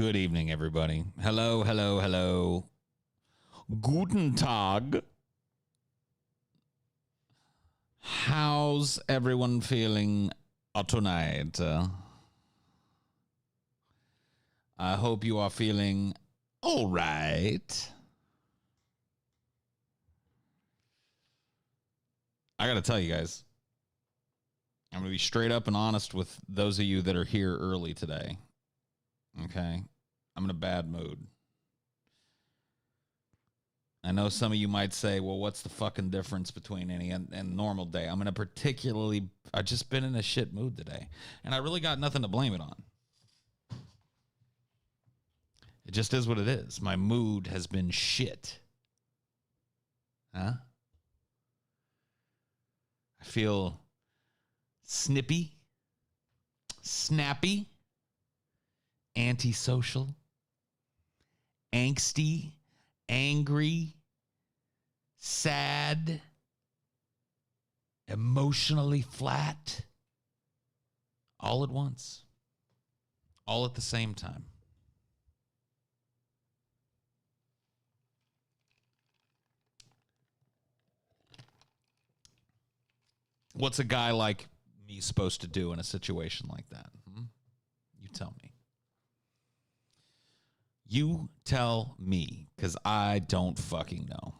Good evening, everybody. Hello, hello, hello. Guten Tag. How's everyone feeling tonight? I hope you are feeling all right. I got to tell you guys, I'm going to be straight up and honest with those of you that are here early today. Okay? I'm in a bad mood. I know some of you might say, well, what's the fucking difference between any and normal day? I'm in a I've just been in a shit mood today. And I really got nothing to blame it on. It just is what it is. My mood has been shit. Huh? I feel snippy, snappy, antisocial, angsty, angry, sad, emotionally flat, all at once, all at the same time. What's a guy like me supposed to do in a situation like that? You tell me. You tell me, because I don't fucking know.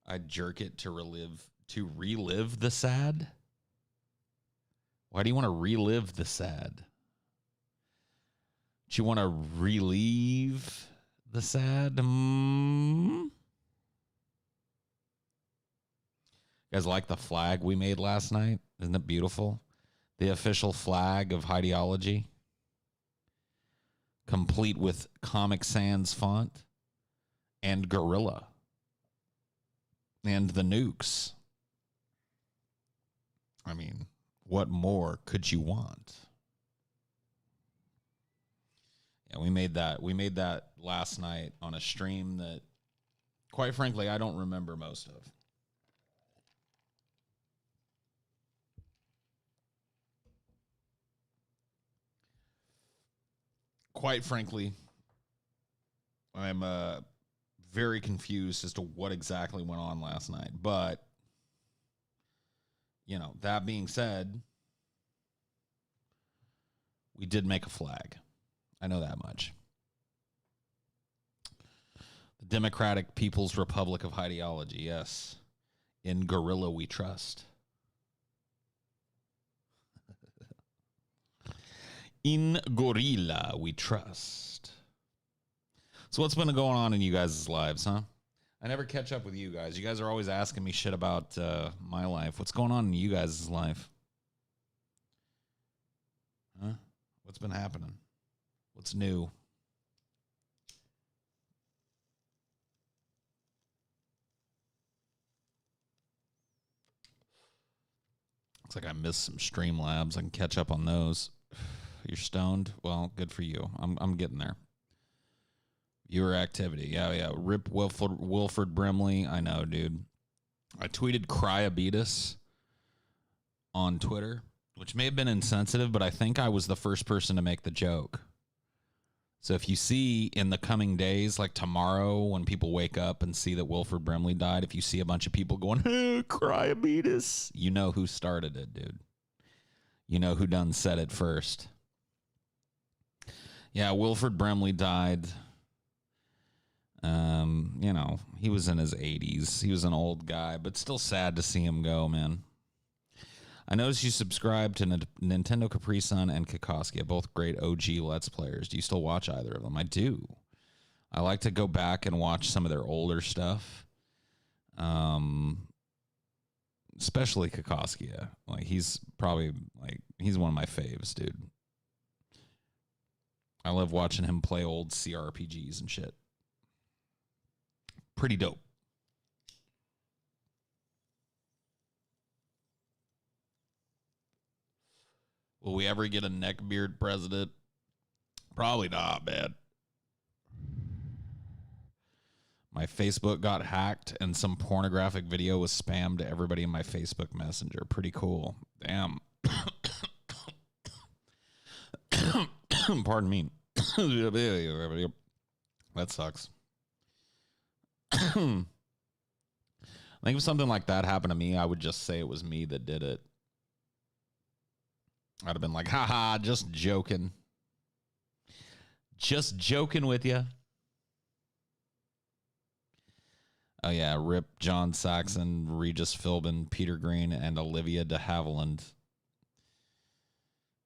I'd jerk it to relive the sad. Why do you want to relive the sad? Do you want to relieve the sad? You guys like the flag we made last night? Isn't it beautiful? The official flag of Highdeology, complete with Comic Sans font and gorilla and the nukes. I mean, what more could you want? Yeah, we made that last night on a stream that, quite frankly, I don't remember most of. Quite frankly, I'm very confused as to what exactly went on last night. But, that being said, we did make a flag. I know that much. The Democratic People's Republic of Highdeology, yes. In gorilla we trust. In gorilla we trust. So what's been going on in you guys' lives, huh? I never catch up with you guys. You guys are always asking me shit about my life. What's going on in you guys' life? Huh? What's been happening? What's new? Looks like I missed some Streamlabs. I can catch up on those. You're stoned? Well, good for you. I'm getting there. Viewer activity. Yeah. Rip Wilford Brimley. I know, dude. I tweeted Cryobetus on Twitter, which may have been insensitive, but I think I was the first person to make the joke. So if you see in the coming days, like tomorrow, when people wake up and see that Wilford Brimley died, if you see a bunch of people going, hey, Cryobetus, you know who started it, dude. You know who done said it first. Yeah, Wilford Brimley died. He was in his 80s. He was an old guy, but still sad to see him go, man. I noticed you subscribe to Nintendo Capri Sun and Kakoskia, both great OG Let's Players. Do you still watch either of them? I do. I like to go back and watch some of their older stuff. Especially Kakoskia. He's one of my faves, dude. I love watching him play old CRPGs and shit. Pretty dope. Will we ever get a neckbeard president? Probably not, man. My Facebook got hacked and some pornographic video was spammed to everybody in my Facebook Messenger. Pretty cool. Damn. Pardon me. That sucks. I think if something like that happened to me, I would just say it was me that did it. I'd have been like, haha, just joking. Just joking with you. Oh, yeah. Rip John Saxon, Regis Philbin, Peter Green, and Olivia de Havilland.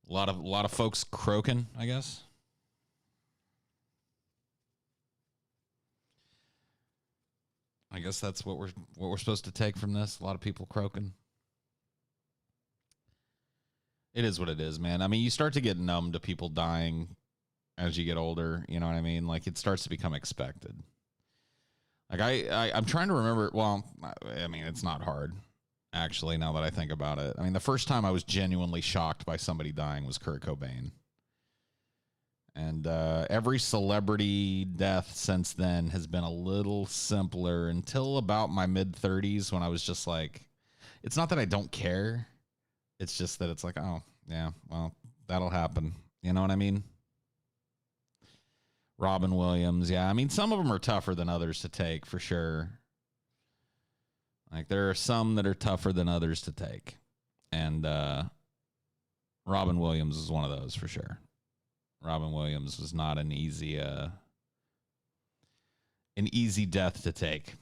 A lot of folks croaking, I guess. I guess that's what we're supposed to take from this. A lot of people croaking. It is what it is, man. I mean, you start to get numb to people dying as you get older. You know what I mean? Like, it starts to become expected. Like, I'm trying to remember. Well, I mean, it's not hard, actually, now that I think about it. I mean, the first time I was genuinely shocked by somebody dying was Kurt Cobain. And every celebrity death since then has been a little simpler until about my mid-30s when I was just like, it's not that I don't care. It's just that it's like, oh, yeah, well, that'll happen. You know what I mean? Robin Williams, yeah. I mean, some of them are tougher than others to take, for sure. Like, there are some that are tougher than others to take. And Robin Williams is one of those, for sure. Robin Williams was not an easy death to take.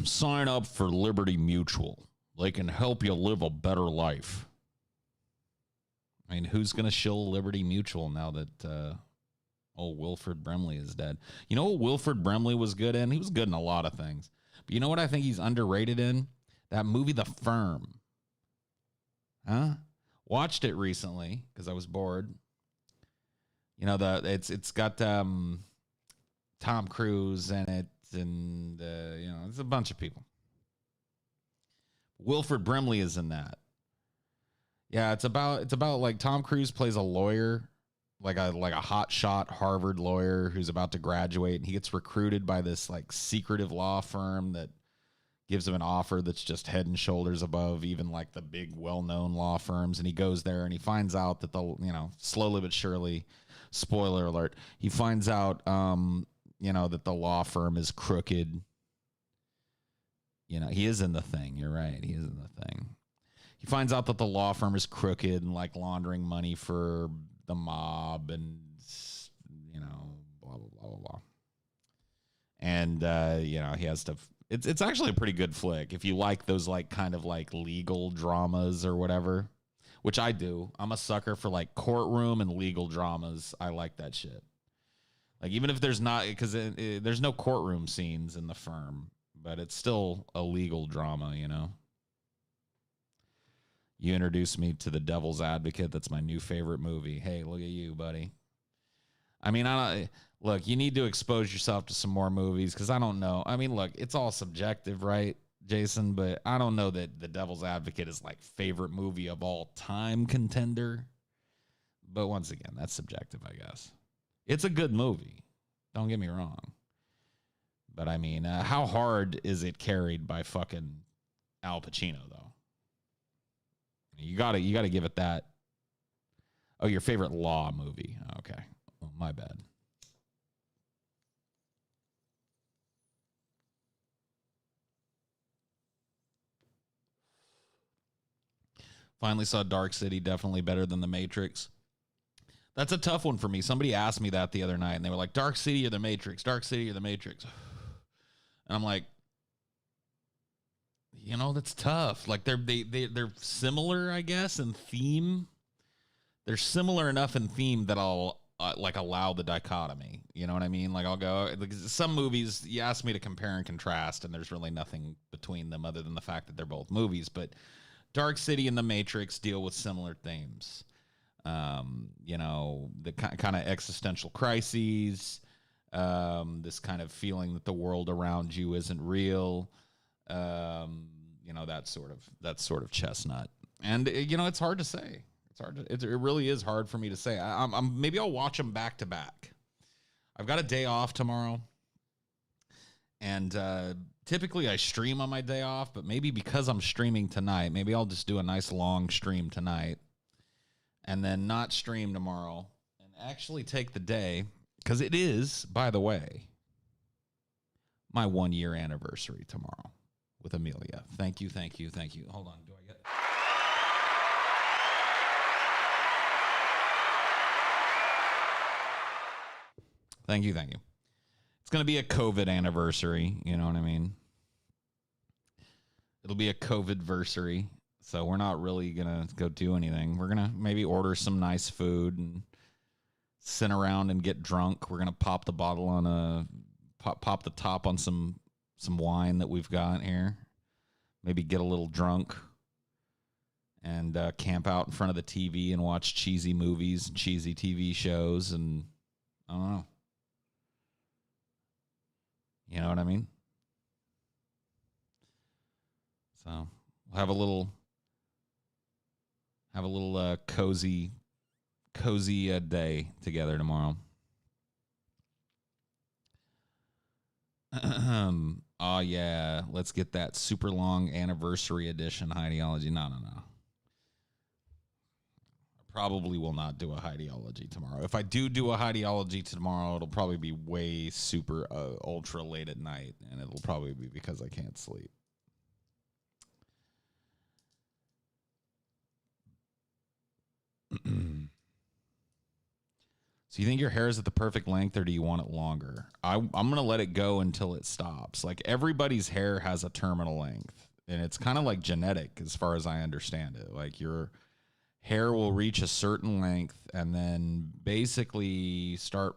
Sign up for Liberty Mutual. They can help you live a better life. I mean, who's going to shill Liberty Mutual now that old Wilford Brimley is dead? You know what Wilford Brimley was good in? He was good in a lot of things. But you know what I think he's underrated in? That movie, The Firm. Huh? Watched it recently because I was bored. You know, it's got Tom Cruise in it, and you know, it's a bunch of people. Wilford Brimley is in that. Yeah, it's about like Tom Cruise plays a lawyer, like a hotshot Harvard lawyer who's about to graduate, and he gets recruited by this like secretive law firm that gives him an offer that's just head and shoulders above even like the big well-known law firms. And he goes there and he finds out that slowly but surely, spoiler alert, he finds out that the law firm is crooked. You know, he is in The Thing. You're right. He is in The Thing. He finds out that the law firm is crooked and like laundering money for the mob and, you know, blah, blah, blah, blah, blah. And, he has to, it's actually a pretty good flick. If you like those like kind of like legal dramas or whatever, which I do. I'm a sucker for like courtroom and legal dramas. I like that shit. Like, even if there's not, because there's no courtroom scenes in The Firm, but it's still a legal drama, you know? You introduced me to The Devil's Advocate. That's my new favorite movie. Hey, look at you, buddy. I mean, look, you need to expose yourself to some more movies because I don't know. I mean, look, it's all subjective, right, Jason? But I don't know that The Devil's Advocate is like favorite movie of all time contender. But once again, that's subjective, I guess. It's a good movie. Don't get me wrong. But I mean, how hard is it carried by fucking Al Pacino, though? You gotta give it that. Oh, your favorite law movie. Okay. Oh, my bad. Finally saw Dark City. Definitely better than The Matrix. That's a tough one for me. Somebody asked me that the other night, and they were like, Dark City or The Matrix? Dark City or The Matrix? And I'm like, you know, that's tough. Like, they're similar, I guess, in theme. They're similar enough in theme that I'll allow the dichotomy. You know what I mean? Like, I'll go, like, some movies, you ask me to compare and contrast, and there's really nothing between them other than the fact that they're both movies. But Dark City and The Matrix deal with similar themes. You know, the kind of existential crises, this kind of feeling that the world around you isn't real. that sort of chestnut. And it's hard to say. It's hard to, it really is hard for me to say. Maybe I'll watch them back to back. I've got a day off tomorrow, and typically I stream on my day off, but maybe because I'm streaming tonight, maybe I'll just do a nice long stream tonight and then not stream tomorrow and actually take the day, because it is, by the way, my 1-year anniversary tomorrow with Amelia. Thank you. Hold on. Do I get... Thank you. It's going to be a COVID anniversary. You know what I mean? It'll be a COVID-versary. So we're not really going to go do anything. We're going to maybe order some nice food and sit around and get drunk. We're going to pop the bottle on pop the top on some wine that we've got here. Maybe get a little drunk and camp out in front of the TV and watch cheesy movies and cheesy TV shows. And I don't know. You know what I mean? So we'll have a little cozy day together tomorrow. Oh yeah, let's get that super long anniversary edition Highdeology. No. I probably will not do a Highdeology tomorrow. If I do a Highdeology tomorrow, it'll probably be way super ultra late at night, and it'll probably be because I can't sleep. So you think your hair is at the perfect length, or do you want it longer? I'm going to let it go until it stops. Like, everybody's hair has a terminal length, and it's kind of like genetic as far as I understand it. Like, your hair will reach a certain length and then basically start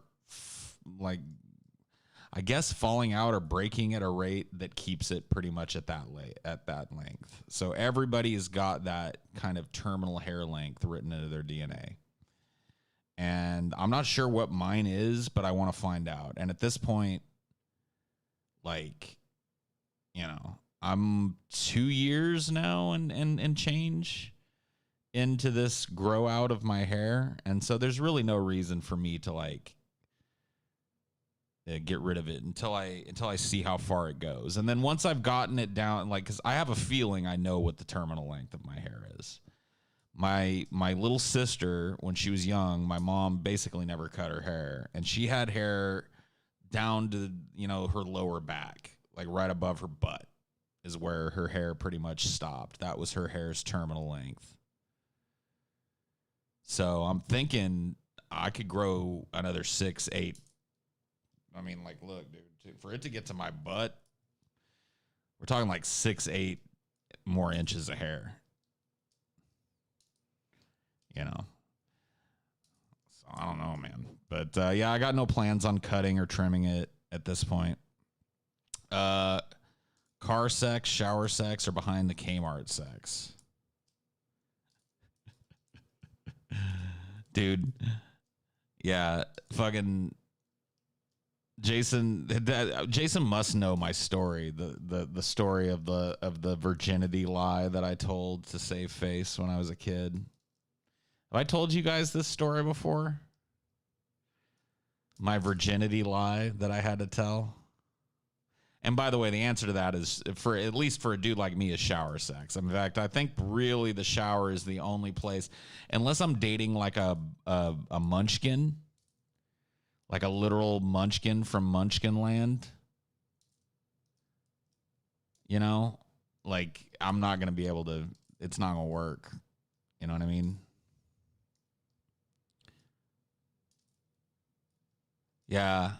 I guess falling out or breaking at a rate that keeps it pretty much at that length. So everybody's got that kind of terminal hair length written into their DNA. And I'm not sure what mine is, but I want to find out. And at this point, I'm 2 years now and change into this grow out of my hair. And so there's really no reason for me to get rid of it until I see how far it goes. And then once I've gotten it down, because I have a feeling I know what the terminal length of my hair is. My little sister, when she was young, my mom basically never cut her hair, and she had hair down to her lower back, like right above her butt is where her hair pretty much stopped. That was her hair's terminal length. So I'm thinking I could grow another 6, 8. I mean, look, dude, for it to get to my butt, we're talking 6, 8 more inches of hair. So I don't know, man. But yeah, I got no plans on cutting or trimming it at this point. Car sex, shower sex, or behind the Kmart sex? Dude, yeah, fucking Jason must know my story, the story of the virginity lie that I told to save face when I was a kid. Have I told you guys this story before? My virginity lie that I had to tell. And by the way, the answer to that is, at least for a dude like me, is shower sex. In fact, I think really the shower is the only place, unless I'm dating a munchkin, like a literal munchkin from Munchkin Land. I'm not going to be able to, it's not going to work. You know what I mean? Yeah.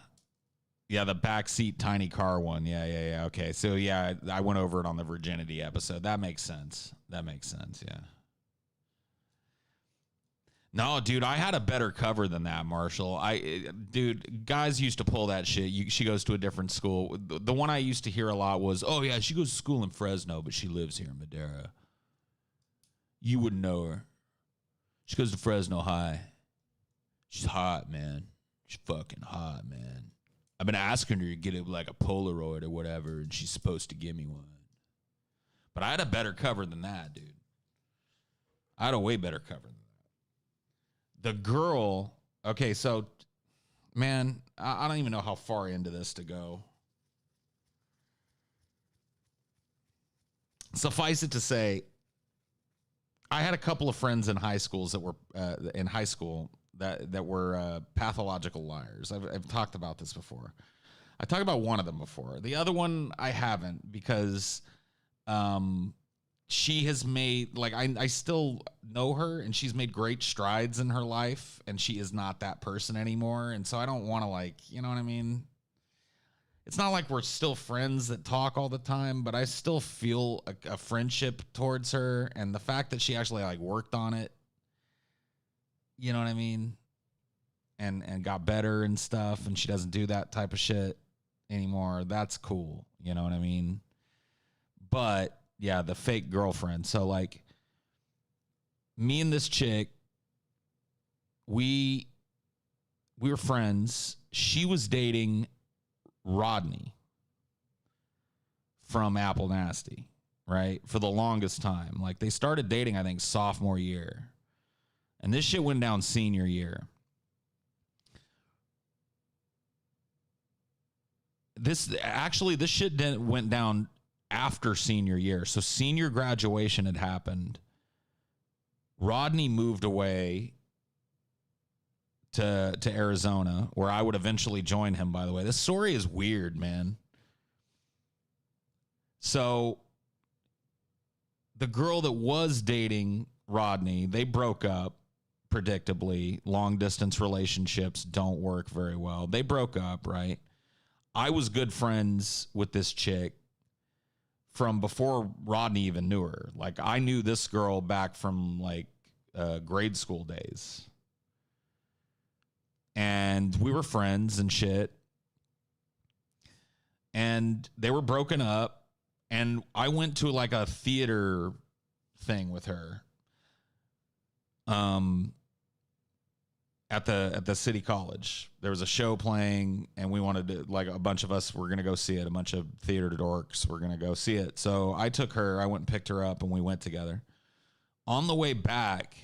Yeah, the backseat tiny car one. Yeah. Okay. So, yeah, I went over it on the virginity episode. That makes sense. Yeah. No, dude, I had a better cover than that, Marshall. Dude, guys used to pull that shit. She goes to a different school. The one I used to hear a lot was, oh, yeah, she goes to school in Fresno, but she lives here in Madera. You wouldn't know her. She goes to Fresno High. She's hot, man. She's fucking hot, man. I've been asking her to get it a Polaroid or whatever, and she's supposed to give me one. But I had a better cover than that, dude. I had a way better cover than that. The girl, okay, so, man, I don't even know how far into this to go. Suffice it to say, I had a couple of friends in high schools that were that were pathological liars. I've talked about this before. I talked about one of them before. The other one I haven't because she has made, like, I still know her and she's made great strides in her life and she is not that person anymore. And so I don't want to, like, you know what I mean? It's not like we're still friends that talk all the time, but I still feel a friendship towards her. And the fact that she actually, like, worked on it, you know what I mean? And got better and stuff, and she doesn't do that type of shit anymore. That's cool. You know what I mean? But yeah, the fake girlfriend. So, like, me and this chick, we were friends. She was dating Rodney from Apple Nasty, right? For the longest time. Like, they started dating, I think, sophomore year. And this shit went down senior year. This shit went down after senior year. So senior graduation had happened. Rodney moved away to Arizona, where I would eventually join him, by the way. This story is weird, man. So the girl that was dating Rodney, they broke up, predictably. Long distance relationships don't work very well. They broke up, right? I was good friends with this chick from before Rodney even knew her. Like, I knew this girl back from, like, grade school days. And we were friends and shit. And they were broken up. And I went to, like, a theater thing with her. At the city college. There was a show playing, and we wanted to, like, a bunch of us were going to go see it. A bunch of theater dorks were going to go see it. So I took her, I went and picked her up, and we went together. On the way back,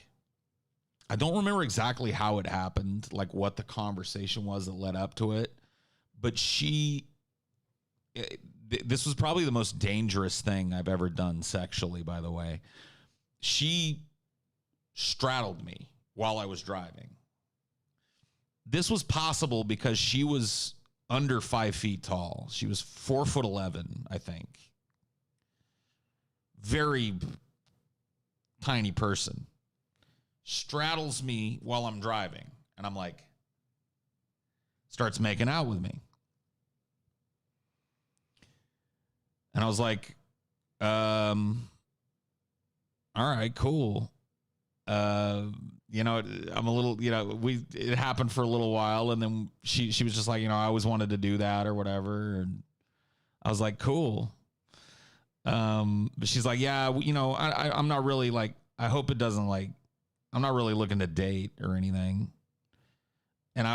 I don't remember exactly how it happened, like what the conversation was that led up to it, but this was probably the most dangerous thing I've ever done sexually, by the way. She straddled me while I was driving. This was possible because she was under 5 feet tall. She was 4'11", I think. Very tiny person. Straddles me while I'm driving. And I'm like, starts making out with me. And I was like, all right, cool. You know, I'm a little, you know, it happened for a little while, and then she was just like, you know, I always wanted to do that or whatever. And I was like, cool. But she's like, yeah, you know, I'm not really, like, I hope it doesn't, like, I'm not really looking to date or anything. And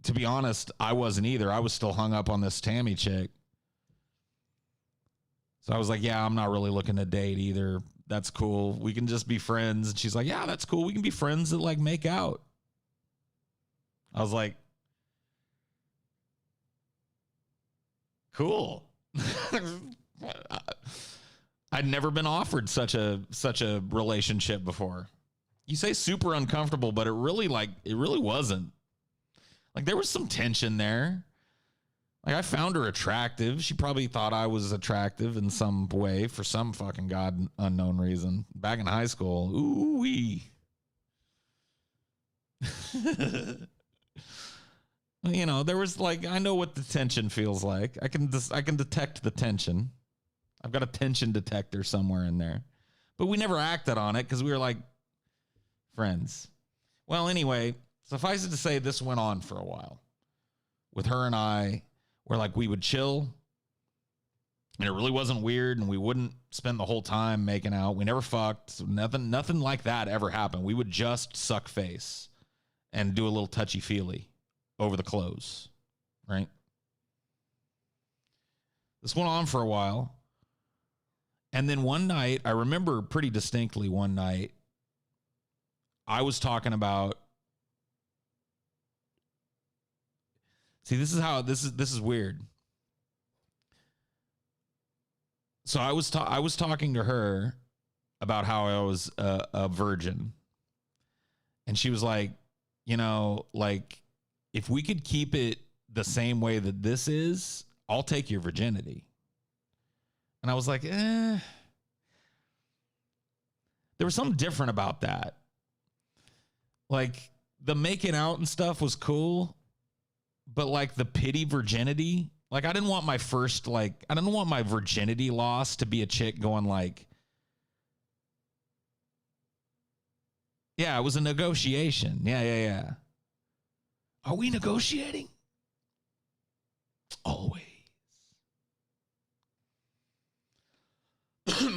to be honest, I wasn't either. I was still hung up on this Tammy chick. So I was like, yeah, I'm not really looking to date either. That's cool. We can just be friends. And she's like, yeah, that's cool. We can be friends that, like, make out. I was like, cool. I'd never been offered such a relationship before. You say super uncomfortable, but it really wasn't. Like, there was some tension there. Like, I found her attractive. She probably thought I was attractive in some way for some fucking god unknown reason. Back in high school, ooh-wee. You know, there was, like, I know what the tension feels like. I can detect the tension. I've got a tension detector somewhere in there. But we never acted on it because we were, like, friends. Well, anyway, suffice it to say, this went on for a while. With her and I, where, like, we would chill, and it really wasn't weird, and we wouldn't spend the whole time making out. We never fucked. Nothing like that ever happened. We would just suck face and do a little touchy-feely over the clothes, right? This went on for a while, And then one night, I remember pretty distinctly one night, I was talking about, see, this is weird. So I was talking to her about how I was a virgin. And she was like, you know, like, if we could keep it the same way that this is, I'll take your virginity. And I was like, There was something different about that. Like, the making out and stuff was cool, but like the pity virginity, like I didn't want my virginity loss to be a chick going like, yeah, it was a negotiation. Yeah. Are we negotiating? Always.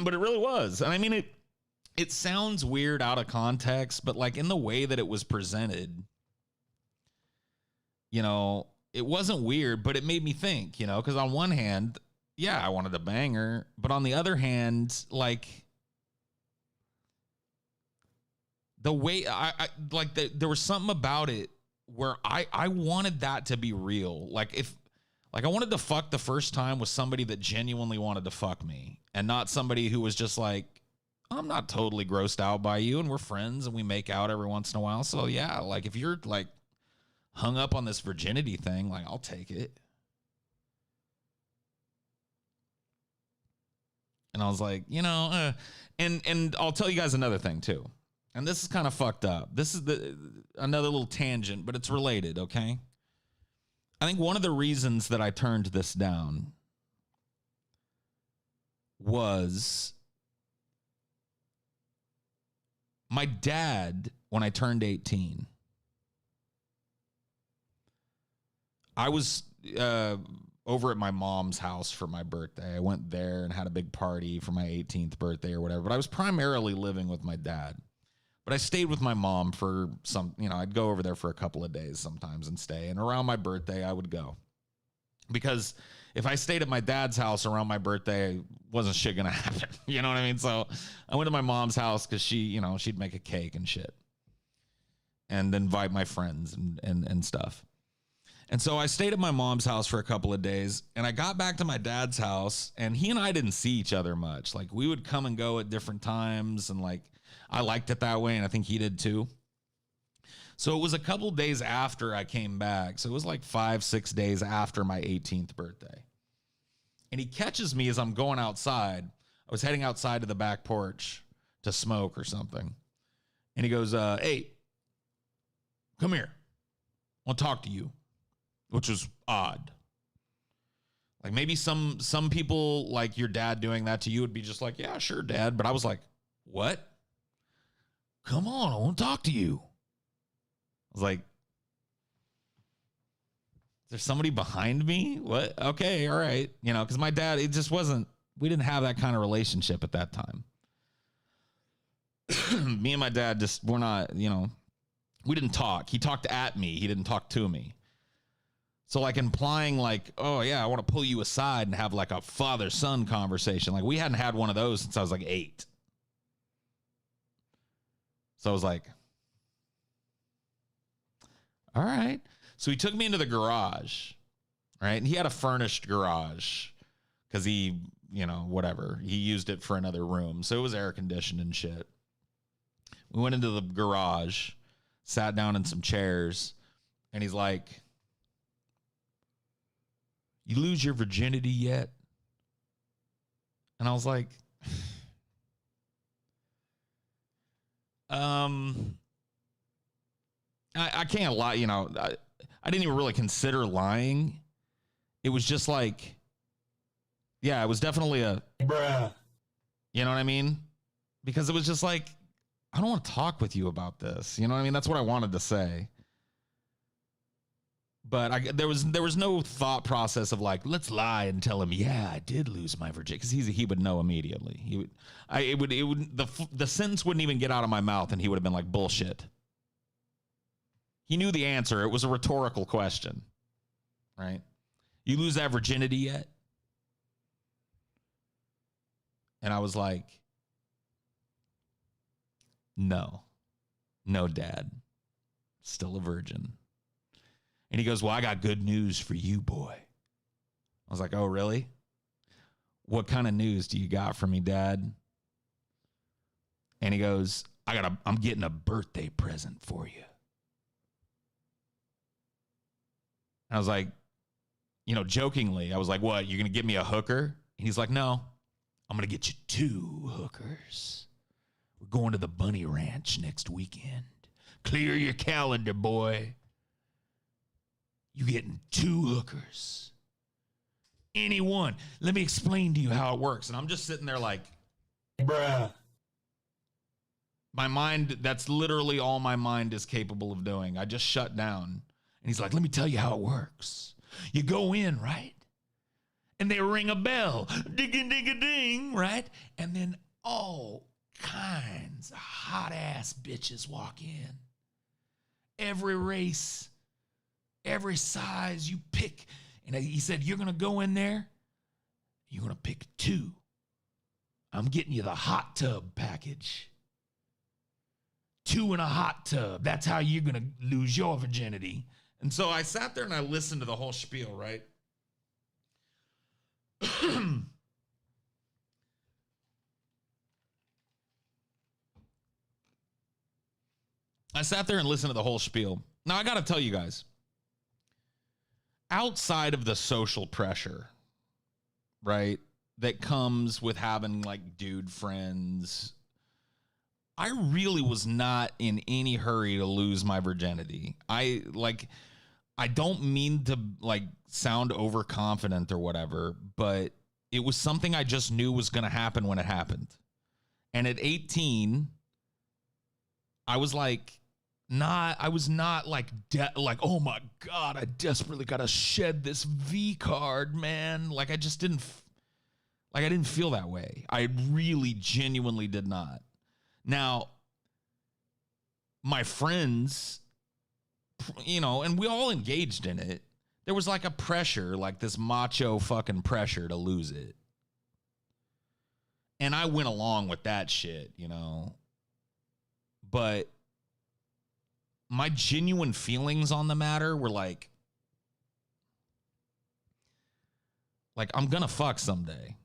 But it really was. And I mean, it sounds weird out of context, but like in the way that it was presented, you know, it wasn't weird, but it made me think, you know, because on one hand, yeah, I wanted to bang her, but on the other hand, like the way there was something about it where I wanted that to be real. Like I wanted to fuck the first time with somebody that genuinely wanted to fuck me and not somebody who was just like, I'm not totally grossed out by you and we're friends and we make out every once in a while. So yeah, like if you're like hung up on this virginity thing, like I'll take it. And I was like, you know, and I'll tell you guys another thing too. And this is kind of fucked up. This is another little tangent, but it's related, okay? I think one of the reasons that I turned this down was my dad, when I turned 18, I was over at my mom's house for my birthday. I went there and had a big party for my 18th birthday or whatever, but I was primarily living with my dad. But I stayed with my mom for some, you know, I'd go over there for a couple of days sometimes and stay. And around my birthday, I would go. Because if I stayed at my dad's house around my birthday, wasn't shit gonna happen. You know what I mean? So I went to my mom's house because she, you know, she'd make a cake and shit. And invite my friends and stuff. And so I stayed at my mom's house for a couple of days. And I got back to my dad's house. And he and I didn't see each other much. Like, we would come and go at different times. And, like, I liked it that way. And I think he did, too. So it was a couple days after I came back. So it was like 5-6 days after my 18th birthday. And he catches me as I'm going outside. I was heading outside to the back porch to smoke or something. And he goes, hey, come here. I want to talk to you. Which was odd. Like, maybe some people, like your dad doing that to you, would be just like, yeah, sure, Dad. But I was like, what? Come on, I want to talk to you. I was like, is there somebody behind me? What? Okay, all right. You know, because my dad, it just wasn't, we didn't have that kind of relationship at that time. Me and my dad just, we're not, you know, we didn't talk. He talked at me. He didn't talk to me. So, like, implying, like, oh, yeah, I want to pull you aside and have, like, a father-son conversation. Like, we hadn't had one of those since I was, like, 8. So I was like, all right. So he took me into the garage, right? And he had a furnished garage because he, you know, whatever. He used it for another room. So it was air-conditioned and shit. We went into the garage, sat down in some chairs, and he's like, you lose your virginity yet? And I was like, I can't lie, you know, I didn't even really consider lying. It was just like, yeah, it was definitely a bruh. You know what I mean? Because it was just like, I don't want to talk with you about this. You know what I mean? That's what I wanted to say. But there was no thought process of like, let's lie and tell him, yeah, I did lose my virginity, because he would know immediately. The sentence wouldn't even get out of my mouth, and he would have been like, bullshit. He knew the answer. It was a rhetorical question, right? You lose that virginity yet? And I was like, no, Dad, still a virgin. And he goes, well, I got good news for you, boy. I was like, oh, really? What kind of news do you got for me, Dad? And he goes, I'm getting a birthday present for you. And I was like, jokingly, I was like, what, you're going to get me a hooker? And he's like, no, I'm going to get you 2 hookers. We're going to the Bunny Ranch next weekend. Clear your calendar, boy. You getting 2 hookers. Any one. Let me explain to you how it works. And I'm just sitting there like, bruh. My mind, that's literally all my mind is capable of doing. I just shut down. And he's like, let me tell you how it works. You go in, right? And they ring a bell. Ding-a-ding-a-ding, right? And then all kinds of hot-ass bitches walk in. Every race, every size, you pick. And he said, you're going to go in there. You're going to pick 2. I'm getting you the hot tub package. 2 in a hot tub. That's how you're going to lose your virginity. And so I sat there and I listened to the whole spiel, right? I sat there and listened to the whole spiel. Now, I got to tell you guys, outside of the social pressure, right, that comes with having like dude friends, I really was not in any hurry to lose my virginity. I don't mean to like sound overconfident or whatever, but it was something I just knew was going to happen when it happened. And at 18, I was like, oh my God, I desperately got to shed this V card, man. Like I didn't feel that way. I really genuinely did not. Now, my friends, and we all engaged in it. There was like a pressure, like this macho fucking pressure to lose it. And I went along with that shit, But my genuine feelings on the matter were like I'm gonna fuck someday.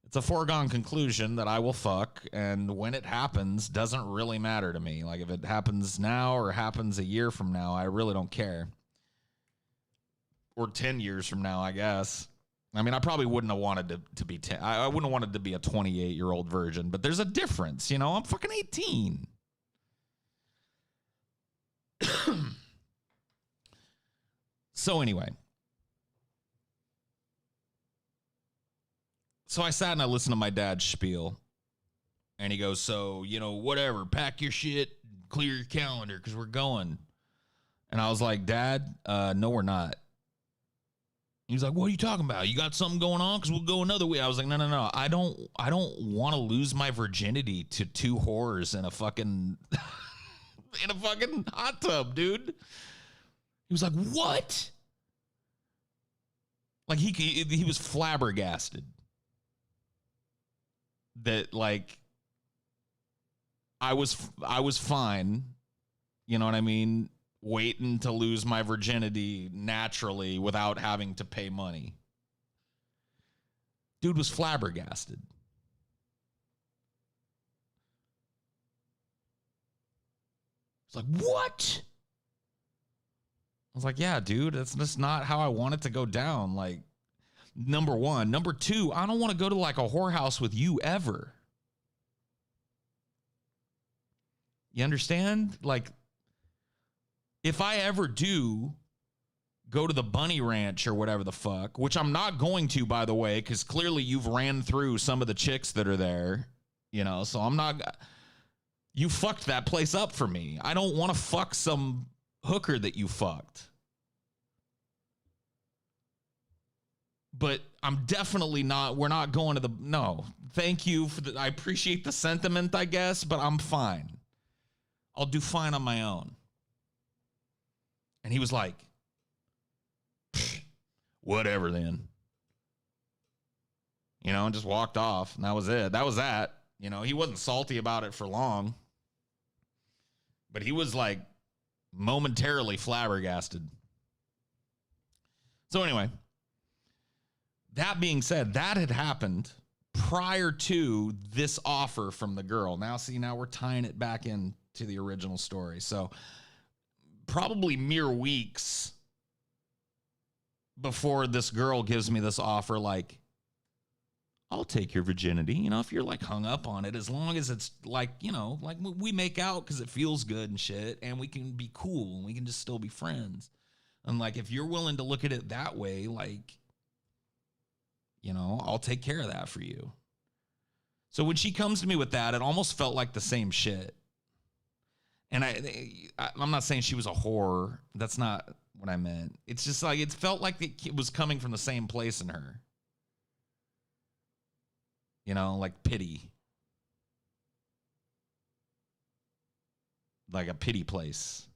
It's a foregone conclusion that I will fuck, and when it happens, doesn't really matter to me. Like if it happens now or happens a year from now, I really don't care. Or 10 years from now, I guess. I mean, I probably wouldn't have wanted to be 10. I wouldn't have wanted to be a 28-year-old virgin, but there's a difference, I'm fucking 18. So anyway. So I sat and I listened to my dad's spiel. And he goes, so, whatever, pack your shit, clear your calendar, because we're going. And I was like, Dad, no, we're not. He was like, what are you talking about? You got something going on? Because we'll go another way. I was like, no. I don't want to lose my virginity to 2 whores in a fucking hot tub, dude. He was like, what? Like he was flabbergasted that like I was fine, you know what I mean, waiting to lose my virginity naturally without having to pay money. Dude was flabbergasted. It's like, what? I was like, yeah, dude, that's just not how I want it to go down. Like, number one. Number two, I don't want to go to like a whorehouse with you ever. You understand? Like, if I ever do go to the Bunny Ranch or whatever the fuck, which I'm not going to, by the way, because clearly you've ran through some of the chicks that are there, so I'm not. You fucked that place up for me. I don't want to fuck some hooker that you fucked. But I'm definitely not, we're not going to the, no. Thank you for I appreciate the sentiment, I guess, but I'm fine. I'll do fine on my own. And he was like, whatever then. and just walked off. And that was it. That was that. He wasn't salty about it for long, but he was like momentarily flabbergasted. So anyway, that being said, that had happened prior to this offer from the girl. Now we're tying it back into the original story. So probably mere weeks before this girl gives me this offer, like, I'll take your virginity, if you're like hung up on it, as long as it's like, like we make out because it feels good and shit, and we can be cool and we can just still be friends. And like, if you're willing to look at it that way, like, I'll take care of that for you. So when she comes to me with that, it almost felt like the same shit. And I'm not saying she was a whore. That's not what I meant. It's just like, it felt like it was coming from the same place in her. Like pity. Like a pity place.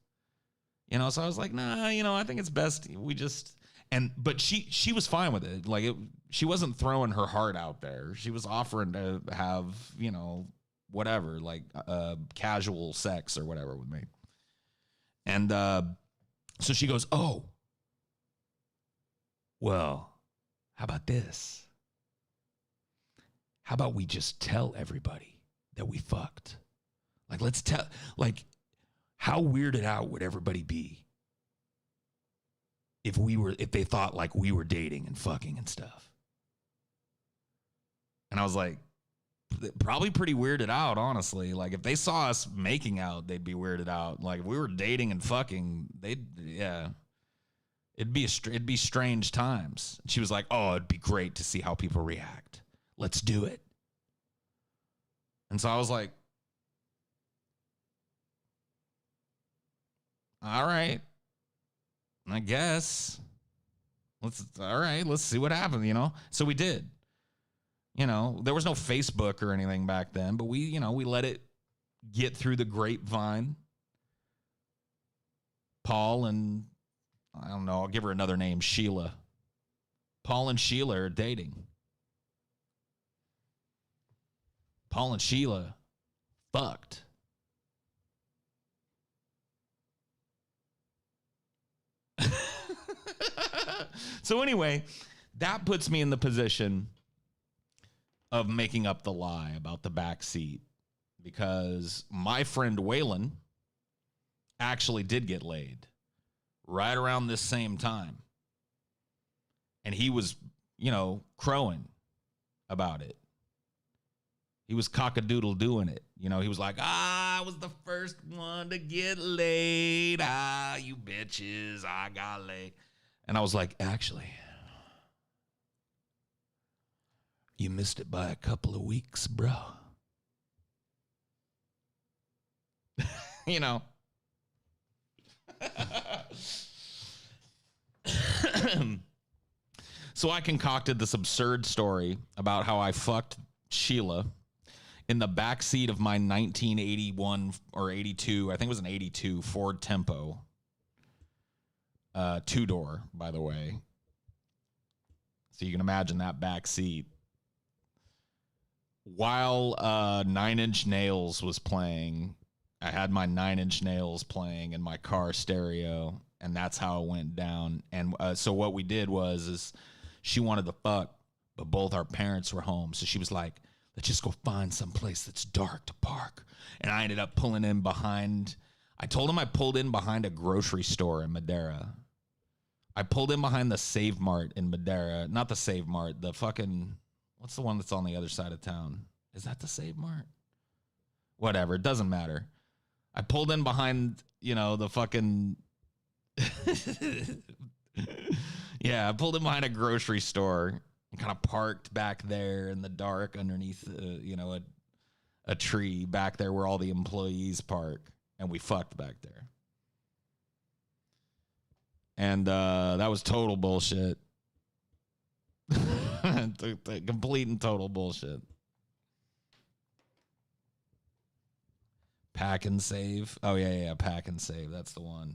So I was like, nah, I think it's best we just... But she was fine with it. Like, she wasn't throwing her heart out there. She was offering to have, whatever, like casual sex or whatever with me. And so she goes, oh, well, how about this? How about we just tell everybody that we fucked? Like, let's tell, like, how weirded out would everybody be if they thought like we were dating and fucking and stuff? And I was like, probably pretty weirded out, honestly. Like, if they saw us making out, they'd be weirded out. Like, if we were dating and fucking, it'd be strange times. And she was like, oh, it'd be great to see how people react. Let's do it. And so I was like, all right, I guess. Let's see what happens, So we did. There was no Facebook or anything back then, but we let it get through the grapevine. Paul and, I don't know, I'll give her another name, Sheila. Paul and Sheila are dating. Paul and Sheila fucked. So anyway, that puts me in the position of making up the lie about the back seat, because my friend Waylon actually did get laid right around this same time. And he was, crowing about it. He was cock-a-doodle doing it. He was like, I was the first one to get laid. You bitches, I got laid. And I was like, actually, you missed it by a couple of weeks, bro. So I concocted this absurd story about how I fucked Sheila in the back seat of my 1981 or 82, I think it was an 82 Ford Tempo. Two-door, by the way. So you can imagine that back seat. While Nine Inch Nails was playing, I had my Nine Inch Nails playing in my car stereo, and that's how it went down. And so what we did is she wanted to fuck, but both our parents were home. So she was like, let's just go find some place that's dark to park. And I ended up pulling in behind, I told him I pulled in behind a grocery store in Madera. I pulled in behind the Save Mart in Madera. Not the Save Mart, the fucking, what's the one that's on the other side of town? Is that the Save Mart? Whatever, it doesn't matter. I pulled in behind, the fucking, yeah, I pulled in behind a grocery store and kind of parked back there in the dark underneath, a tree back there where all the employees park, and we fucked back there. And that was total bullshit. Complete and total bullshit. Pack and Save. Oh, yeah, Pack and Save. That's the one.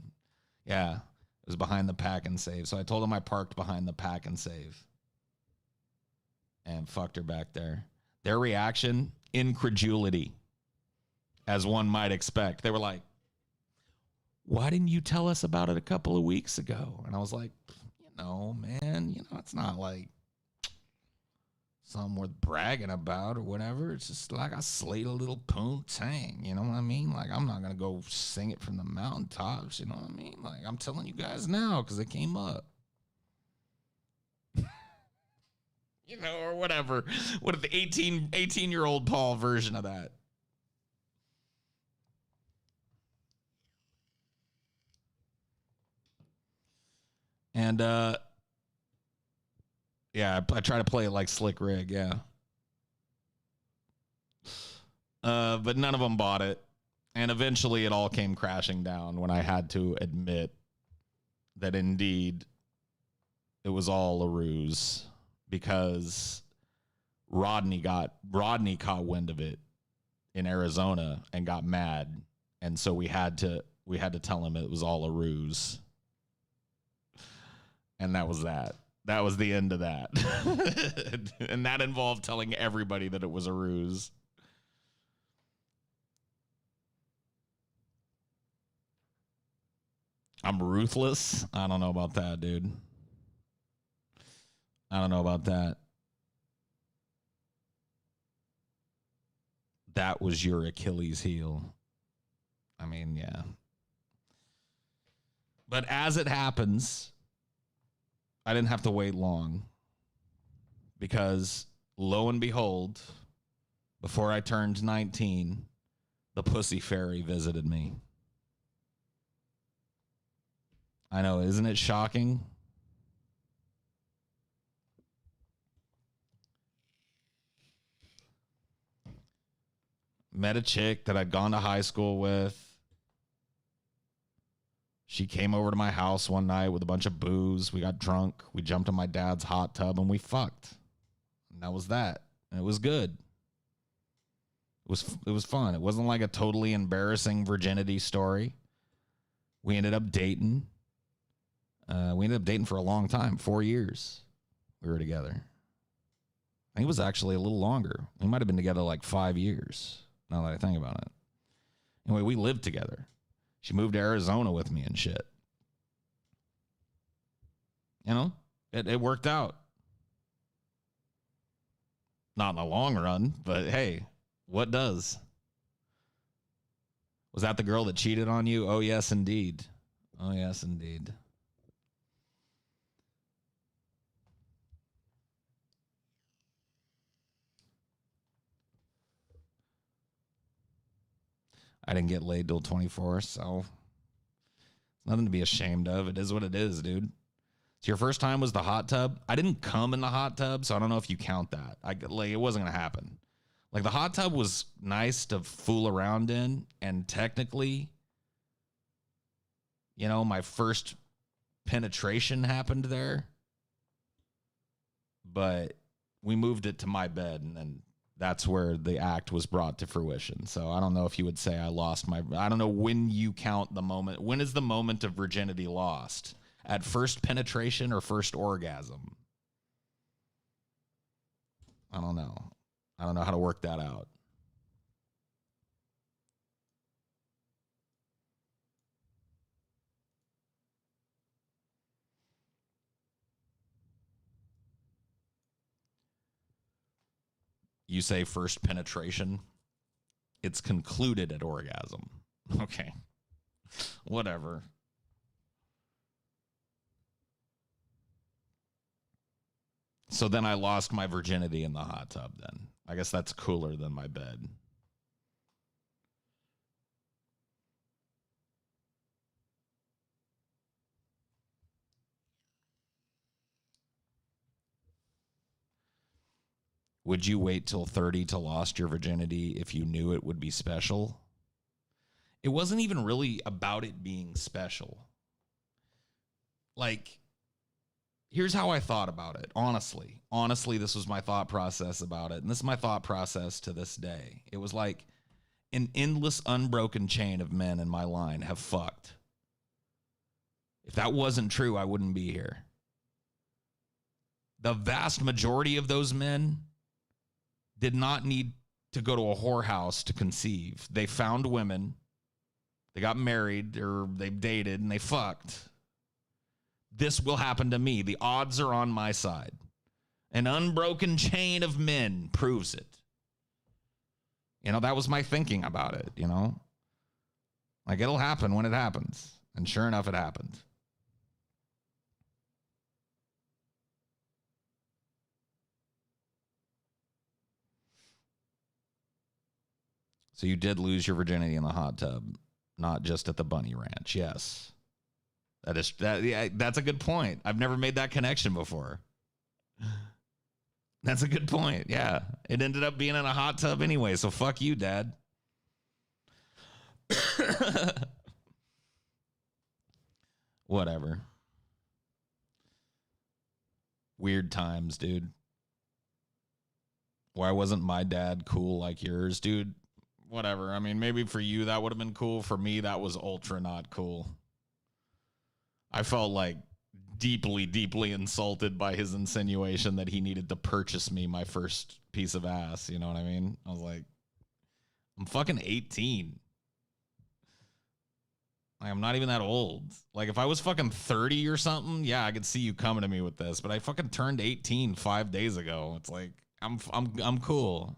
Yeah, it was behind the Pack and Save. So I told him I parked behind the Pack and Save. and fucked her back there. Their reaction, incredulity, as one might expect. They were like, why didn't you tell us about it a couple of weeks ago? And I was like, man, it's not like something worth bragging about or whatever. It's just like I slayed a little poontang, you know what I mean? Like, I'm not going to go sing it from the mountaintops, you know what I mean? Like, I'm telling you guys now because it came up. Or whatever. What if the 18-year-old Paul version of that? And, yeah, I try to play it like Slick Rig, yeah. But none of them bought it. And eventually it all came crashing down when I had to admit that indeed it was all a ruse. Because Rodney caught wind of it in Arizona and got mad, and so we had to tell him it was all a ruse, and that was that. That was the end of that, and that involved telling everybody that it was a ruse. I'm ruthless. I don't know about that, dude. I don't know about that. That was your Achilles heel. I mean, yeah. But as it happens, I didn't have to wait long because lo and behold, before I turned 19, the Pussy Fairy visited me. I know, isn't it shocking? Met a chick that I'd gone to high school with. She came over to my house one night with a bunch of booze. We got drunk. We jumped in my dad's hot tub and we fucked. And that was that. And it was good. It was fun. It wasn't like a totally embarrassing virginity story. We ended up dating. For a long time, 4 years. We were together. I think it was actually a little longer. We might have been together like 5 years. Now that I think about it. Anyway, we lived together. She moved to Arizona with me and shit. It worked out. Not in the long run, but hey, what does? Was that the girl that cheated on you? Oh, yes, indeed. Oh, yes, indeed. I didn't get laid till 24, so it's nothing to be ashamed of. It is what it is, dude. So your first time was the hot tub? I didn't come in the hot tub, so I don't know if you count that. It wasn't going to happen. Like, the hot tub was nice to fool around in, and technically, my first penetration happened there. But we moved it to my bed, and then that's where the act was brought to fruition. So I don't know if you would say I don't know when you count the moment. When is the moment of virginity lost? At first penetration or first orgasm? I don't know. I don't know how to work that out. You say first penetration. It's concluded at orgasm. Okay. Whatever. So then I lost my virginity in the hot tub then. I guess that's cooler than my bed. Would you wait till 30 to lost your virginity if you knew it would be special? It wasn't even really about it being special. Like, here's how I thought about it, honestly. Honestly, this was my thought process about it, and this is my thought process to this day. It was like an endless, unbroken chain of men in my line have fucked. If that wasn't true, I wouldn't be here. The vast majority of those men did not need to go to a whorehouse to conceive. They found women, they got married, or they dated, and they fucked. This will happen to me. The odds are on my side. An unbroken chain of men proves it. You know, that was my thinking about it, you know? Like, it'll happen when it happens. And sure enough, it happened. So you did lose your virginity in the hot tub, not just at the bunny ranch. Yes. Yeah, that's a good point. I've never made that connection before. That's a good point. Yeah. It ended up being in a hot tub anyway, so fuck you, Dad. Whatever. Weird times, dude. Why wasn't my dad cool like yours, dude? Whatever. I mean, maybe for you that would have been cool. For me, that was ultra not cool. I felt like deeply, deeply insulted by his insinuation that he needed to purchase me my first piece of ass. You know what I mean? I was like, I'm fucking 18. Like, I'm not even that old. Like, if I was fucking 30 or something, yeah, I could see you coming to me with this. But I fucking turned 18 5 days ago. It's like, I'm cool.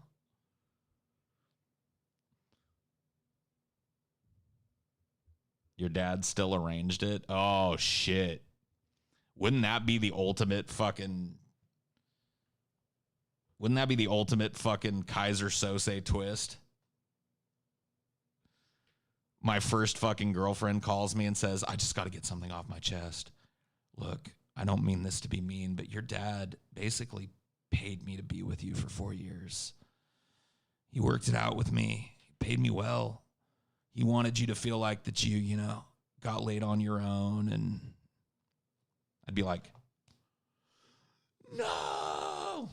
Your dad still arranged it? Oh, shit. Wouldn't that be the ultimate fucking... Wouldn't that be the ultimate fucking Kaiser Sose twist? My first fucking girlfriend calls me and says, I just got to get something off my chest. Look, I don't mean this to be mean, but your dad basically paid me to be with you for 4 years. He worked it out with me. He paid me well. He wanted you to feel like that you know, got laid on your own. And I'd be like, no.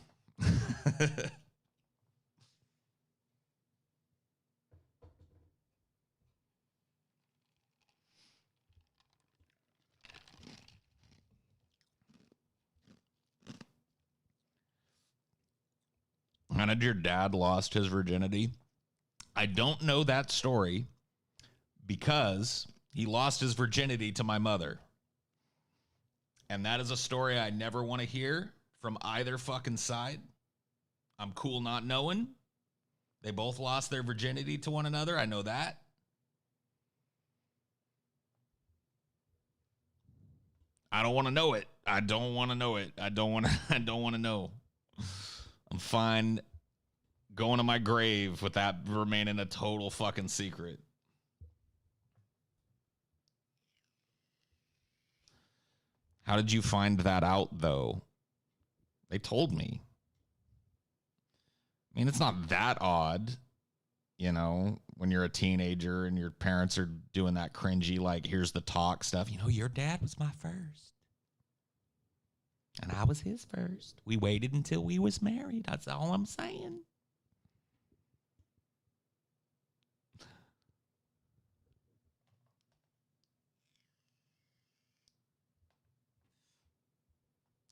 How did your dad lost his virginity? I don't know that story because he lost his virginity to my mother. And that is a story I never want to hear from either fucking side. I'm cool not knowing. They both lost their virginity to one another. I know that. I don't want to know it. I don't want to know it. I don't want to know. I'm fine going to my grave with that remaining a total fucking secret. How did you find that out, though? They told me. I mean, it's not that odd, you know, when you're a teenager and your parents are doing that cringy, like, here's the talk stuff. You know, your dad was my first. And I was his first. We waited until we was married. That's all I'm saying.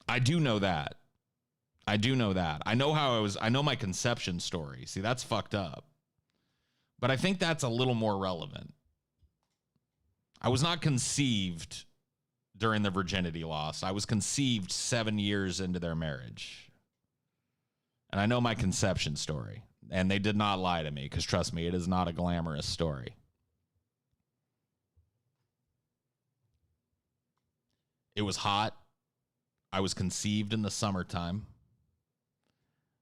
I do know that. I know my conception story. See, that's fucked up. But I think that's a little more relevant. I was not conceived during the virginity loss. I was conceived 7 years into their marriage. And I know my conception story. And they did not lie to me, because trust me, it is not a glamorous story. It was hot. I was conceived in the summertime.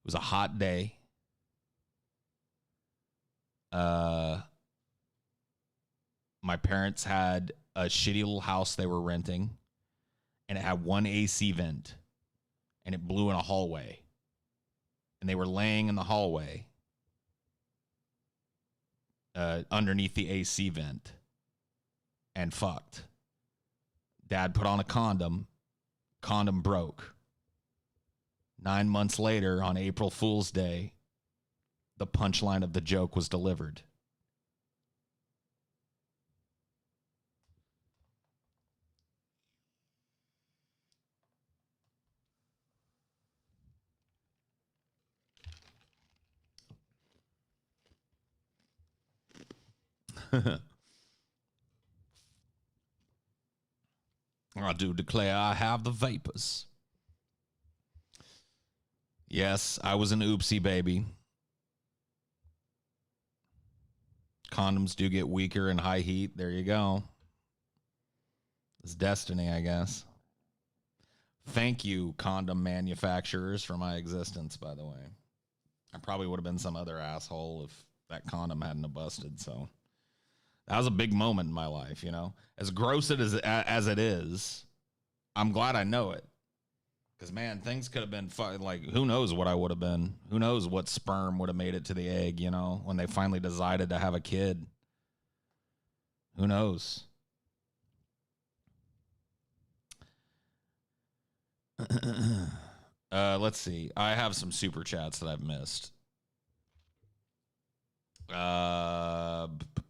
It was a hot day. My parents had a shitty little house they were renting, and it had one AC vent, and it blew in a hallway. And they were laying in the hallway underneath the AC vent and fucked. Dad put on a condom. Condom broke. 9 months later, on April Fool's Day, the punchline of the joke was delivered. I do declare I have the vapors. Yes, I was an oopsie baby. Condoms do get weaker in high heat. There you go. It's destiny, I guess. Thank you, condom manufacturers, for my existence, by the way. I probably would have been some other asshole if that condom hadn't have busted. So that was a big moment in my life, you know. As gross as it is, I'm glad I know it. Because, man, things could have been like, who knows what I would have been? Who knows what sperm would have made it to the egg, you know, when they finally decided to have a kid? Who knows? Let's see. I have some super chats that I've missed.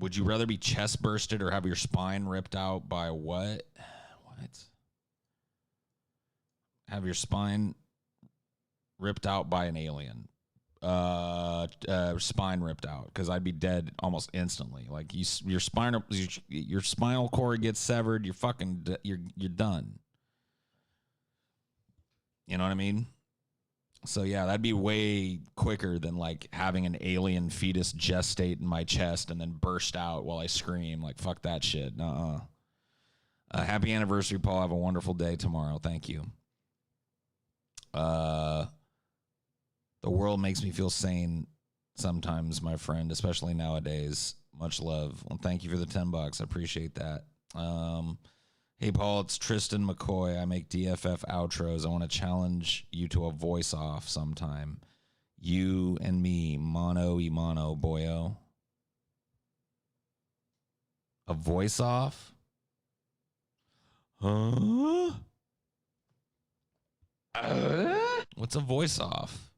Would you rather be chest bursted or have your spine ripped out by what? What? Have your spine ripped out by an alien. Spine ripped out, because I'd be dead almost instantly. Like your spinal cord gets severed, you're fucking you're done. You know what I mean? So yeah, that'd be way quicker than like having an alien fetus gestate in my chest and then burst out while I scream. Like, fuck that shit. Happy anniversary, Paul. Have a wonderful day tomorrow. Thank you. The world makes me feel sane sometimes, my friend, especially nowadays. Much love. Well, thank you for the $10. I appreciate that. Hey, Paul, it's Tristan McCoy. I make DFF outros. I want to challenge you to a voice-off sometime. You and me, mano y mano, boyo. A voice-off? Huh? What's a voice-off?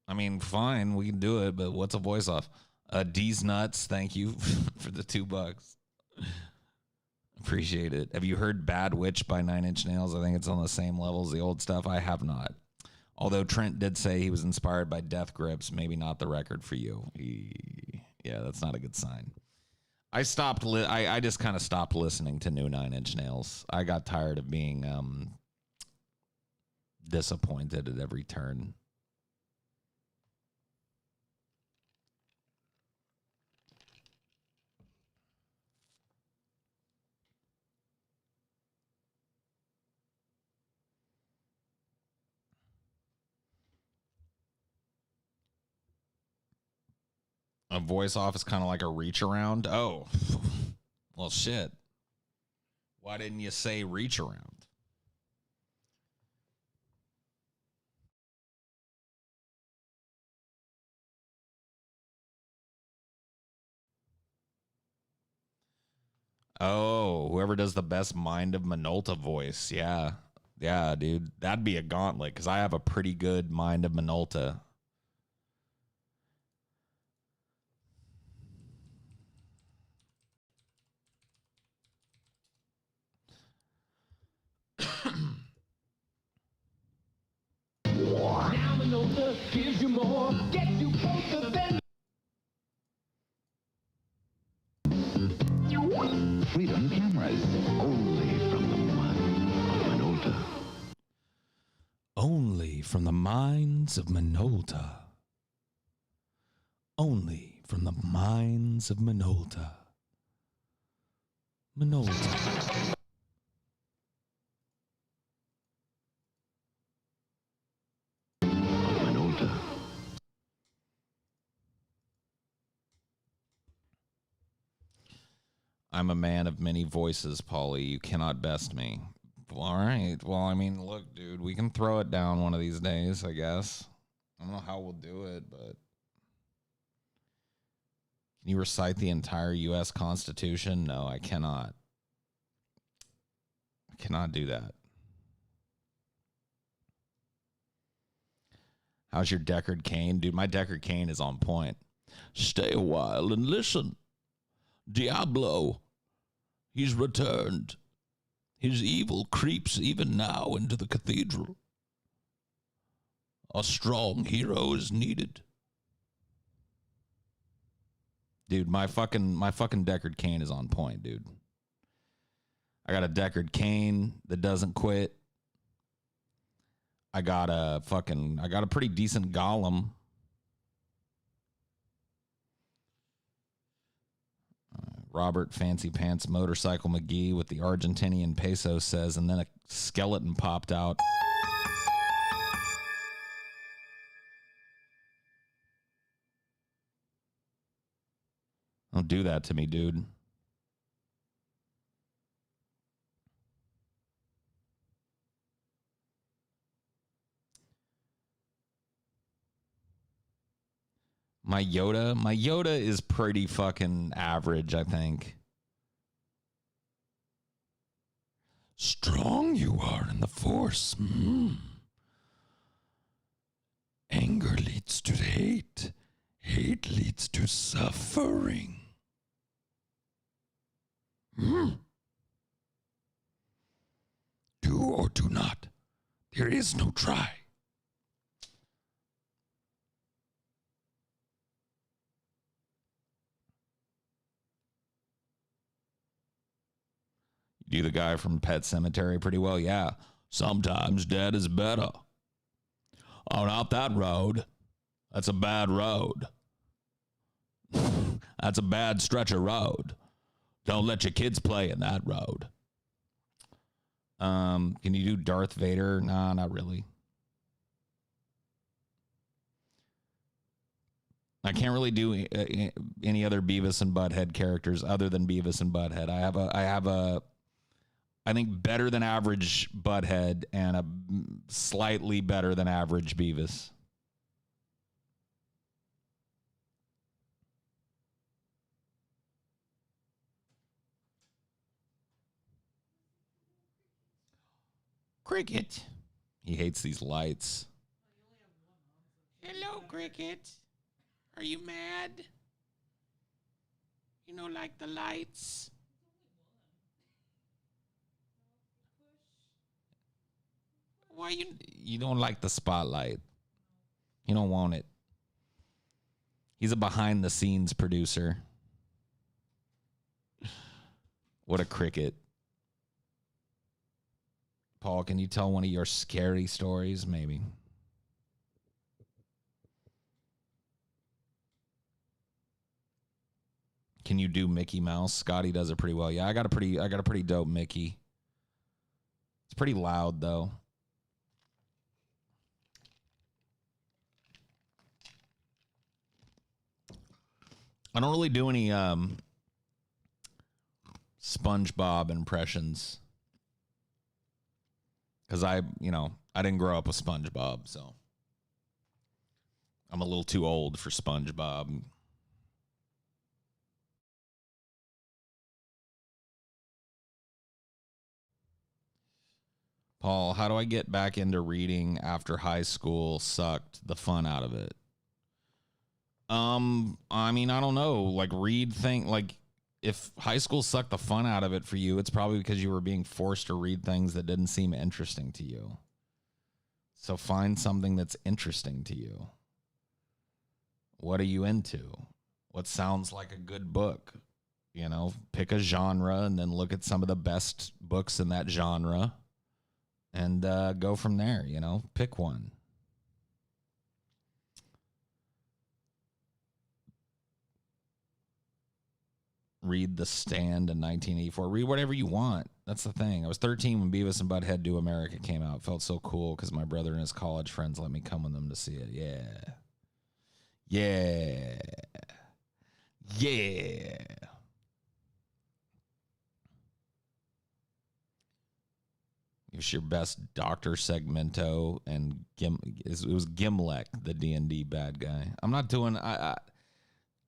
I mean, fine, we can do it, but what's a voice-off? D's Nuts, thank you for the $2. Appreciate it. Have you heard Bad Witch by Nine Inch Nails? I think it's on the same level as the old stuff. I have not. Although Trent did say he was inspired by Death Grips, maybe not the record for you. Yeah, that's not a good sign. I just kind of stopped listening to new Nine Inch Nails. I got tired of being disappointed at every turn. A voice off is kind of like a reach around. Oh, well, shit. Why didn't you say reach around? Oh, whoever does the best Mind of Minolta voice. Yeah. Yeah, dude. That'd be a gauntlet, because I have a pretty good Mind of Minolta. Now Minolta gives you more, gets you closer than Freedom cameras, only from the mind of Minolta. Only from the minds of Minolta. Only from the minds of Minolta. Minolta. Minolta. I'm a man of many voices, Paulie. You cannot best me. All right. Well, I mean, look, dude, we can throw it down one of these days, I guess. I don't know how we'll do it, but can you recite the entire U.S. Constitution? No, I cannot. I cannot do that. How's your Deckard Cain? Dude, my Deckard Cain is on point. Stay a while and listen. Diablo, he's returned. His evil creeps even now into the cathedral. A strong hero is needed. Dude, my fucking Deckard Cain is on point, dude. I got a Deckard Cain that doesn't quit. I got a pretty decent Gollum. Robert Fancy Pants Motorcycle McGee with the Argentinian peso says, and then a skeleton popped out. Don't do that to me, dude. My Yoda is pretty fucking average, I think. Strong you are in the Force. Anger leads to hate. Hate leads to suffering. Do or do not. There is no try. You do the guy from Pet Sematary pretty well. Yeah. Sometimes dead is better. Oh, not that road. That's a bad road. That's a bad stretch of road. Don't let your kids play in that road. Can you do Darth Vader? Nah, not really. I can't really do any other Beavis and Butthead characters other than Beavis and Butthead. I have a I think better than average Butthead and a slightly better than average Beavis. Cricket. He hates these lights. Hello, Cricket. Are you mad? You don't like the lights? Why you don't like the spotlight? You don't want it. He's a behind the scenes producer. What a cricket. Paul, can you tell one of your scary stories, maybe? Can you do Mickey Mouse? Scotty does it pretty well. Yeah, I got a pretty dope Mickey. It's pretty loud though. I don't really do any SpongeBob impressions. Because I didn't grow up with SpongeBob, so I'm a little too old for SpongeBob. Paul, how do I get back into reading after high school sucked the fun out of it? I mean, I don't know. Like if high school sucked the fun out of it for you, it's probably because you were being forced to read things that didn't seem interesting to you. So find something that's interesting to you. What are you into? What sounds like a good book? Pick a genre and then look at some of the best books in that genre and go from there, pick one. Read The Stand in 1984. Read whatever you want. That's the thing. I was 13 when Beavis and Butthead Do America came out. It felt so cool because my brother and his college friends let me come with them to see it. Yeah. Yeah. Yeah. It was your best Dr. Segmento and it was Gimlek, the D&D bad guy. I'm not doing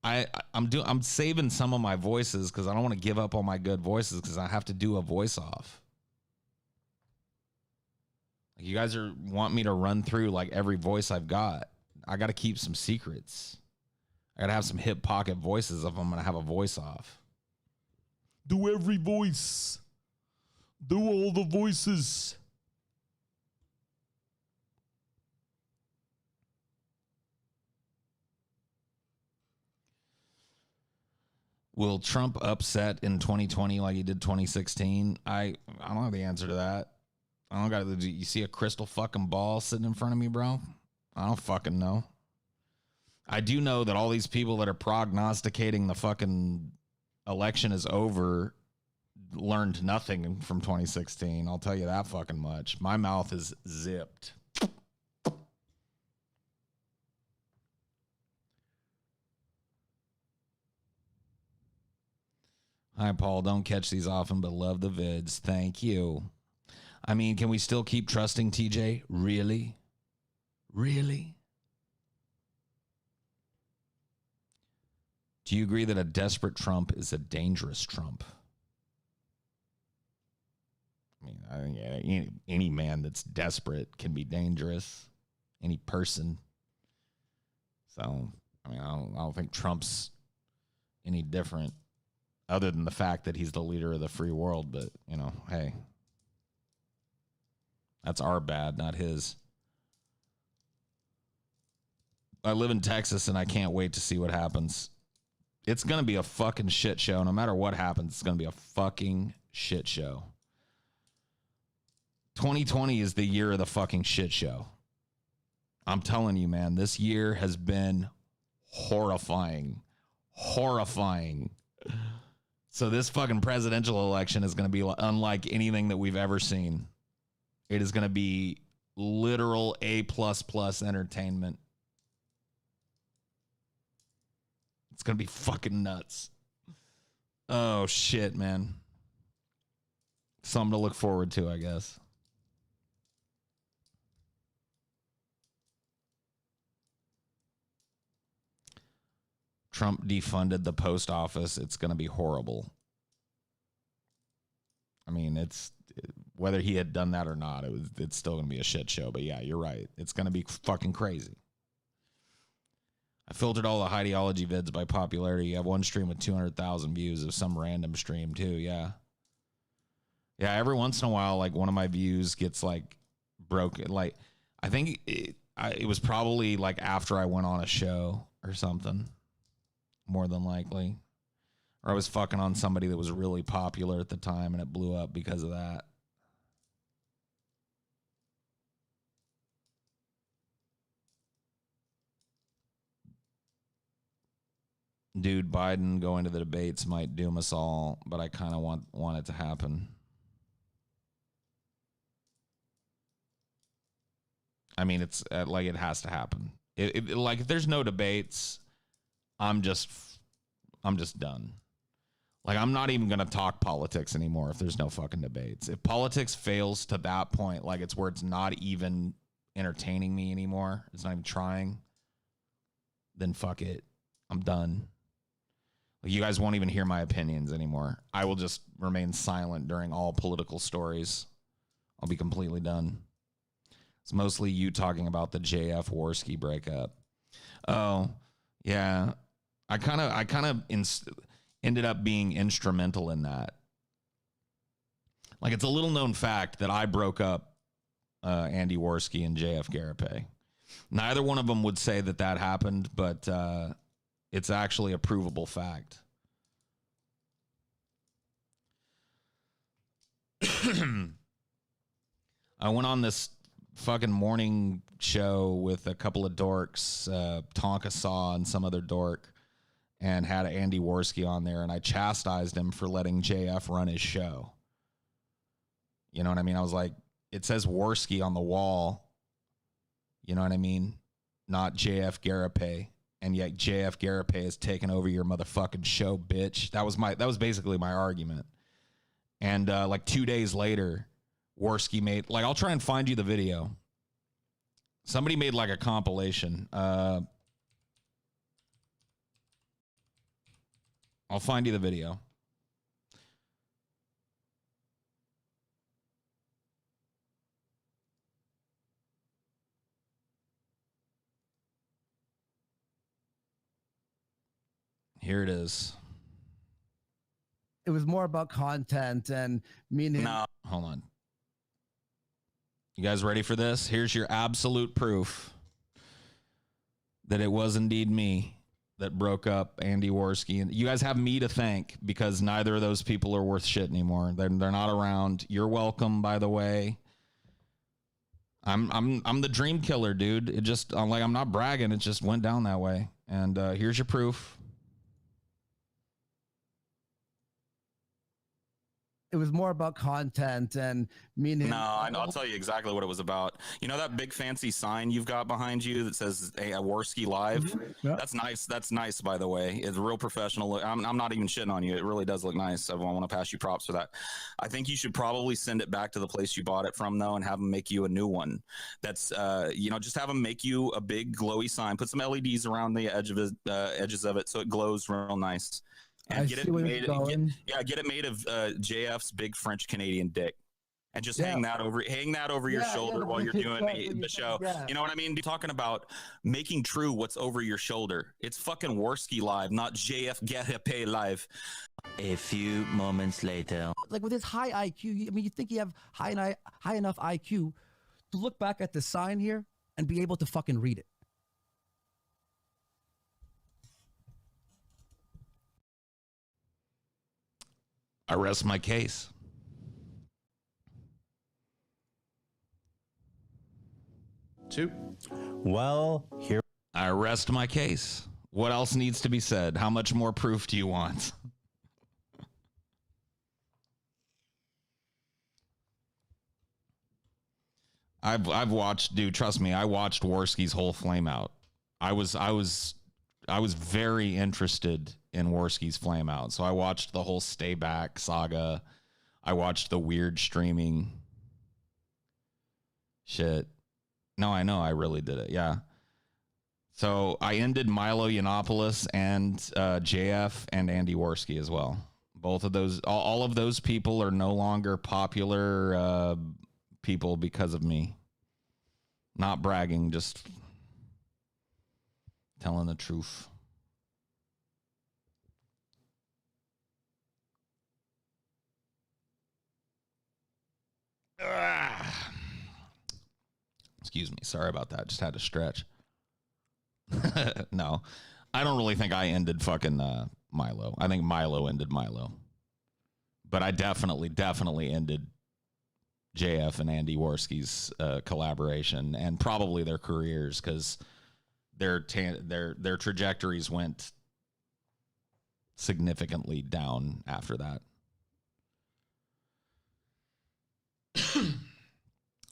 I'm saving some of my voices because I don't want to give up on my good voices because I have to do a voice off. You guys want me to run through like every voice I've got. I got to keep some secrets. I got to have some hip pocket voices if I'm going to have a voice off. Do every voice. Do all the voices. Will Trump upset in 2020 like he did 2016? I don't have the answer to that. I don't got. You see a crystal fucking ball sitting in front of me, bro? I don't fucking know. I do know that all these people that are prognosticating the fucking election is over learned nothing from 2016. I'll tell you that fucking much. My mouth is zipped. Hi, Paul. Don't catch these often, but love the vids. Thank you. I mean, can we still keep trusting TJ? Really? Really? Do you agree that a desperate Trump is a dangerous Trump? I mean, I think any man that's desperate can be dangerous. Any person. So, I mean, I don't think Trump's any different other than the fact that he's the leader of the free world. But, you know, hey, that's our bad, not his. I live in Texas, and I can't wait to see what happens. It's going to be a fucking shit show. No matter what happens, it's going to be a fucking shit show. 2020 is the year of the fucking shit show. I'm telling you, man, this year has been horrifying. Horrifying. So this fucking presidential election is going to be unlike anything that we've ever seen. It is going to be literal A++ entertainment. It's going to be fucking nuts. Oh, shit, man. Something to look forward to, I guess. Trump defunded the post office. It's going to be horrible. I mean, it's whether he had done that or not, it's still going to be a shit show. But yeah, you're right. It's going to be fucking crazy. I filtered all the Highdeology vids by popularity. You have one stream with 200,000 views of some random stream too. Yeah. Yeah, every once in a while, like one of my views gets like broken. Like I think it was probably like after I went on a show or something, more than likely. Or I was fucking on somebody that was really popular at the time and it blew up because of that. Dude, Biden going to the debates might doom us all, but I kind of want it to happen. I mean, it's like it has to happen. Like if there's no debates, I'm just done. Like I'm not even gonna talk politics anymore if there's no fucking debates. If politics fails to that point, like it's where it's not even entertaining me anymore, it's not even trying, then fuck it. I'm done. Like you guys won't even hear my opinions anymore. I will just remain silent during all political stories. I'll be completely done. It's mostly you talking about the JF Worski breakup. Oh, yeah. I kind of ended up being instrumental in that. Like it's a little known fact that I broke up Andy Worski and JF Garapay. Neither one of them would say that happened, but it's actually a provable fact. I went on this fucking morning show with a couple of dorks, Tonka Saw and some other dork, and had Andy Worski on there, and I chastised him for letting JF run his show. You know what I mean? I was like, it says Worski on the wall. You know what I mean? Not JF Garapay. And yet JF Garapay has taken over your motherfucking show, bitch. That was basically my argument. And like 2 days later, Worski made, like, I'll try and find you the video. Somebody made like a compilation. I'll find you the video. Here it is. It was more about content and meaning. No, hold on. You guys ready for this? Here's your absolute proof that it was indeed me that broke up Andy Worski. And you guys have me to thank because neither of those people are worth shit anymore. They're not around. You're welcome, by the way. I'm the dream killer, dude. It just, I'm not bragging. It just went down that way. And here's your proof. It was more about content and meaning. No, I'll tell you exactly what it was about. You know that big fancy sign you've got behind you that says "Hey, Worski Live"? Yeah. That's nice. That's nice, by the way. It's real professional. I'm not even shitting on you. It really does look nice. I want to pass you props for that. I think you should probably send it back to the place you bought it from, though, and have them make you a new one. That's, just have them make you a big glowy sign. Put some LEDs around the edges of it so it glows real nice. And get it made of JF's big French Canadian dick. And just hang that over your shoulder while you're doing the show. Yeah. You know what I mean? You're talking about making true what's over your shoulder. It's fucking Worski Live, not JF Get Pay Live. A few moments later. Like with his high IQ, I mean, you think you have high enough IQ to look back at the sign here and be able to fucking read it. I rest my case. Well, here I rest my case. What else needs to be said? How much more proof do you want? I've watched, dude, trust me, I watched Worski's whole flame out. I was very interested in Worski's flame out. So I watched the whole Stay Back saga. I watched the weird streaming shit. No, I know I really did it. Yeah. So I ended Milo Yiannopoulos and JF and Andy Worski as well. Both of those, all of those people are no longer popular people because of me. Not bragging, just telling the truth. Excuse me. Sorry about that. Just had to stretch. No, I don't really think I ended fucking Milo. I think Milo ended Milo. But I definitely ended JF and Andy Worski's collaboration and probably their careers because their trajectories went significantly down after that.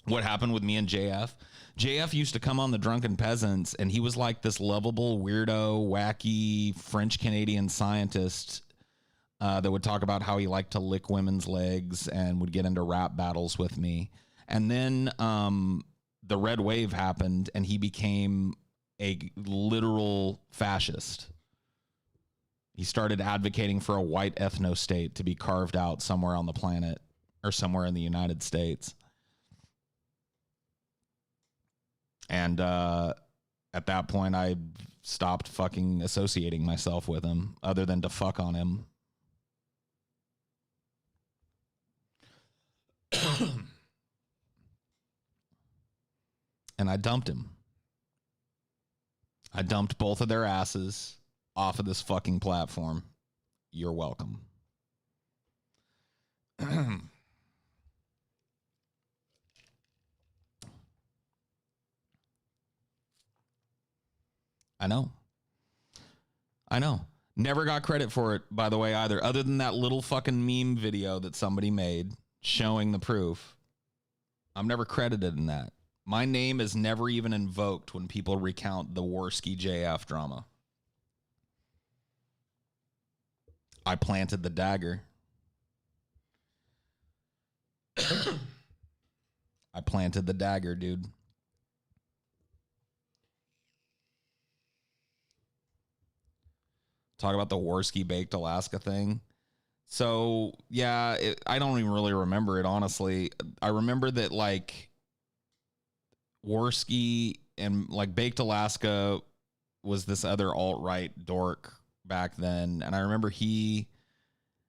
What happened with me and JF? JF used to come on the Drunken Peasants, and he was like this lovable, weirdo, wacky French-Canadian scientist that would talk about how he liked to lick women's legs and would get into rap battles with me. And then the Red Wave happened, and he became a literal fascist. He started advocating for a white ethno-state to be carved out somewhere on the planet or somewhere in the United States. And at that point, I stopped fucking associating myself with him other than to fuck on him. And I dumped him. I dumped both of their asses off of this fucking platform. You're welcome. I know. Never got credit for it, by the way, either. Other than that little fucking meme video that somebody made showing the proof. I'm never credited in that. My name is never even invoked when people recount the Worski JF drama. I planted the dagger. I planted the dagger, dude. Talk about the Worski Baked Alaska thing. So, yeah, I don't even really remember it, honestly. I remember that, like, Worski and, like, Baked Alaska was this other alt-right dork back then. And I remember he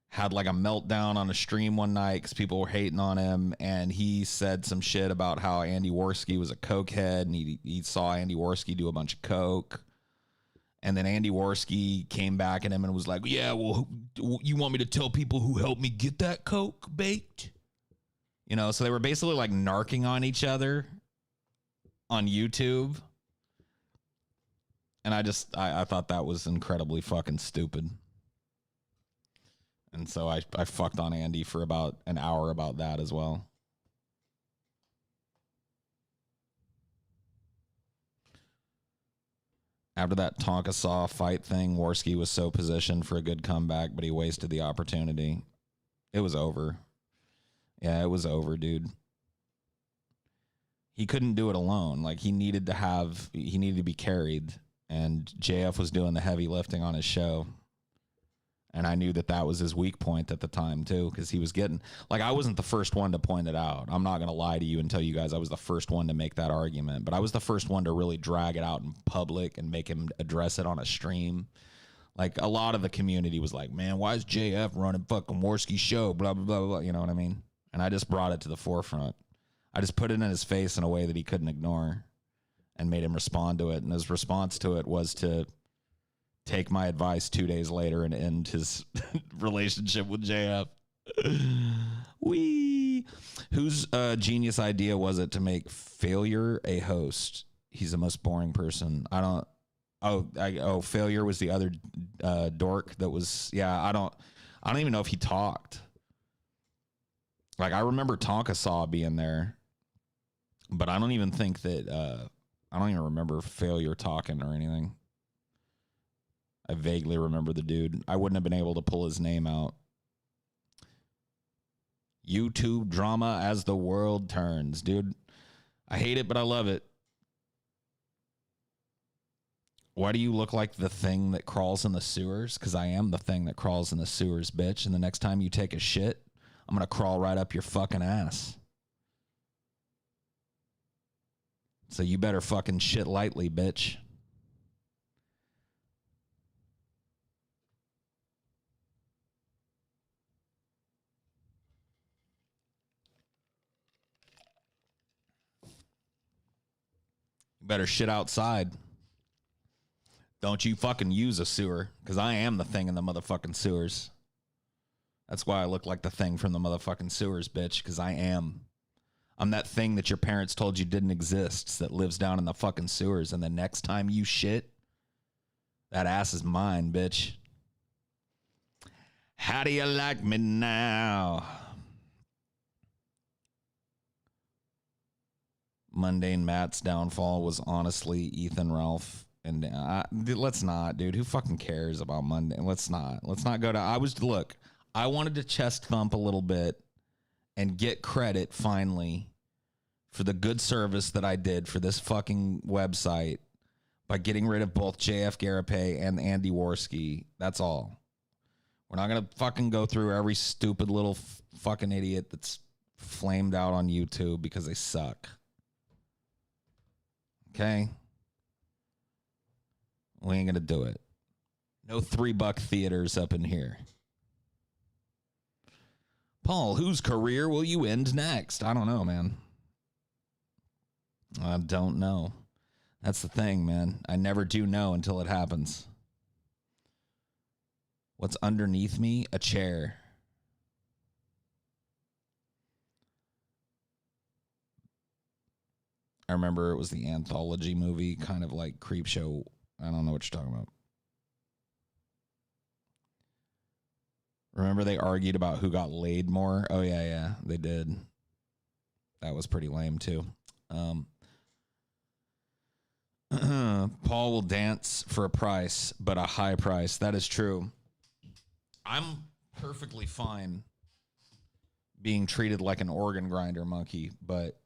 had, like, a meltdown on a stream one night because people were hating on him. And he said some shit about how Andy Worski was a cokehead. And he saw Andy Worski do a bunch of coke. And then Andy Worski came back at him and was like, yeah, well, you want me to tell people who helped me get that Coke baked? You know, so they were basically like narking on each other on YouTube. And I thought that was incredibly fucking stupid. And so I fucked on Andy for about an hour about that as well. After that Tonka Saw fight thing, Worski was so positioned for a good comeback, but he wasted the opportunity. It was over. Yeah, it was over, dude. He couldn't do it alone. Like, he needed to be carried, and JF was doing the heavy lifting on his show. And I knew that was his weak point at the time, too, because he was getting... Like, I wasn't the first one to point it out. I'm not going to lie to you and tell you guys I was the first one to make that argument. But I was the first one to really drag it out in public and make him address it on a stream. Like, a lot of the community was like, man, why is JF running fucking Worski's show? Blah, blah, blah, blah. You know what I mean? And I just brought it to the forefront. I just put it in his face in a way that he couldn't ignore and made him respond to it. And his response to it was to take my advice 2 days later and end his relationship with JF. Wee. Whose genius idea was it to make Failure a host? He's the most boring person. I don't. Failure was the other dork that was. Yeah, I don't even know if he talked. Like, I remember Tonka Saw being there, but I don't even think that. I don't even remember Failure talking or anything. I vaguely remember the dude. I wouldn't have been able to pull his name out. YouTube drama as the world turns. Dude, I hate it, but I love it. Why do you look like the thing that crawls in the sewers? Because I am the thing that crawls in the sewers, bitch. And the next time you take a shit, I'm going to crawl right up your fucking ass. So you better fucking shit lightly, bitch. You better shit outside. Don't you fucking use a sewer, because I am the thing in the motherfucking sewers. That's why I look like the thing from the motherfucking sewers, bitch, because I am. I'm that thing that your parents told you didn't exist that lives down in the fucking sewers, and the next time you shit, that ass is mine, bitch. How do you like me now? Mundane Matt's downfall was honestly Ethan Ralph. And let's not, dude. Who fucking cares about Mundane? Let's not go to. Look, I wanted to chest thump a little bit and get credit finally for the good service that I did for this fucking website by getting rid of both JF Garape and Andy Worski. That's all. We're not going to fucking go through every stupid little fucking idiot that's flamed out on YouTube because they suck. Okay? We ain't going to do it. No $3 theaters up in here. Paul, whose career will you end next? I don't know, man. I don't know. That's the thing, man. I never do know until it happens. What's underneath me? A chair. I remember it was the anthology movie, kind of like Creepshow. I don't know what you're talking about. Remember they argued about who got laid more? Oh, yeah, they did. That was pretty lame, too. Paul will dance for a price, but a high price. That is true. I'm perfectly fine being treated like an organ grinder monkey, but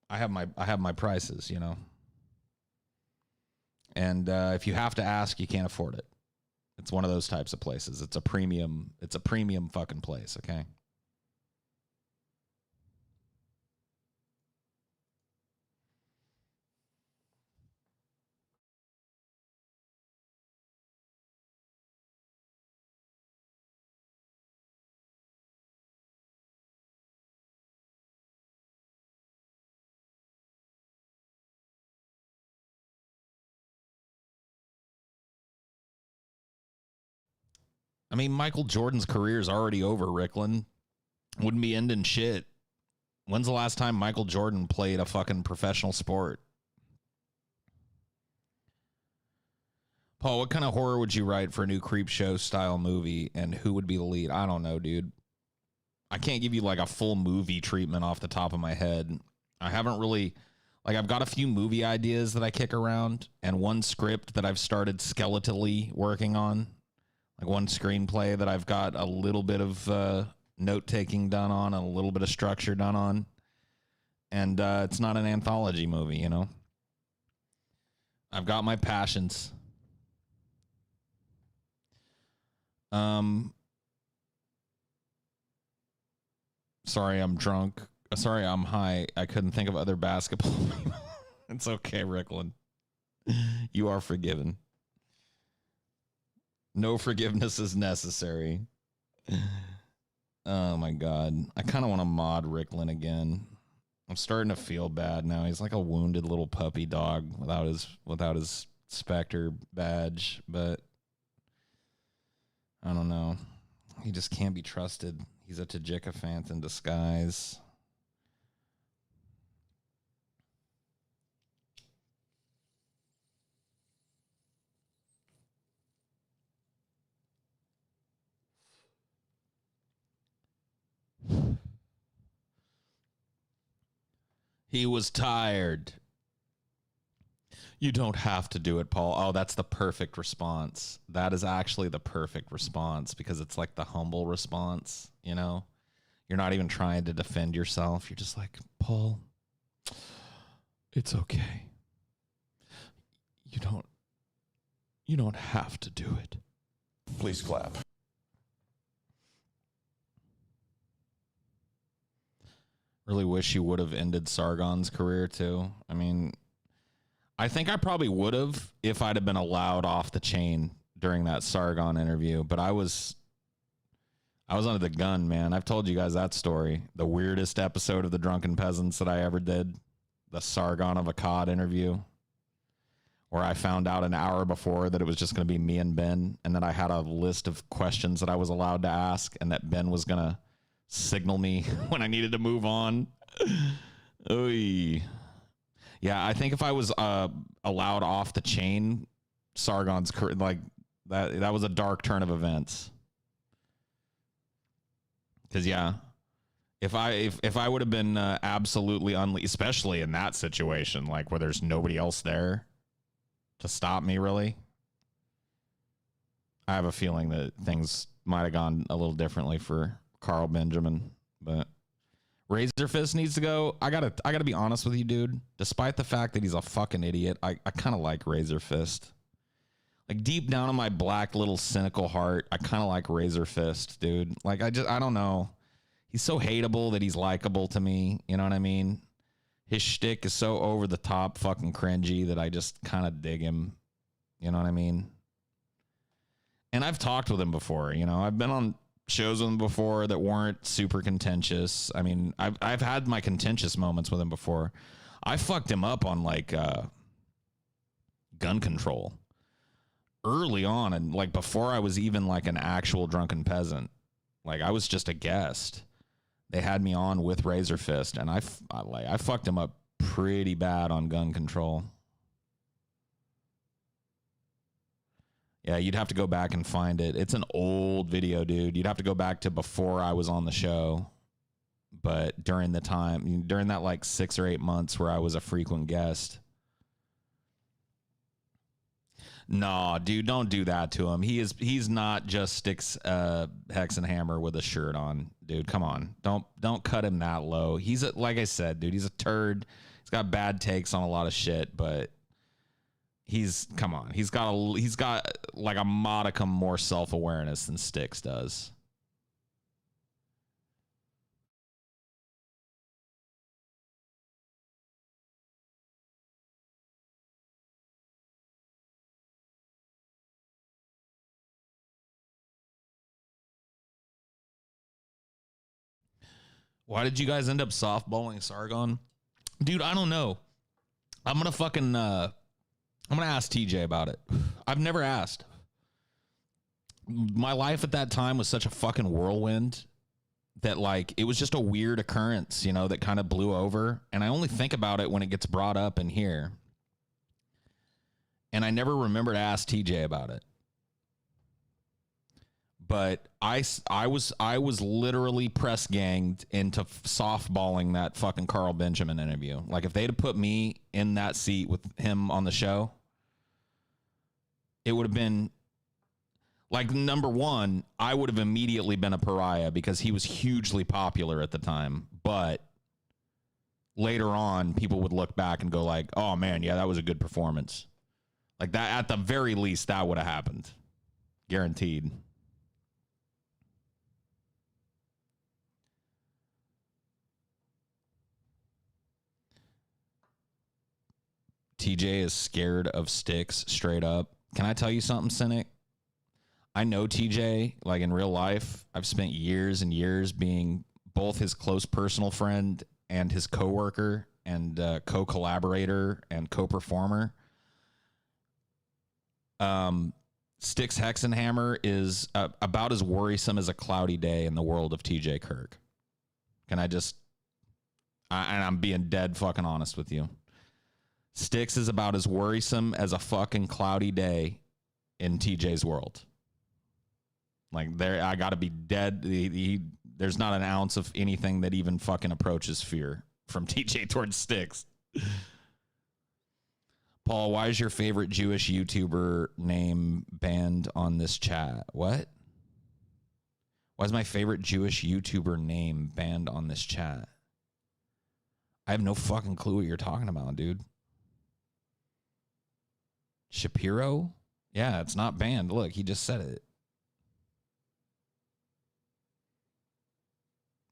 I have my prices, you know. And if you have to ask, you can't afford it. It's one of those types of places. It's a premium fucking place, okay? I mean, Michael Jordan's career is already over, Ricklin. Wouldn't be ending shit. When's the last time Michael Jordan played a fucking professional sport? Paul, what kind of horror would you write for a new Creep Show style movie, and who would be the lead? I don't know, dude. I can't give you like a full movie treatment off the top of my head. I haven't really, like, I've got a few movie ideas that I kick around and one script that I've started skeletally working on. Like one screenplay that I've got a little bit of note-taking done on, a little bit of structure done on. And it's not an anthology movie, you know? I've got my passions. Sorry, I'm drunk. Sorry, I'm high. I couldn't think of other basketball. It's okay, Ricklin. You are forgiven. No forgiveness is necessary. Oh my God. I kind of want to mod Ricklin again. I'm starting to feel bad now. He's like a wounded little puppy dog without his Spectre badge, but I don't know. He just can't be trusted. He's a Tajikafant in disguise. He was tired. You don't have to do it, Paul. Oh, that's the perfect response. That is actually the perfect response because it's like the humble response, you know? You're not even trying to defend yourself. You're just like, Paul, it's okay. You don't have to do it. Please clap. Really wish you would have ended Sargon's career too. I mean, I think I probably would have if I'd have been allowed off the chain during that Sargon interview, but I was under the gun, man. I've told you guys that story. The weirdest episode of The Drunken Peasants that I ever did, the Sargon of Akkad interview, where I found out an hour before that it was just going to be me and Ben, and that I had a list of questions that I was allowed to ask, and that Ben was going to signal me when I needed to move on. Oy. Yeah, I think if I was allowed off the chain, Sargon's like that was a dark turn of events. Because yeah, if I would have been absolutely especially in that situation, like where there's nobody else there to stop me, really, I have a feeling that things might have gone a little differently for Carl Benjamin. But Razor Fist needs to go. I gotta be honest with you, dude. Despite the fact that he's a fucking idiot, I kind of like Razor Fist. Like deep down in my black little cynical heart, I kind of like Razor Fist, dude. Like I don't know. He's so hateable that he's likable to me. You know what I mean? His shtick is so over the top fucking cringy that I just kind of dig him. You know what I mean? And I've talked with him before. You know, I've been on shows with him before that weren't super contentious. I mean, I've had my contentious moments with him before. I fucked him up on like gun control early on, and like before I was even like an actual drunken peasant. Like I was just a guest. They had me on with Razor Fist, and I fucked him up pretty bad on gun control. Yeah, you'd have to go back and find it. It's an old video, dude. You'd have to go back to before I was on the show. But during that like 6 or 8 months where I was a frequent guest. Nah, dude, don't do that to him. He's not just sticks Hex and Hammer with a shirt on, dude. Come on. Don't cut him that low. Like I said, dude, he's a turd. He's got bad takes on a lot of shit, but he's got like a modicum more self-awareness than Styx does. Why did you guys end up softballing Sargon? Dude, I don't know. I'm gonna ask TJ about it. I've never asked. my life at that time was such a fucking whirlwind that like it was just a weird occurrence, you know, that kind of blew over. And I only think about it when it gets brought up in here. And I never remember to ask TJ about it. But I was literally press ganged into softballing that fucking Carl Benjamin interview. Like if they'd have put me in that seat with him on the show, it would have been like, number one, I would have immediately been a pariah because he was hugely popular at the time. But later on, people would look back and go like, oh man, yeah, that was a good performance. Like that, at the very least, that would have happened. Guaranteed. TJ is scared of sticks, straight up. Can I tell you something, Cynic? I know TJ, like in real life. I've spent years and years being both his close personal friend and his coworker and co-collaborator and co-performer. Sticks Hexenhammer is about as worrisome as a cloudy day in the world of TJ Kirk. Can I just... and I'm being dead fucking honest with you. Sticks is about as worrisome as a fucking cloudy day in TJ's world. Like there, I gotta be dead. There's not an ounce of anything that even fucking approaches fear from TJ towards Sticks. Paul, why is your favorite Jewish YouTuber name banned on this chat? What? Why is my favorite Jewish YouTuber name banned on this chat? I have no fucking clue what you're talking about, dude. Shapiro? Yeah, it's not banned. Look, he just said it.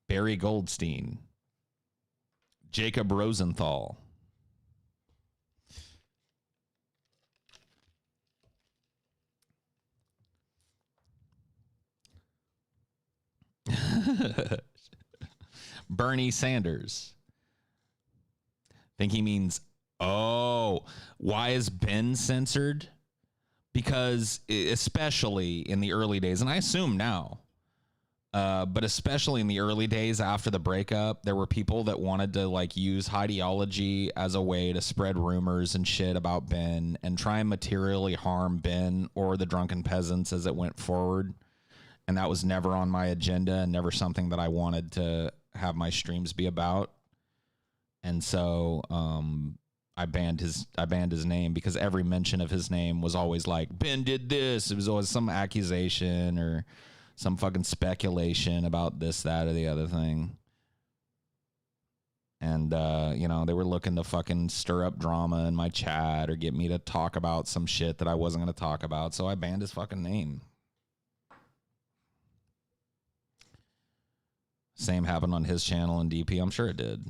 Barry Goldstein. Jacob Rosenthal. Bernie Sanders. Think he means, oh, why is Ben censored? Because especially in the early days, and I assume now, but especially in the early days after the breakup, there were people that wanted to like use Highdeology as a way to spread rumors and shit about Ben and try and materially harm Ben or the drunken peasants as it went forward. And that was never on my agenda and never something that I wanted to have my streams be about. And so I banned his name because every mention of his name was always like, Ben did this. It was always some accusation or some fucking speculation about this, that, or the other thing. And, you know, they were looking to fucking stir up drama in my chat or get me to talk about some shit that I wasn't going to talk about. So I banned his fucking name. Same happened on his channel and DP. I'm sure it did.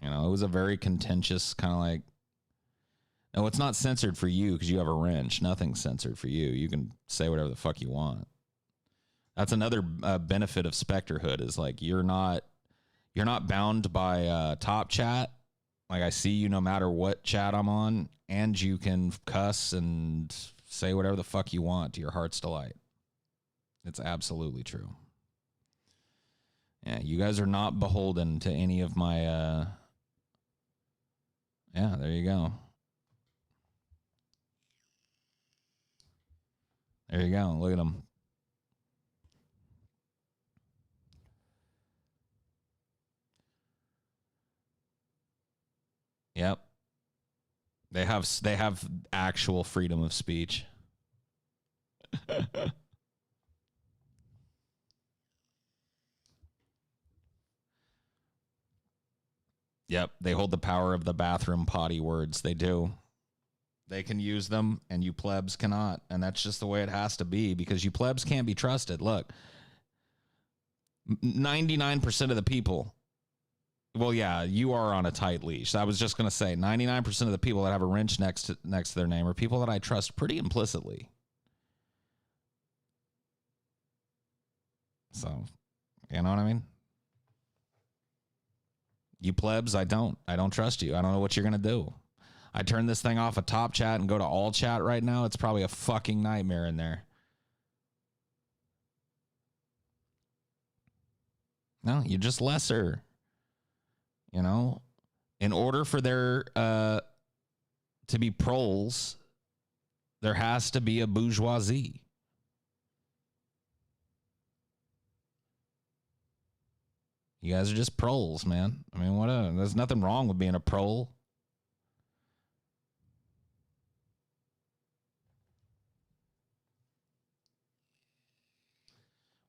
You know, it was a very contentious kind of like, no, it's not censored for you because you have a wrench. Nothing's censored for you. You can say whatever the fuck you want. That's another benefit of Specterhood is like you're not bound by top chat. Like I see you no matter what chat I'm on, and you can cuss and say whatever the fuck you want to your heart's delight. It's absolutely true. Yeah, you guys are not beholden to any of my, yeah, there you go. There you go. Look at them. Yep. They have actual freedom of speech. Yep, they hold the power of the bathroom potty words. They do. They can use them, and you plebs cannot. And that's just the way it has to be, because you plebs can't be trusted. Look, 99% of the people, well, yeah, you are on a tight leash. I was just going to say, 99% of the people that have a wrench next to their name are people that I trust pretty implicitly. So, you know what I mean? You plebs, I don't trust you. I don't know what you're going to do. I turn this thing off of top chat and go to all chat right now. It's probably a fucking nightmare in there. No, you're just lesser. You know, in order for there to be proles, there has to be a bourgeoisie. You guys are just proles, man. I mean, there's nothing wrong with being a prole.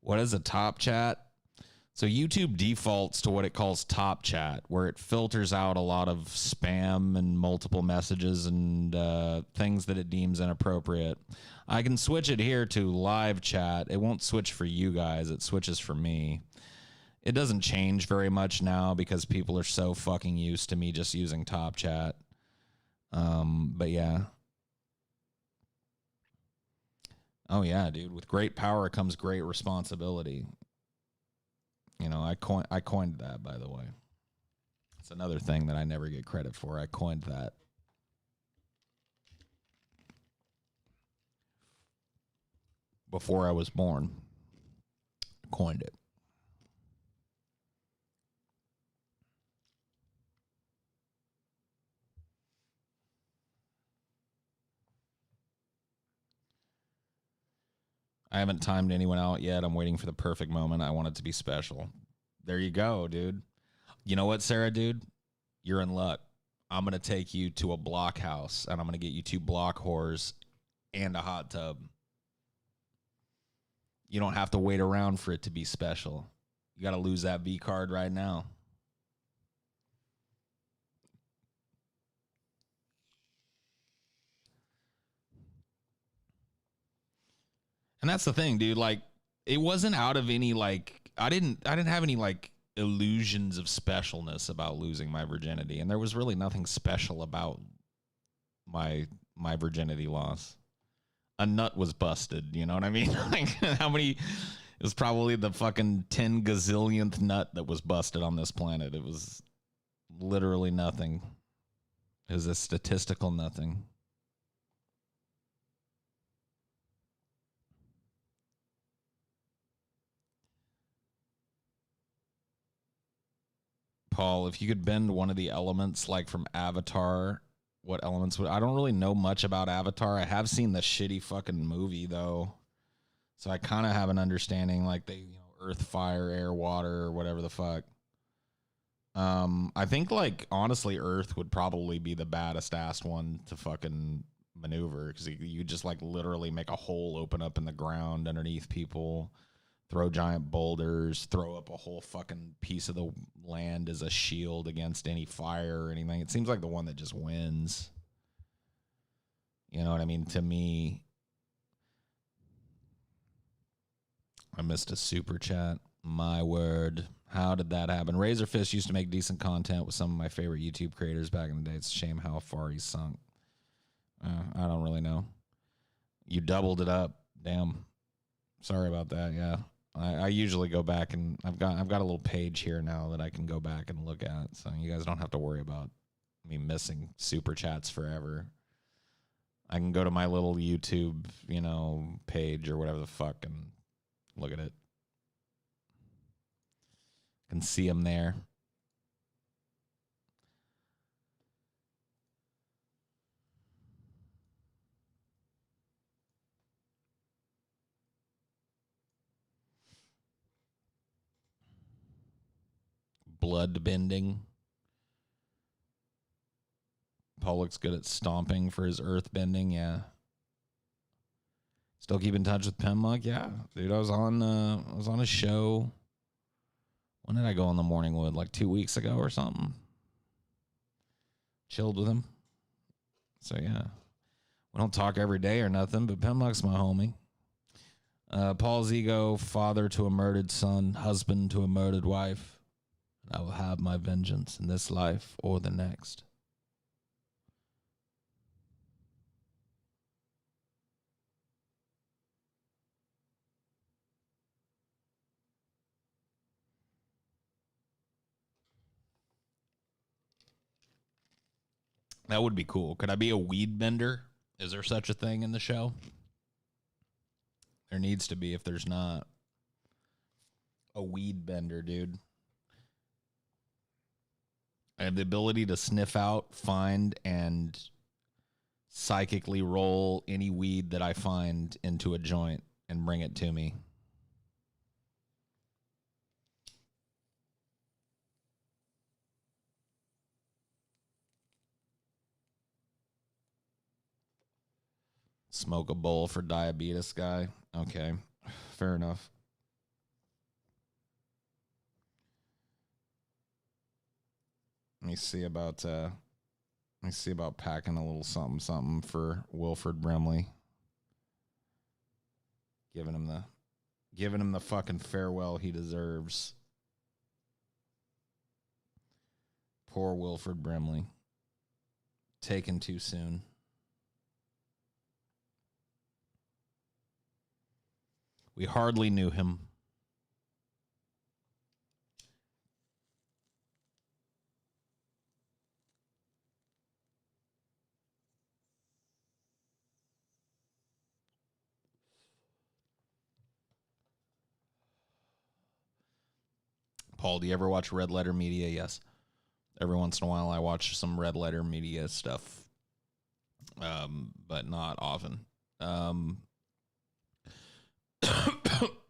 What is a top chat? So YouTube defaults to what it calls top chat, where it filters out a lot of spam and multiple messages and things that it deems inappropriate. I can switch it here to live chat. It won't switch for you guys. It switches for me. It doesn't change very much now because people are so fucking used to me just using top chat. But yeah. Oh yeah, dude. With great power comes great responsibility. You know, I coined that, by the way. It's another thing that I never get credit for. I coined that. Before I was born. I coined it. I haven't timed anyone out yet. I'm waiting for the perfect moment. I want it to be special. There you go, dude. You know what, Sarah, dude? You're in luck. I'm going to take you to a block house, and I'm going to get you 2 block whores and a hot tub. You don't have to wait around for it to be special. You got to lose that V card right now. And that's the thing, dude. Like, it wasn't out of any, like, I didn't have any, like, illusions of specialness about losing my virginity. And there was really nothing special about my virginity loss. A nut was busted, you know what I mean? Like, how many, it was probably the fucking 10 gazillionth nut that was busted on this planet. It was literally nothing. It was a statistical nothing. Paul, if you could bend one of the elements, like from Avatar, what elements would... I don't really know much about Avatar. I have seen the shitty fucking movie, though. So I kind of have an understanding, like, earth, fire, air, water, or whatever the fuck. I think, like, honestly, earth would probably be the baddest ass one to fucking maneuver, because you just, like, literally make a hole open up in the ground underneath people, throw giant boulders, throw up a whole fucking piece of the land as a shield against any fire or anything. It seems like the one that just wins. You know what I mean? To me, I missed a super chat. My word. How did that happen? Razorfist used to make decent content with some of my favorite YouTube creators back in the day. It's a shame how far he's sunk. I don't really know. You doubled it up. Damn. Sorry about that. Yeah. I usually go back, and I've got a little page here now that I can go back and look at. So you guys don't have to worry about me missing super chats forever. I can go to my little YouTube, page or whatever the fuck and look at it. I can see them there. Blood bending. Paul looks good at stomping for his earth bending. Yeah. Still keep in touch with Penmuck? Yeah, dude. I was on a show. When did I go on the Morning Wood? Like 2 weeks ago or something. Chilled with him. So yeah, we don't talk every day or nothing, but Penmuck's my homie. Paul's ego: father to a murdered son, husband to a murdered wife. I will have my vengeance in this life or the next. That would be cool. Could I be a weed bender? Is there such a thing in the show? There needs to be if there's not. A weed bender, dude. I have the ability to sniff out, find, and psychically roll any weed that I find into a joint and bring it to me. Smoke a bowl for diabetes guy. Okay, fair enough. Let me see about packing a little something for Wilford Brimley. Giving him the fucking farewell he deserves. Poor Wilford Brimley. Taken too soon. We hardly knew him. Paul, do you ever watch Red Letter Media? Yes. Every once in a while I watch some Red Letter Media stuff, but not often.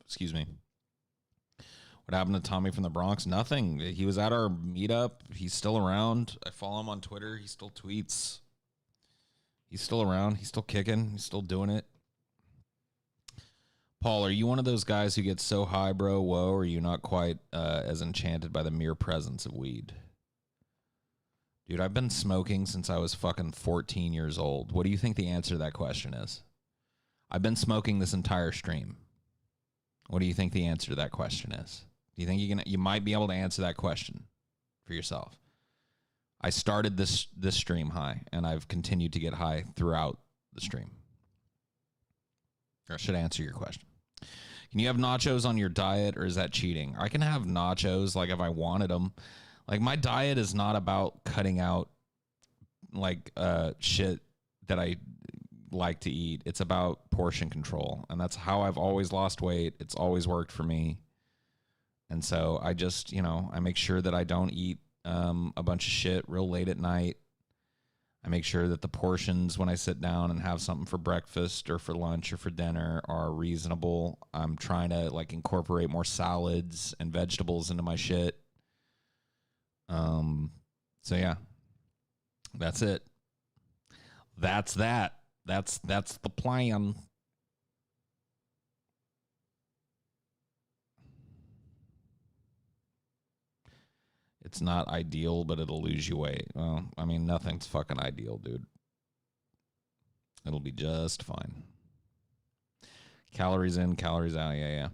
Excuse me. What happened to Tommy from the Bronx? Nothing. He was at our meetup. He's still around. I follow him on Twitter. He still tweets. He's still around. He's still kicking. He's still doing it. Paul, are you one of those guys who gets so high, bro? Whoa, or are you not quite as enchanted by the mere presence of weed? Dude, I've been smoking since I was fucking 14 years old. What do you think the answer to that question is? I've been smoking this entire stream. What do you think the answer to that question is? Do you think you might be able to answer that question for yourself? I started this stream high, and I've continued to get high throughout the stream. I should answer your question. Can you have nachos on your diet, or is that cheating? I can have nachos, like, if I wanted them. Like, my diet is not about cutting out, like, shit that I like to eat. It's about portion control, and that's how I've always lost weight. It's always worked for me. And so I just, I make sure that I don't eat a bunch of shit real late at night. I make sure that the portions when I sit down and have something for breakfast or for lunch or for dinner are reasonable. I'm trying to, like, incorporate more salads and vegetables into my shit. So yeah, that's it. That's that. That's the plan. It's not ideal, but it'll lose you weight. Well, I mean, nothing's fucking ideal, dude. It'll be just fine. Calories in, calories out. Yeah.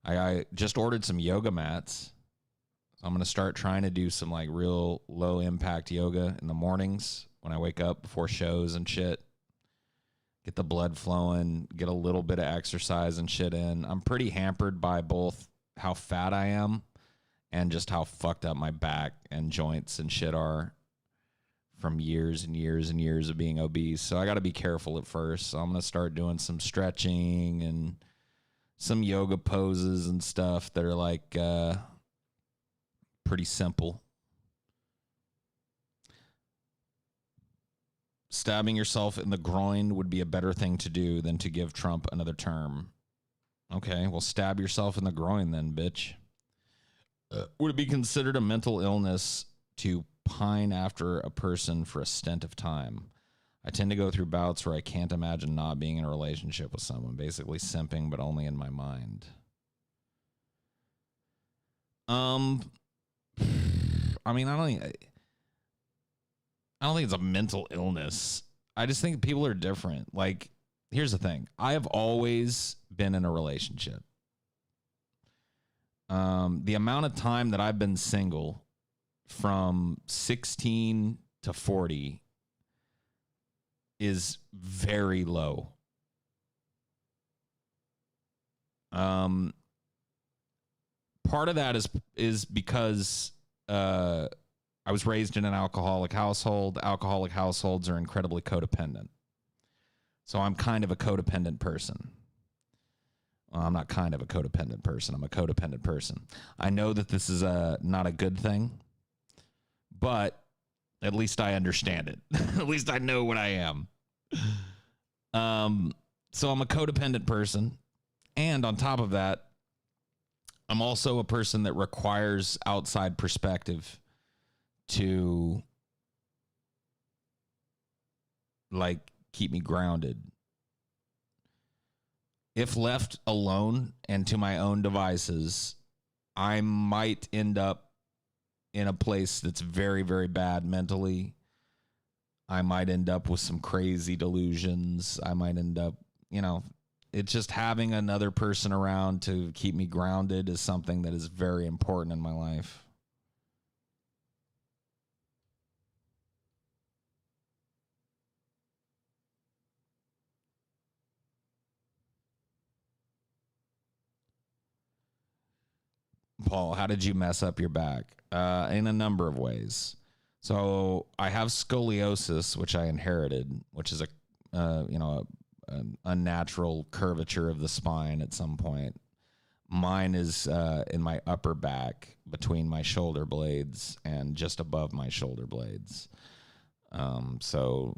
I just ordered some yoga mats. So I'm going to start trying to do some, like, real low impact yoga in the mornings when I wake up before shows and shit. Get the blood flowing, get a little bit of exercise and shit in. I'm pretty hampered by both how fat I am and just how fucked up my back and joints and shit are from years and years and years of being obese. So I got to be careful at first. So I'm going to start doing some stretching and some yoga poses and stuff that are, like, pretty simple. Stabbing yourself in the groin would be a better thing to do than to give Trump another term. Okay, well, stab yourself in the groin then, bitch. Would it be considered a mental illness to pine after a person for a stint of time? I tend to go through bouts where I can't imagine not being in a relationship with someone, basically simping, but only in my mind. I mean, I don't think it's a mental illness. I just think people are different. Like, here's the thing. I have always been in a relationship. The amount of time that I've been single from 16 to 40 is very low. Part of that is because I was raised in an alcoholic household. Alcoholic households are incredibly codependent. So I'm kind of a codependent person. Well, I'm not kind of a codependent person. I'm a codependent person. I know that this is not a good thing, but at least I understand it. At least I know what I am. So I'm a codependent person. And on top of that, I'm also a person that requires outside perspective to like keep me grounded. If left alone and to my own devices, I might end up in a place that's very, very bad mentally. I might end up with some crazy delusions. I might end up, it's just having another person around to keep me grounded is something that is very important in my life. Paul, how did you mess up your back? In a number of ways. So I have scoliosis, which I inherited, which is an unnatural curvature of the spine at some point. Mine is in my upper back between my shoulder blades and just above my shoulder blades. So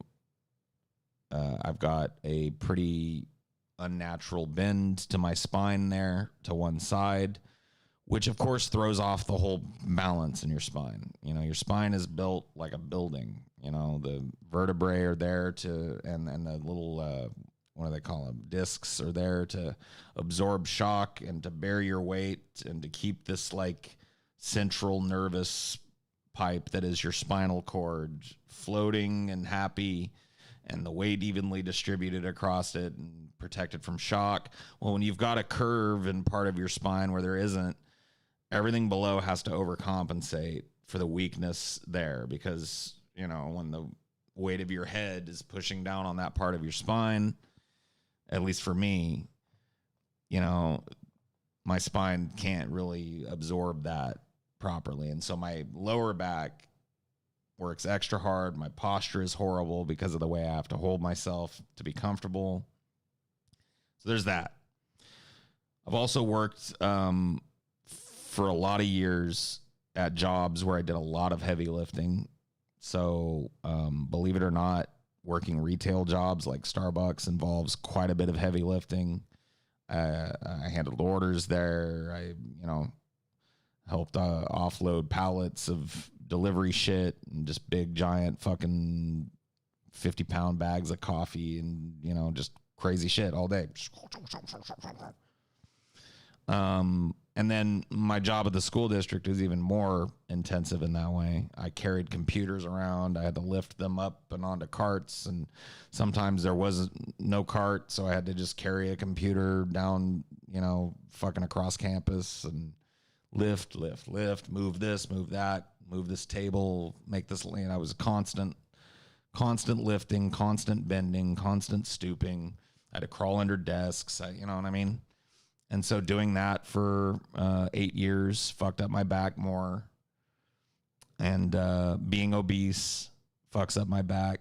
I've got a pretty unnatural bend to my spine there to one side, which of course throws off the whole balance in your spine. Your spine is built like a building. The vertebrae are there and the little, what do they call them? Discs are there to absorb shock and to bear your weight and to keep this like central nervous pipe that is your spinal cord floating and happy, and the weight evenly distributed across it and protected from shock. Well, when you've got a curve in part of your spine where there isn't, everything below has to overcompensate for the weakness there, because, when the weight of your head is pushing down on that part of your spine, at least for me, my spine can't really absorb that properly. And so my lower back works extra hard. My posture is horrible because of the way I have to hold myself to be comfortable. So there's that. I've also worked for a lot of years at jobs where I did a lot of heavy lifting. So believe it or not, working retail jobs like Starbucks involves quite a bit of heavy lifting. I handled orders there. I, helped offload pallets of delivery shit and just big, giant fucking 50-pound bags of coffee and, just crazy shit all day. And then my job at the school district is even more intensive in that way. I carried computers around. I had to lift them up and onto carts, and sometimes there was no cart, so I had to just carry a computer down, fucking across campus and lift, move this, move that, move this table, make this lane. I was constant lifting, constant bending, constant stooping. I had to crawl under desks. You know what I mean? And so doing that for 8 years fucked up my back more. And being obese fucks up my back.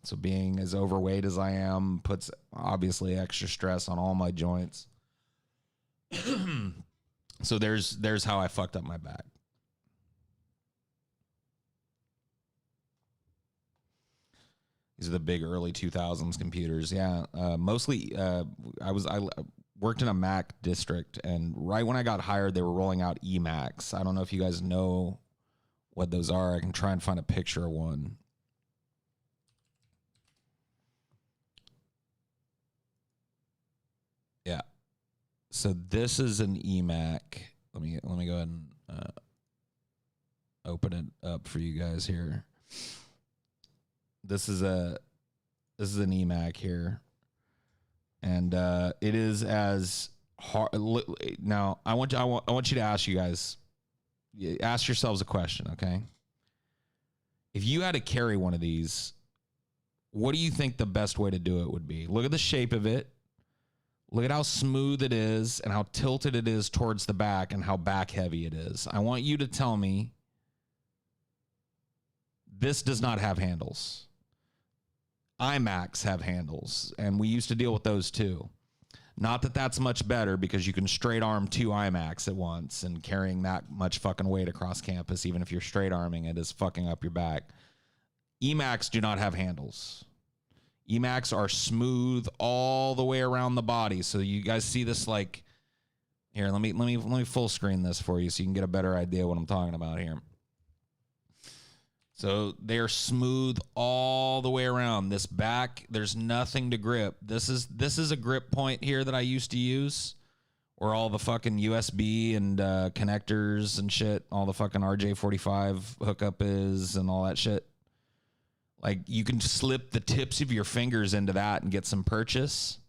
So being as overweight as I am puts obviously extra stress on all my joints. So there's how I fucked up my back. These are the big early 2000s computers. Yeah, mostly I worked in a Mac district, and right when I got hired, they were rolling out eMacs. I don't know if you guys know what those are. I can try and find a picture of one. Yeah. So this is an eMac. Let me go ahead and open it up for you guys here. This is an eMac here. And it is as hard. Now, I want you to ask yourselves a question, okay? If you had to carry one of these, what do you think the best way to do it would be? Look at the shape of it. Look at how smooth it is and how tilted it is towards the back and how back heavy it is. I want you to tell me this does not have handles. iMacs have handles, and we used to deal with those too. Not that that's much better, because you can straight arm 2 IMAX at once, and carrying that much fucking weight across campus, even if you're straight arming it, is fucking up your back. EMACs do not have handles. EMACs are smooth all the way around the body. So you guys see this, like, here, let me full screen this for you so you can get a better idea what I'm talking about here. So they are smooth all the way around. This back, there's nothing to grip. This is a grip point here that I used to use, where all the fucking USB and connectors and shit, all the fucking RJ45 hookup is and all that shit. Like, you can slip the tips of your fingers into that and get some purchase.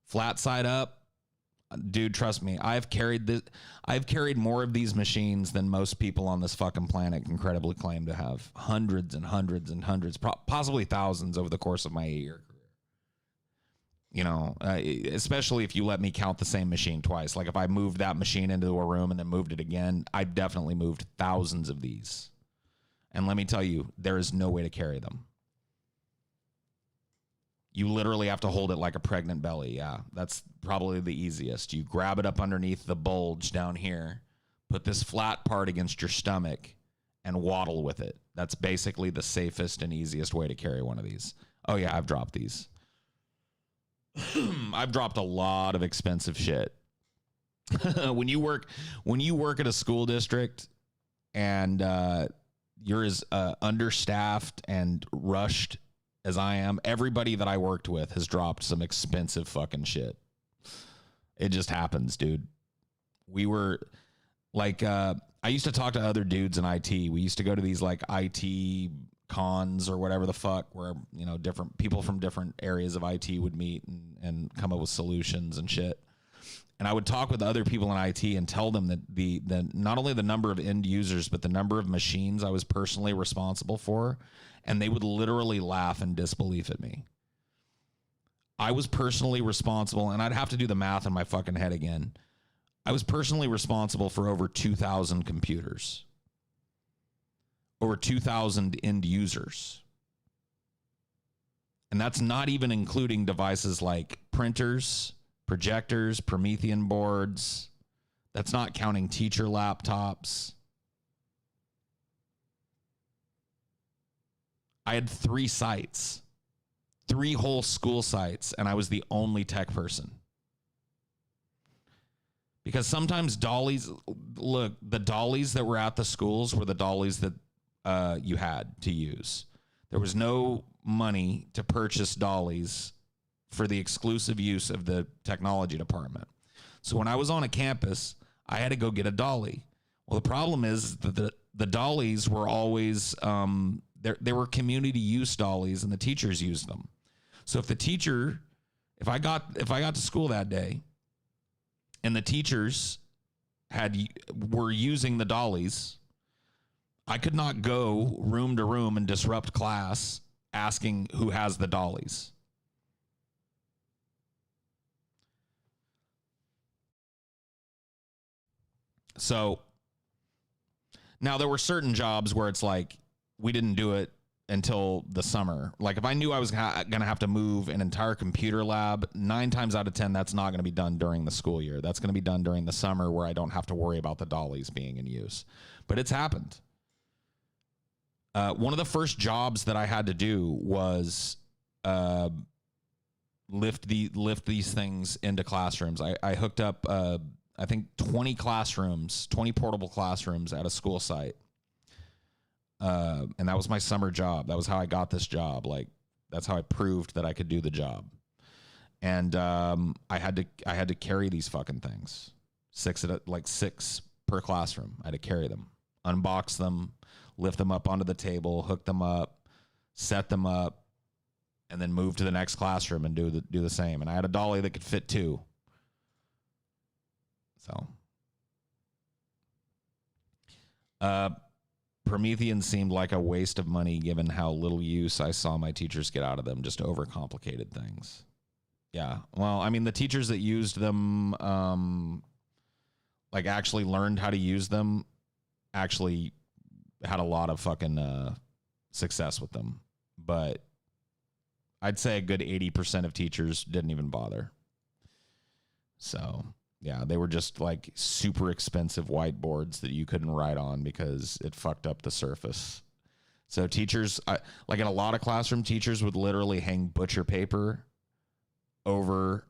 Flat side up. Dude, trust me, I've carried more of these machines than most people on this fucking planet can credibly claim to have. Hundreds and hundreds and hundreds, possibly thousands over the course of my 8-year career. You know, especially if you let me count the same machine twice. Like, if I moved that machine into a room and then moved it again, I've definitely moved thousands of these. And let me tell you, there is no way to carry them. You literally have to hold it like a pregnant belly. Yeah, that's probably the easiest. You grab it up underneath the bulge down here, put this flat part against your stomach, and waddle with it. That's basically the safest and easiest way to carry one of these. Oh yeah, I've dropped these. I've dropped a lot of expensive shit. When you work at a school district and you're as understaffed and rushed as I am, everybody that I worked with has dropped some expensive fucking shit. It just happens, dude. We were like, I used to talk to other dudes in IT. We used to go to these like IT cons or whatever the fuck, where, you know, different people from different areas of IT would meet and come up with solutions and shit. And I would talk with other people in IT and tell them that the not only the number of end users, but the number of machines I was personally responsible for. And they would literally laugh in disbelief at me. I was personally responsible, and I'd have to do the math in my fucking head again. I was personally responsible for over 2,000 computers, over 2,000 end users. And that's not even including devices like printers, projectors, Promethean boards. That's not counting teacher laptops. I had 3 sites, 3 whole school sites, and I was the only tech person. Because sometimes dollies, look, the dollies that were at the schools were the dollies that you had to use. There was no money to purchase dollies for the exclusive use of the technology department. So when I was on a campus, I had to go get a dolly. Well, the problem is that the dollies were always... There were community use dollies, and the teachers used them. So if I got to school that day, and the teachers were using the dollies, I could not go room to room and disrupt class asking who has the dollies. So now there were certain jobs where it's like, we didn't do it until the summer. Like, if I knew I was going to have to move an entire computer lab, 9 times out of 10, that's not going to be done during the school year. That's going to be done during the summer, where I don't have to worry about the dollies being in use. But it's happened. One of the first jobs that I had to do was lift these things into classrooms. I hooked up, I think, 20 portable classrooms at a school site. And that was my summer job. That was how I got this job. Like, that's how I proved that I could do the job. And I had to carry these fucking things, 6 per classroom. I had to carry them, unbox them, lift them up onto the table, hook them up, set them up, and then move to the next classroom and do the same. And I had a dolly that could fit 2. So, Promethean seemed like a waste of money given how little use I saw my teachers get out of them, just overcomplicated things. Yeah. Well, I mean, the teachers that used them, like, actually learned how to use them, actually had a lot of fucking success with them. But I'd say a good 80% of teachers didn't even bother. So yeah, they were just like super expensive whiteboards that you couldn't write on because it fucked up the surface. So teachers, like in a lot of classroom, teachers would literally hang butcher paper over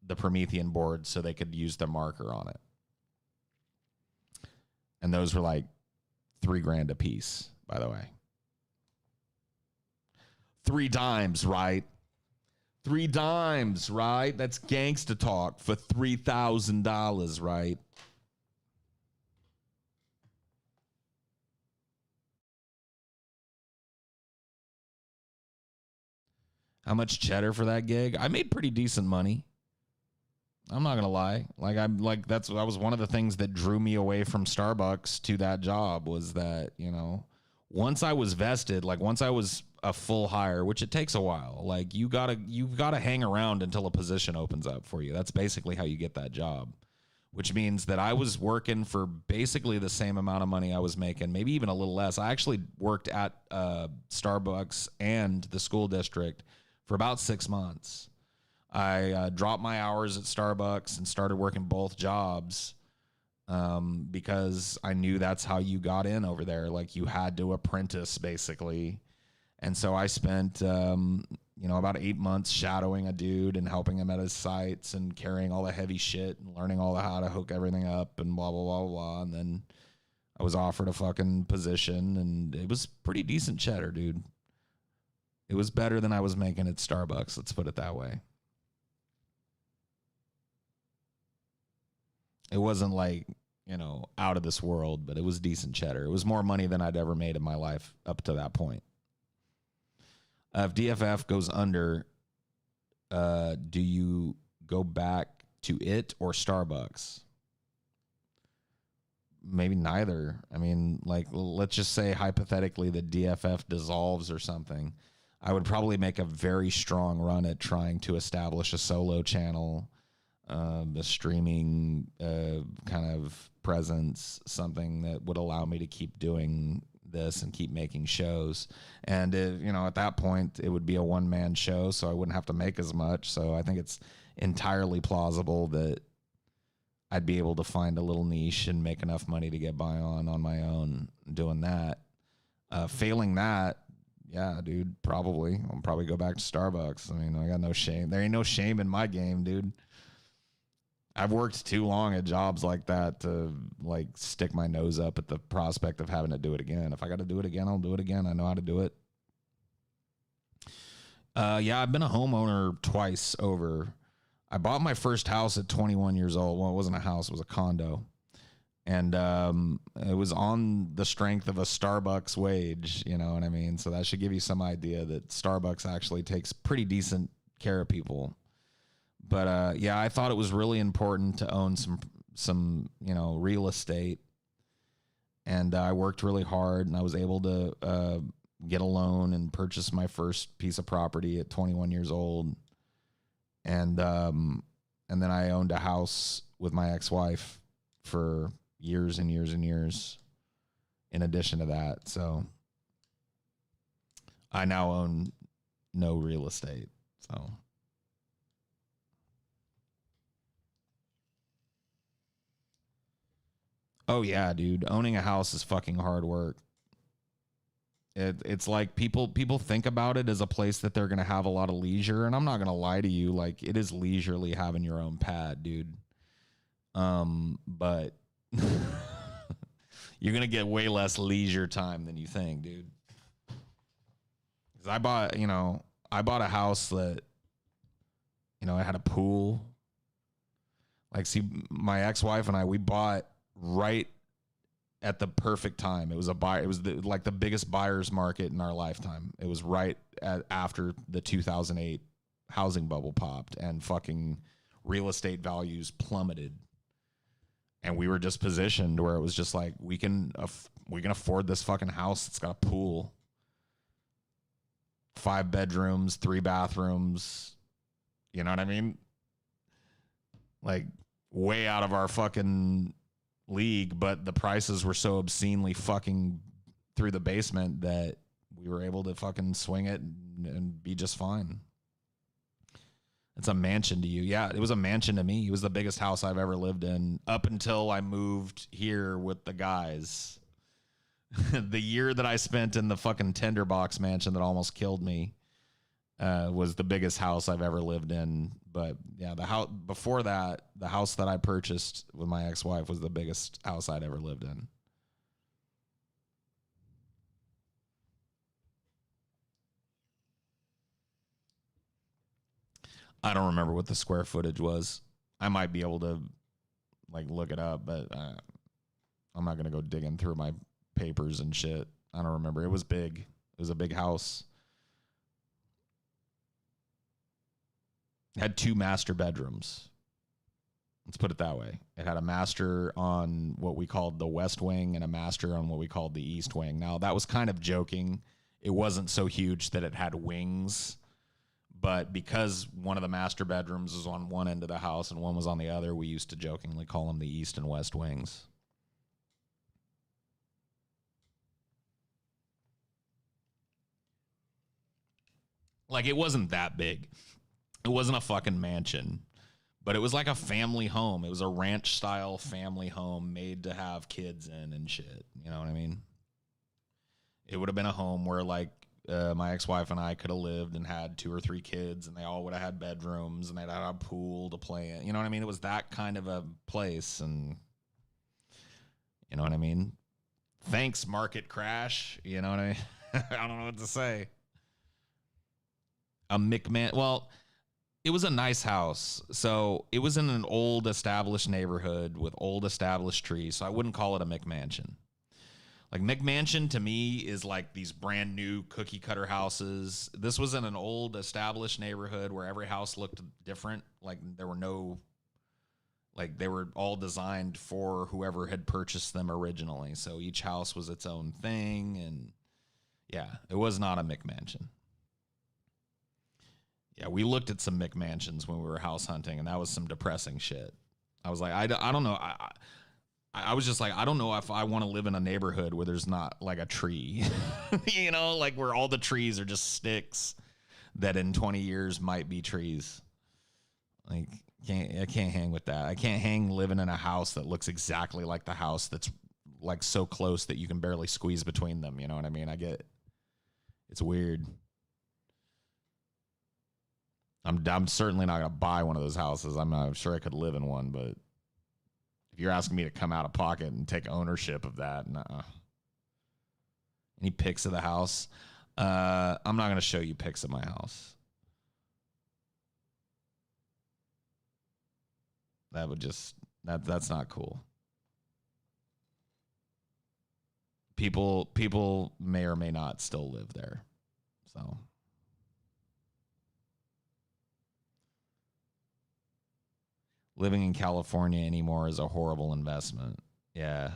the Promethean board so they could use the marker on it. And those were like $3,000 a piece, by the way. 3 dimes, right? 3 dimes, right? That's gangsta talk for $3,000, right? How much cheddar for that gig? I made pretty decent money. I'm not gonna lie. That was one of the things that drew me away from Starbucks to that job was that, you know, once I was vested, like once I was a full hire, which it takes a while, like you've gotta hang around until a position opens up for you. That's basically how you get that job. Which means that I was working for basically the same amount of money I was making, maybe even a little less. I actually worked at Starbucks and the school district for about 6 months. I dropped my hours at Starbucks and started working both jobs because I knew that's how you got in over there. Like you had to apprentice basically. And so I spent, about 8 months shadowing a dude and helping him at his sites and carrying all the heavy shit and learning all how to hook everything up and blah, blah, blah, blah. And then I was offered a fucking position and it was pretty decent cheddar, dude. It was better than I was making at Starbucks. Let's put it that way. It wasn't like, out of this world, but it was decent cheddar. It was more money than I'd ever made in my life up to that point. If DFF goes under, do you go back to it or Starbucks? Maybe neither. I mean, like, let's just say hypothetically that DFF dissolves or something. I would probably make a very strong run at trying to establish a solo channel, a streaming kind of presence, something that would allow me to keep doing this and keep making shows. And at that point it would be a one-man show, so I wouldn't have to make as much. So I think it's entirely plausible that I'd be able to find a little niche and make enough money to get by on my own doing that. Failing that, yeah, dude, I'll probably go back to Starbucks. I mean, I got no shame. There ain't no shame in my game, dude. I've worked too long at jobs like that to like stick my nose up at the prospect of having to do it again. If I got to do it again, I'll do it again. I know how to do it. Yeah, I've been a homeowner twice over. I bought my first house at 21 years old. Well, it wasn't a house, it was a condo. And it was on the strength of a Starbucks wage, you know what I mean? So that should give you some idea that Starbucks actually takes pretty decent care of people. But yeah, I thought it was really important to own some real estate, and I worked really hard, and I was able to get a loan and purchase my first piece of property at 21 years old, and then I owned a house with my ex-wife for years and years and years. In addition to that, so I now own no real estate, so. Oh yeah, dude. Owning a house is fucking hard work. It's like people think about it as a place that they're gonna have a lot of leisure, and I'm not gonna lie to you, like it is leisurely having your own pad, dude. But you're gonna get way less leisure time than you think, dude. Because I bought a house that, it had a pool. Like, see, my ex-wife and we bought right at the perfect time. It was like the biggest buyer's market in our lifetime. It was right after the 2008 housing bubble popped and fucking real estate values plummeted. And we were just positioned where it was just like, we can afford this fucking house. It's got a pool, 5 bedrooms, 3 bathrooms. You know what I mean? Like, way out of our fucking league, but the prices were so obscenely fucking through the basement that we were able to fucking swing it and be just fine. It's a mansion to you. Yeah, it was a mansion to me. It was the biggest house I've ever lived in up until I moved here with the guys. The year that I spent in the fucking tinderbox mansion that almost killed me was the biggest house I've ever lived in. But yeah, the house before that, the house that I purchased with my ex-wife was the biggest house I'd ever lived in. I don't remember what the square footage was. I might be able to like look it up, but I'm not gonna go digging through my papers and shit. I don't remember. It was big. It was a big house. It had 2 master bedrooms. Let's put it that way. It had a master on what we called the west wing and a master on what we called the east wing. Now, that was kind of joking. It wasn't so huge that it had wings, but because one of the master bedrooms was on one end of the house and one was on the other, we used to jokingly call them the east and west wings. Like, it wasn't that big. It wasn't a fucking mansion, but it was like a family home. It was a ranch style family home made to have kids in and shit. You know what I mean? It would have been a home where like my ex-wife and I could have lived and had 2 or 3 kids, and they all would have had bedrooms and they'd had a pool to play in. You know what I mean? It was that kind of a place, and you know what I mean? Thanks, market crash. You know what I mean? I don't know what to say. A McMahon. Well, it was a nice house. So it was in an old established neighborhood with old established trees. So I wouldn't call it a McMansion. Like McMansion to me is like these brand new cookie cutter houses. This was in an old established neighborhood where every house looked different. Like there were no, like they were all designed for whoever had purchased them originally. So each house was its own thing. And yeah, it was not a McMansion. Yeah, we looked at some McMansions when we were house hunting, and that was some depressing shit. I was like, I don't know. I was just like, I don't know if I want to live in a neighborhood where there's not like a tree, you know, like where all the trees are just sticks that in 20 years might be trees. Like, I can't hang with that. I can't hang living in a house that looks exactly like the house that's like so close that you can barely squeeze between them. You know what I mean? It's weird. I'm certainly not going to buy one of those houses. I'm sure I could live in one, but if you're asking me to come out of pocket and take ownership of that, nuh-uh. Any pics of the house? I'm not going to show you pics of my house. That would just, that's not cool. People may or may not still live there. So... living in California anymore is a horrible investment. Yeah.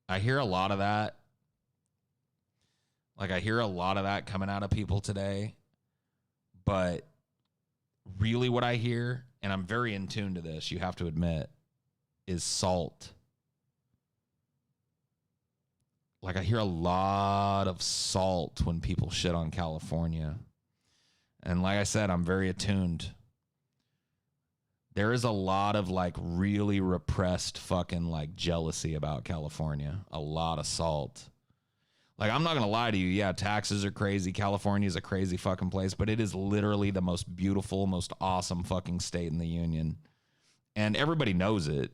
I hear a lot of that. Like, I hear a lot of that coming out of people today. But really what I hear, and I'm very in tune to this, you have to admit, is salt. Like, I hear a lot of salt when people shit on California. And like I said, I'm very attuned. There is a lot of like really repressed fucking like jealousy about California. A lot of salt. Like, I'm not going to lie to you. Yeah, taxes are crazy. California is a crazy fucking place, but it is literally the most beautiful, most awesome fucking state in the union. And everybody knows it.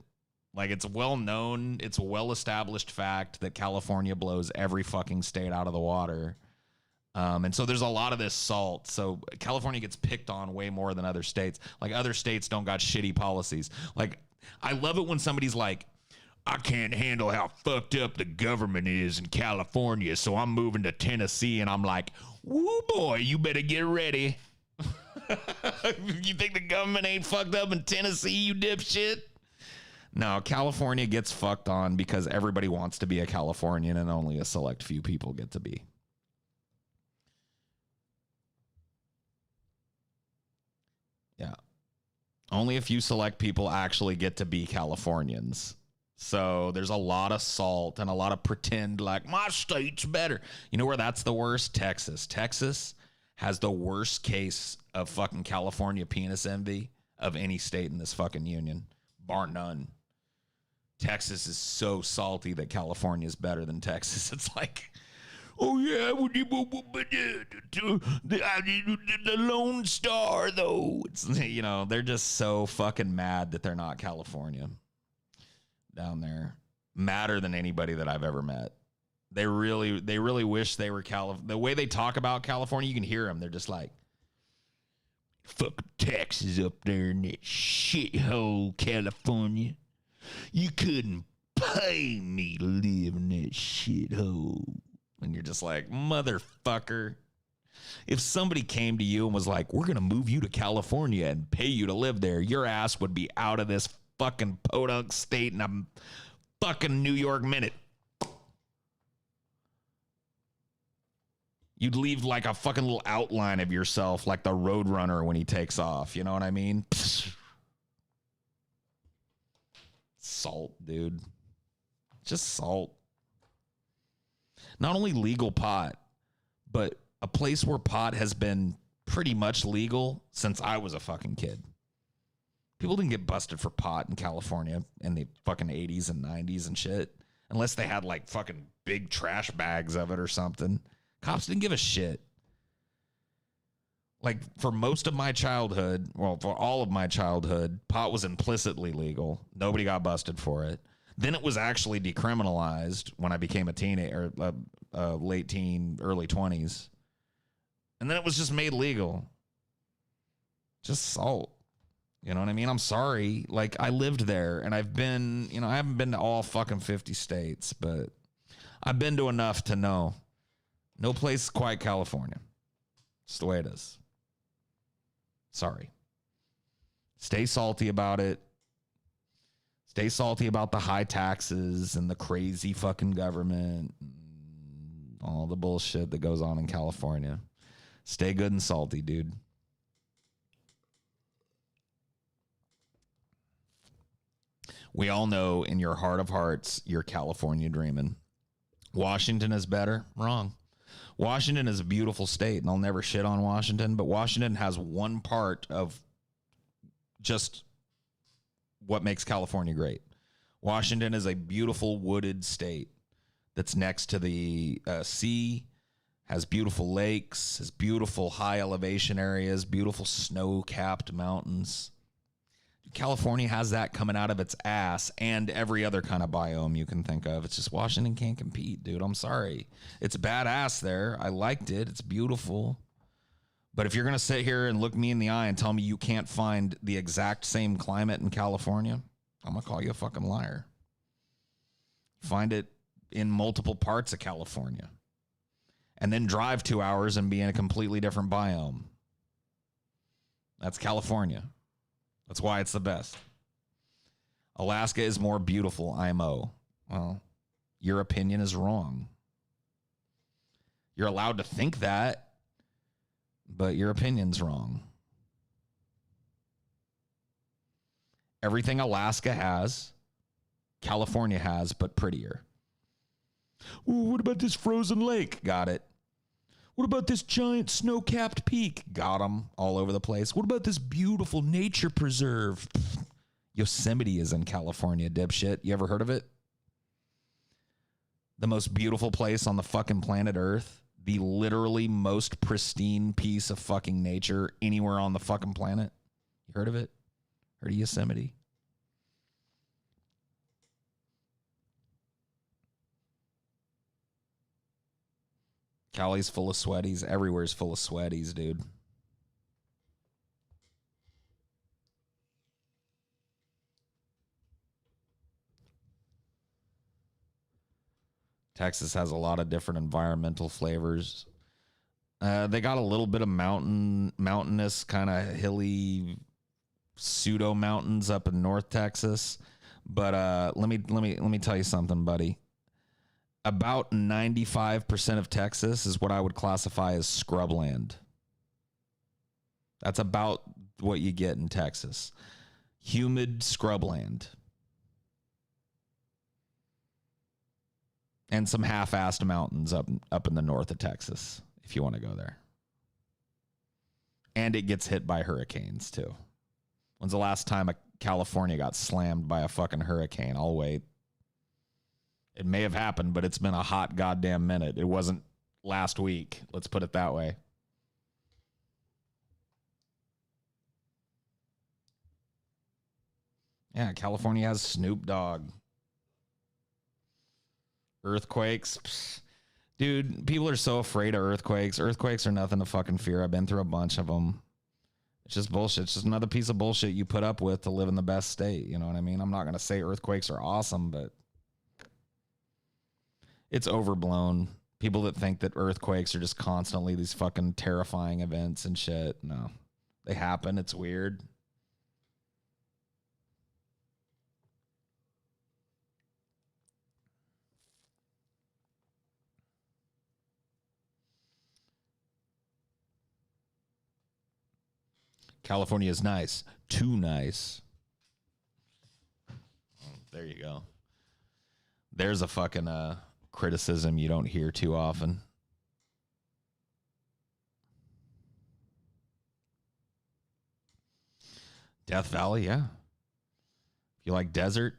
Like, it's well known. It's a well-established fact that California blows every fucking state out of the water. And so there's a lot of this salt. So California gets picked on way more than other states. Like, other states don't got shitty policies. Like, I love it when somebody's like, I can't handle how fucked up the government is in California, so I'm moving to Tennessee. And I'm like, woo boy, you better get ready. You think the government ain't fucked up in Tennessee, you dipshit? No, California gets fucked on because everybody wants to be a Californian and only a select few people get to be. Yeah. Only a few select people actually get to be Californians. So there's a lot of salt and a lot of pretend like my state's better. You know where that's the worst? Texas. Texas has the worst case of fucking California penis envy of any state in this fucking union, bar none. Texas is so salty that California is better than Texas. It's like, oh yeah, the Lone Star though. It's, you know, they're just so fucking mad that they're not California down there. Madder than anybody that I've ever met. They really wish they were The way they talk about California, you can hear them. They're just like, fuck Texas up there in that shithole California. You couldn't pay me to live in that shithole. And you're just like, motherfucker. If somebody came to you and was like, we're going to move you to California and pay you to live there, your ass would be out of this fucking podunk state in a fucking New York minute. You'd leave like a fucking little outline of yourself, like the Roadrunner when he takes off. You know what I mean? Salt, dude. Just salt. Not only legal pot, but a place where pot has been pretty much legal since I was a fucking kid. People didn't get busted for pot in California in the fucking 80s and 90s and shit, unless they had like fucking big trash bags of it or something. Cops didn't give a shit. Like, for most of my childhood, well, for all of my childhood, pot was implicitly legal. Nobody got busted for it. Then it was actually decriminalized when I became a teenager, late teen, early 20s. And then it was just made legal. Just salt. You know what I mean? I'm sorry. Like, I lived there, and I've been, you know, I haven't been to all fucking 50 states, but I've been to enough to know. No place quite California. It's the way it is. Sorry. Stay salty about it. Stay salty about the high taxes and the crazy fucking government. And all the bullshit that goes on in California. Stay good and salty, dude. We all know in your heart of hearts, you're California dreaming. Washington is better? Wrong. Washington is a beautiful state, and I'll never shit on Washington, but Washington has one part of just what makes California great. Washington is a beautiful wooded state that's next to the sea, has beautiful lakes, has beautiful high elevation areas, beautiful snow-capped mountains. California has that coming out of its ass, and every other kind of biome you can think of. It's just Washington can't compete, dude. I'm sorry. It's badass there. I liked it. It's beautiful. But if you're going to sit here and look me in the eye and tell me you can't find the exact same climate in California, I'm going to call you a fucking liar. Find it in multiple parts of California. And then drive 2 hours and be in a completely different biome. That's California. That's why it's the best. Alaska is more beautiful, IMO. Well, your opinion is wrong. You're allowed to think that, but your opinion's wrong. Everything Alaska has, California has, but prettier. Ooh, what about this frozen lake? Got it. What about this giant snow-capped peak? Got them all over the place. What about this beautiful nature preserve? Yosemite is in California, dipshit. You ever heard of it? The most beautiful place on the fucking planet Earth. The literally most pristine piece of fucking nature anywhere on the fucking planet. You heard of it? Heard of Yosemite? Cali's full of sweaties. Everywhere's full of sweaties, dude. Texas has a lot of different environmental flavors. They got a little bit of mountainous, kind of hilly, pseudo mountains up in North Texas. But let me tell you something, buddy. About 95% of Texas is what I would classify as scrubland. That's about what you get in Texas. Humid scrubland. And some half-assed mountains up in the north of Texas, if you want to go there. And it gets hit by hurricanes, too. When's the last time California got slammed by a fucking hurricane? I'll wait. It may have happened, but it's been a hot goddamn minute. It wasn't last week. Let's put it that way. Yeah, California has Snoop Dogg. Earthquakes. Psst. Dude, people are so afraid of earthquakes. Earthquakes are nothing to fucking fear. I've been through a bunch of them. It's just bullshit. It's just another piece of bullshit you put up with to live in the best state. You know what I mean? I'm not going to say earthquakes are awesome, but it's overblown. People that think that earthquakes are just constantly these fucking terrifying events and shit. No, they happen. It's weird. California is nice. Too nice. There you go. There's a fucking criticism you don't hear too often. Death Valley, yeah. If you like desert,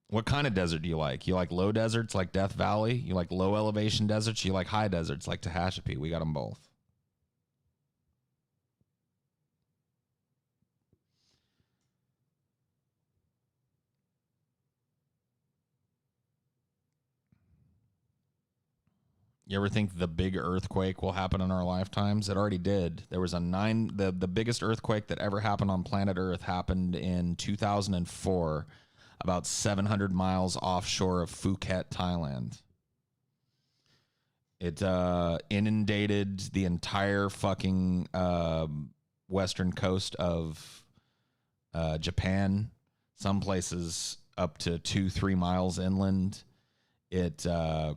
what kind of desert do you like? You like low deserts like Death Valley? You like low elevation deserts? You like high deserts like Tehachapi? We got them both. You ever think the big earthquake will happen in our lifetimes? It already did. There was the biggest earthquake that ever happened on planet Earth happened in 2004, about 700 miles offshore of Phuket, Thailand. It inundated the entire fucking western coast of Japan, some places up to 2-3 miles inland. It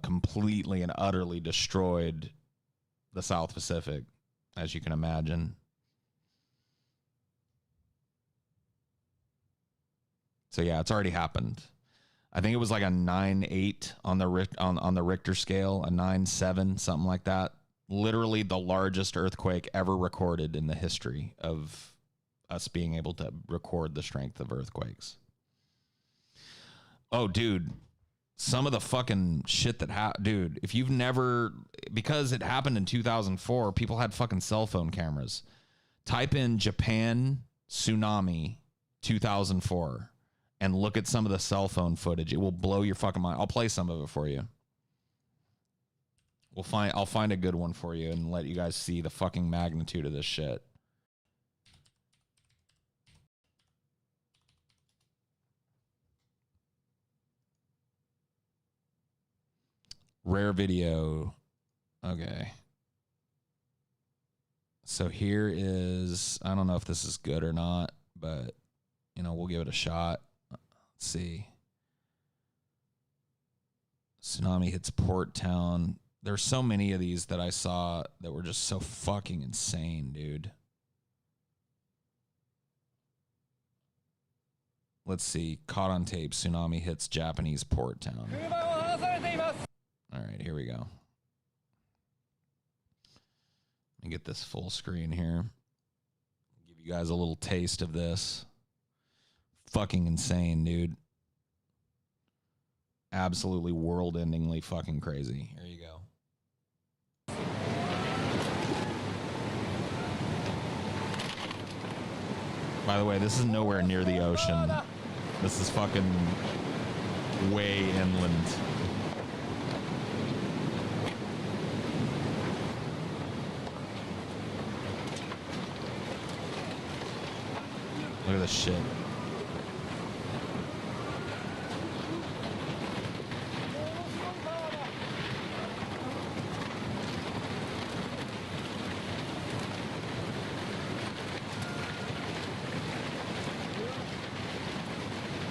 completely and utterly destroyed the South Pacific, as you can imagine. So yeah, it's already happened. I think it was like a 9.8 on the Richter scale, a 9.7, something like that. Literally the largest earthquake ever recorded in the history of us being able to record the strength of earthquakes. Oh, dude. Some of the fucking shit that dude, if you've never, because it happened in 2004, people had fucking cell phone cameras. Type in Japan tsunami 2004 and look at some of the cell phone footage. It will blow your fucking mind. I'll play some of it for you. I'll find a good one for you and let you guys see the fucking magnitude of this shit. Rare video. Okay. So here is, I don't know if this is good or not, but, you know, we'll give it a shot. Let's see. Tsunami hits Port Town. There's so many of these that I saw that were just so fucking insane, dude. Let's see. Caught on tape. Tsunami hits Japanese Port Town. All right, here we go. Let me get this full screen here. Give you guys a little taste of this. Fucking insane, dude. Absolutely world-endingly fucking crazy. Here you go. By the way, this is nowhere near the ocean. This is fucking way inland. Look at this shit.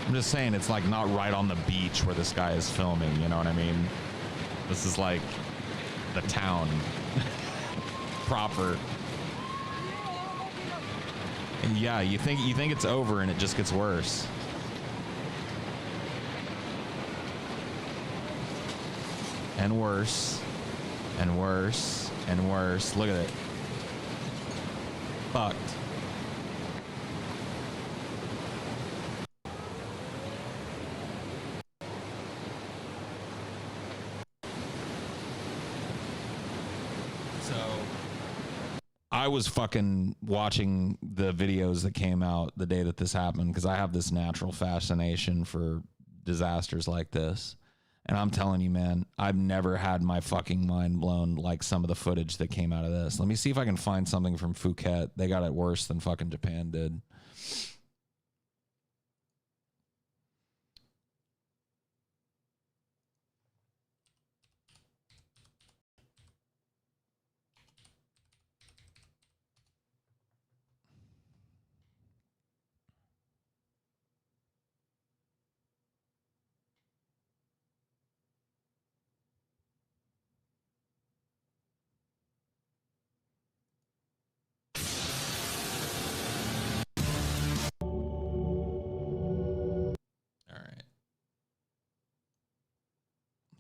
I'm just saying, it's like not right on the beach where this guy is filming, you know what I mean? This is like the town proper. And yeah, you think it's over and it just gets worse. And worse. And worse. And worse. Look at it. fucked. So I was fucking watching the videos that came out the day that this happened because I have this natural fascination for disasters like this. And I'm telling you, man, I've never had my fucking mind blown like some of the footage that came out of this. Let me see if I can find something from Phuket. They got it worse than fucking Japan did.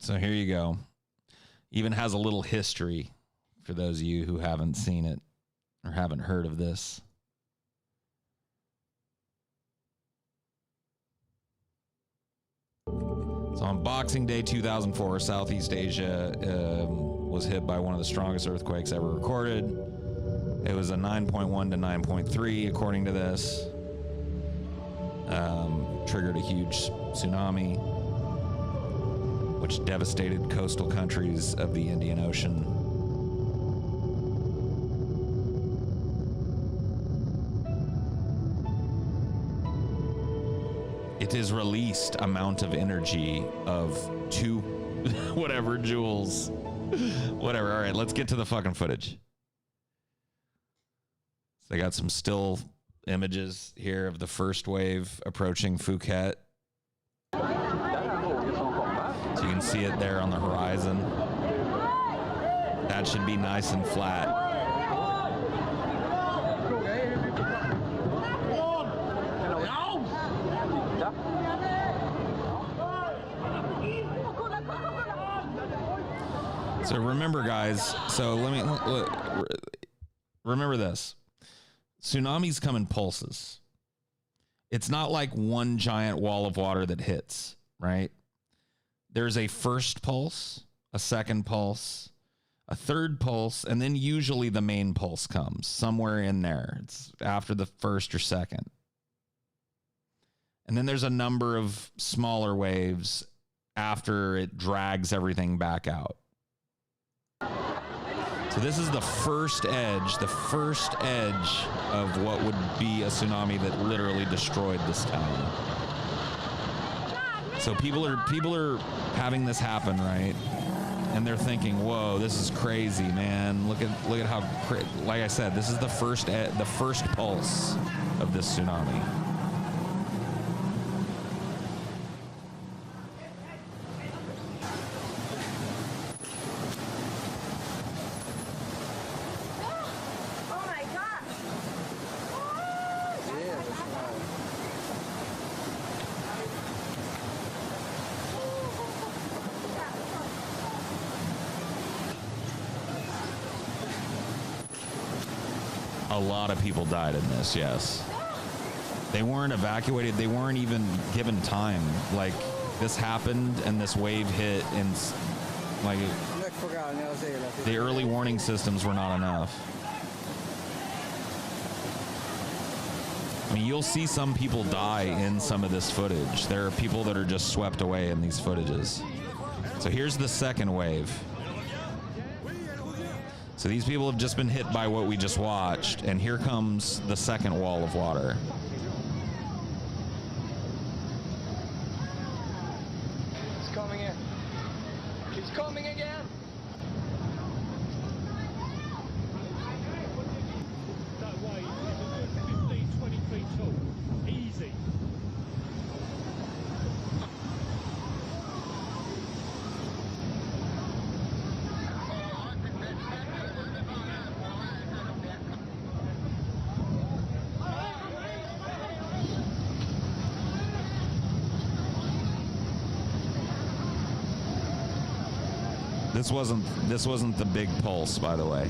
So here you go. Even has a little history for those of you who haven't seen it or haven't heard of this. So on Boxing Day 2004, Southeast Asia was hit by one of the strongest earthquakes ever recorded. It was a 9.1 to 9.3, according to this. Triggered a huge tsunami, which devastated coastal countries of the Indian Ocean. It is released amount of energy of 2 whatever joules. Whatever. All right, let's get to the fucking footage. So they got some still images here of the first wave approaching Phuket. So you can see it there on the horizon. That should be nice and flat. So remember, guys, so remember this. Tsunamis come in pulses. It's not like one giant wall of water that hits, right? There's a first pulse, a second pulse, a third pulse, and then usually the main pulse comes somewhere in there. It's after the first or second. And then there's a number of smaller waves after it drags everything back out. So this is the first edge of what would be a tsunami that literally destroyed this town. So people are having this happen, right? And they're thinking, "Whoa, this is crazy, man! Look at how like I said, this is the first pulse of this tsunami." A lot of people died in this, yes. They weren't evacuated. They weren't even given time. Like, this happened and this wave hit, and like the early warning systems were not enough. I mean, you'll see some people die in some of this footage. There are people that are just swept away in these footages. So here's the second wave. So these people have just been hit by what we just watched, and here comes the second wall of water. It's coming in. It's coming again. That wave is 15, 20 feet tall. Easy. This wasn't the big pulse, by the way.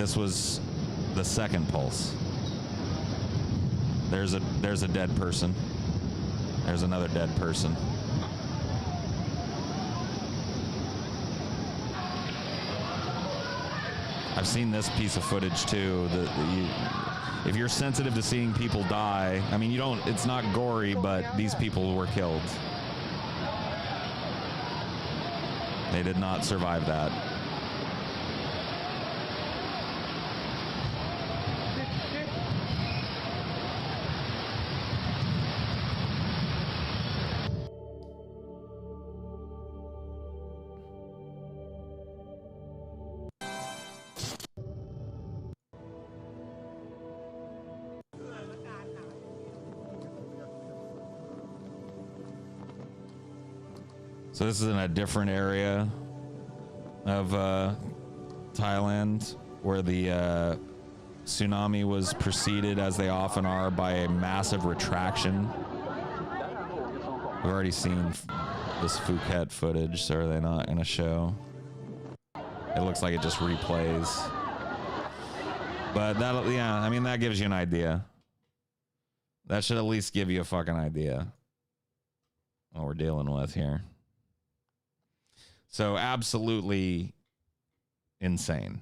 this was the second pulse. There's a dead person. There's another dead person. I've seen this piece of footage too. If you're sensitive to seeing people die, I mean, it's not gory, but these people were killed. They did not survive that. So this is in a different area of Thailand where the tsunami was preceded, as they often are, by a massive retraction. We've already seen this Phuket footage, so are they not going to show? It looks like it just replays. But that'll, yeah, I mean, that gives you an idea. That should at least give you a fucking idea what we're dealing with here. So absolutely insane.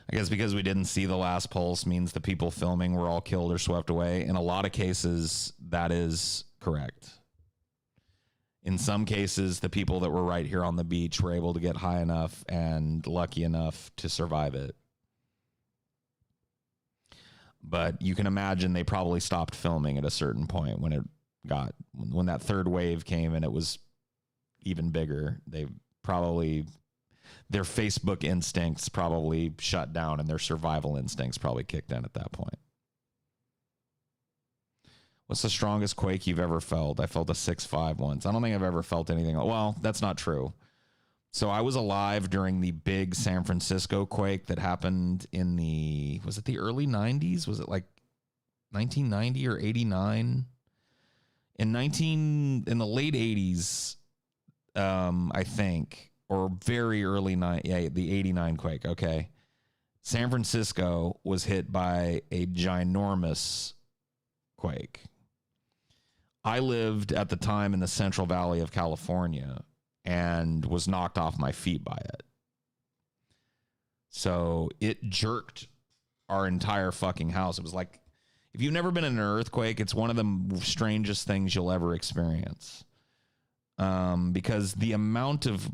I guess because we didn't see the last pulse means the people filming were all killed or swept away. In a lot of cases, that is correct. In some cases, the people that were right here on the beach were able to get high enough and lucky enough to survive it. But you can imagine they probably stopped filming at a certain point when that third wave came and it was even bigger. They probably, their Facebook instincts probably shut down and their survival instincts probably kicked in at that point. What's the strongest quake you've ever felt? I felt a 6.5 once. I don't think I've ever felt anything. Well, that's not true. So I was alive during the big San Francisco quake that happened in was it the early 90s? Was it like 1990 or 89? In the late 80s, I think, or very early the 89 quake. Okay. San Francisco was hit by a ginormous quake. I lived at the time in the Central Valley of California and was knocked off my feet by it. So it jerked our entire fucking house. It was like, if you've never been in an earthquake, it's one of the strangest things you'll ever experience. Because the amount of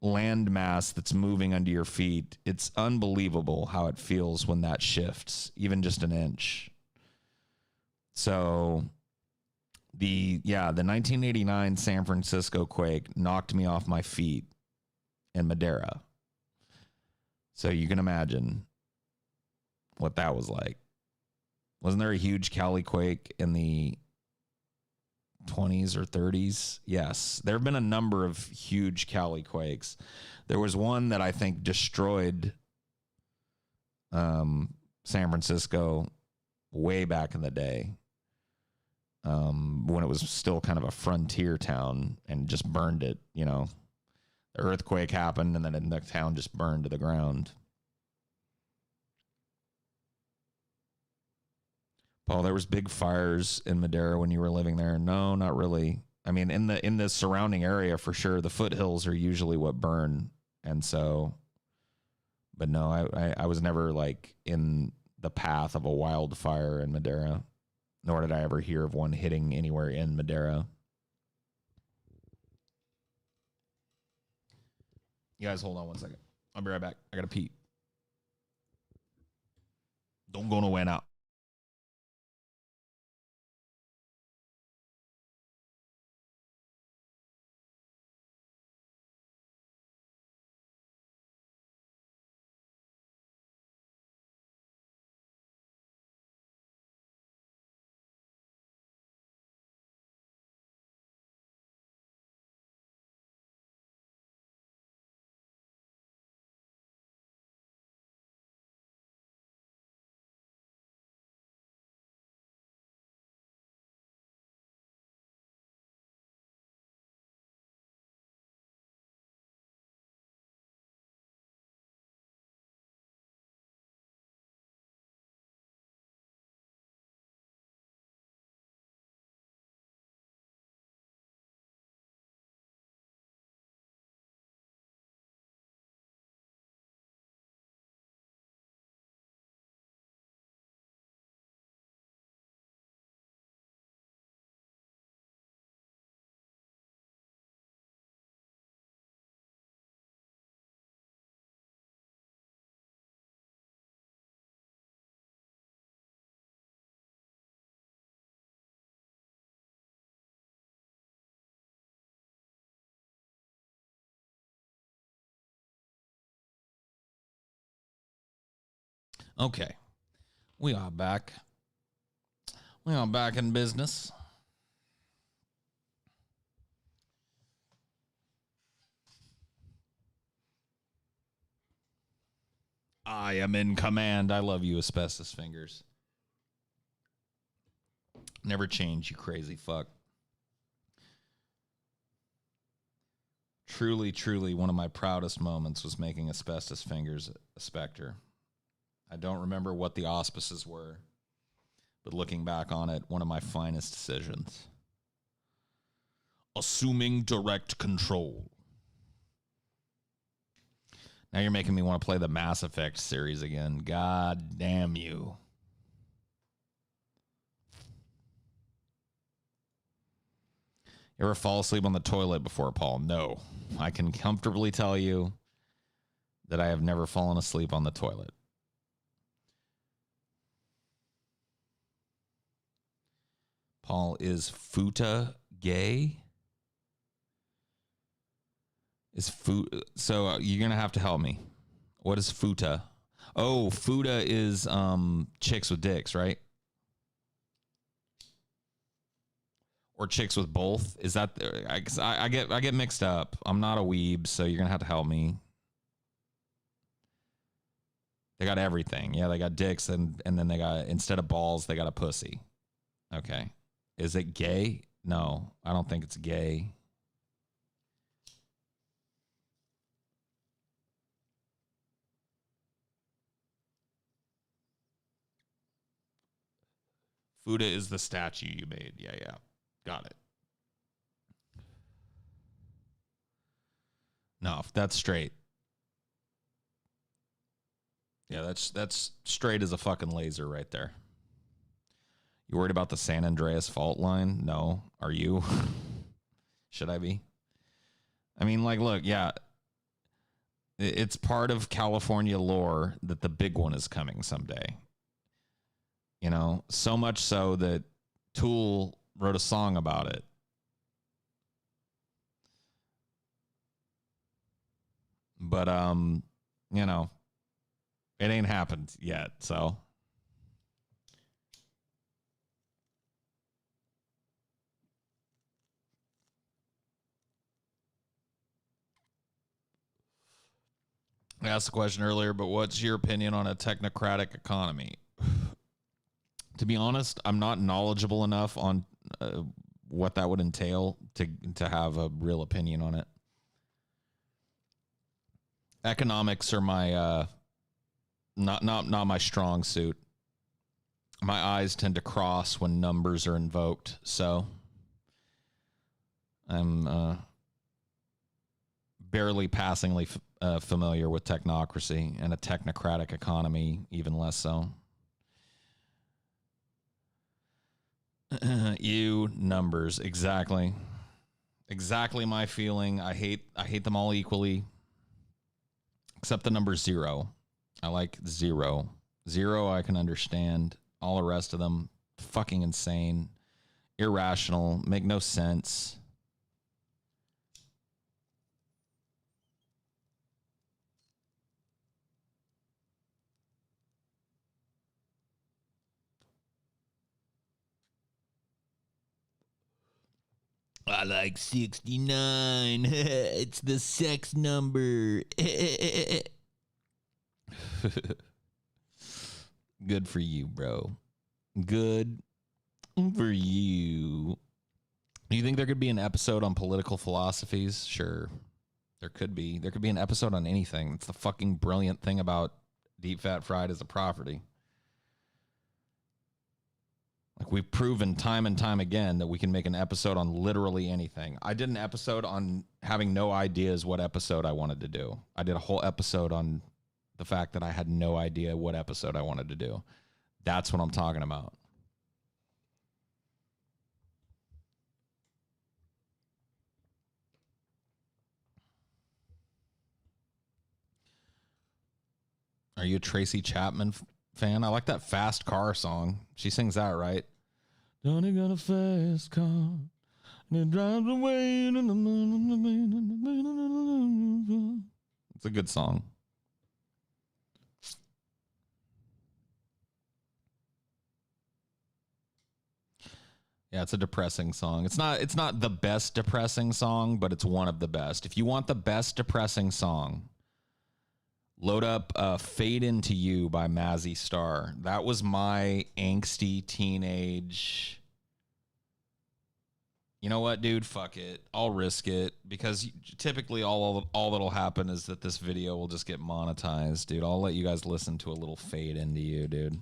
land mass that's moving under your feet, it's unbelievable how it feels when that shifts, even just an inch. So the 1989 San Francisco quake knocked me off my feet in Madeira. So you can imagine what that was like. Wasn't there a huge Cali quake in the 20s or 30s? Yes. There have been a number of huge Cali quakes. There was one that I think destroyed San Francisco way back in the day. When it was still kind of a frontier town and just burned it, you know. The earthquake happened and then the town just burned to the ground. Paul, there was big fires in Madeira when you were living there. No, not really. I mean, in the surrounding area for sure. The foothills are usually what burn, and so. But no, I was never like in the path of a wildfire in Madeira. Nor did I ever hear of one hitting anywhere in Madeira. You guys hold on one second. I'll be right back. I gotta pee. Don't go nowhere now. Okay. We are back. We are back in business. I am in command. I love you, asbestos fingers. Never change, you crazy fuck. Truly, truly, one of my proudest moments was making asbestos fingers a specter. I don't remember what the auspices were, but looking back on it, one of my finest decisions. Assuming direct control. Now you're making me want to play the Mass Effect series again. God damn you. You ever fall asleep on the toilet before, Paul? No. I can comfortably tell you that I have never fallen asleep on the toilet. Paul, is Futa gay? So you're going to have to help me. What is Futa? Oh, Futa is chicks with dicks, right? Or chicks with both? Is that I get mixed up. I'm not a weeb, so you're gonna have to help me. They got everything. Yeah, they got dicks, and then they got, instead of balls, they got a pussy. Okay. Is it gay? No, I don't think it's gay. Fuda is the statue you made. Yeah. Got it. No, that's straight. Yeah, that's straight as a fucking laser right there. You worried about the San Andreas fault line? No. Are you? Should I be? I mean, like, look, yeah. It's part of California lore that the big one is coming someday. You know, so much so that Tool wrote a song about it. But you know, it ain't happened yet, so I asked the question earlier, but what's your opinion on a technocratic economy? To be honest, I'm not knowledgeable enough on what that would entail to have a real opinion on it. Economics are my not my strong suit. My eyes tend to cross when numbers are invoked, so I'm barely passingly familiar with technocracy, and a technocratic economy even less so. You numbers, exactly my feeling. I hate them all equally, except the number 0. I like 0. 0 I can understand. All the rest of them, fucking insane, irrational, make no sense. I like 69. It's the sex number. Good for you, bro. Good for you. Do you think there could be an episode on political philosophies? Sure. There could be. There could be an episode on anything. It's the fucking brilliant thing about deep fat fried as a property. Like, we've proven time and time again that we can make an episode on literally anything. I did an episode on having no ideas what episode I wanted to do. I did a whole episode on the fact that I had no idea what episode I wanted to do. That's what I'm talking about. Are you a Tracy Chapman fan? I like that Fast Car song. She sings that, right? Donnie got a fast car, and it drives away. It's a good song. Yeah, it's a depressing song. It's not the best depressing song, but it's one of the best. If you want the best depressing song, load up Fade Into You by Mazzy Star. That was my angsty teenage. You know what, dude? Fuck it. I'll risk it because typically all that'll happen is that this video will just get monetized, dude. I'll let you guys listen to a little Fade Into You, dude.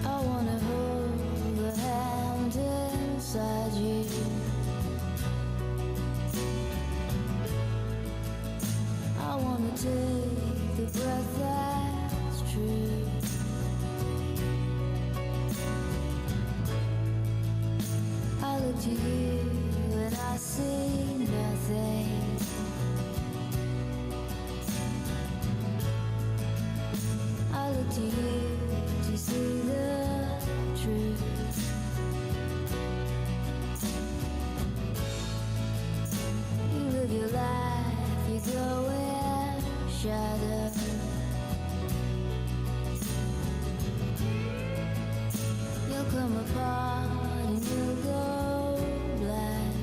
I wanna hold the hand inside you. I wanna take the breath that's true. I look to you and I see nothing. I look to you to see the truth. You live your life, you go in shadow. You'll come apart and you'll go black.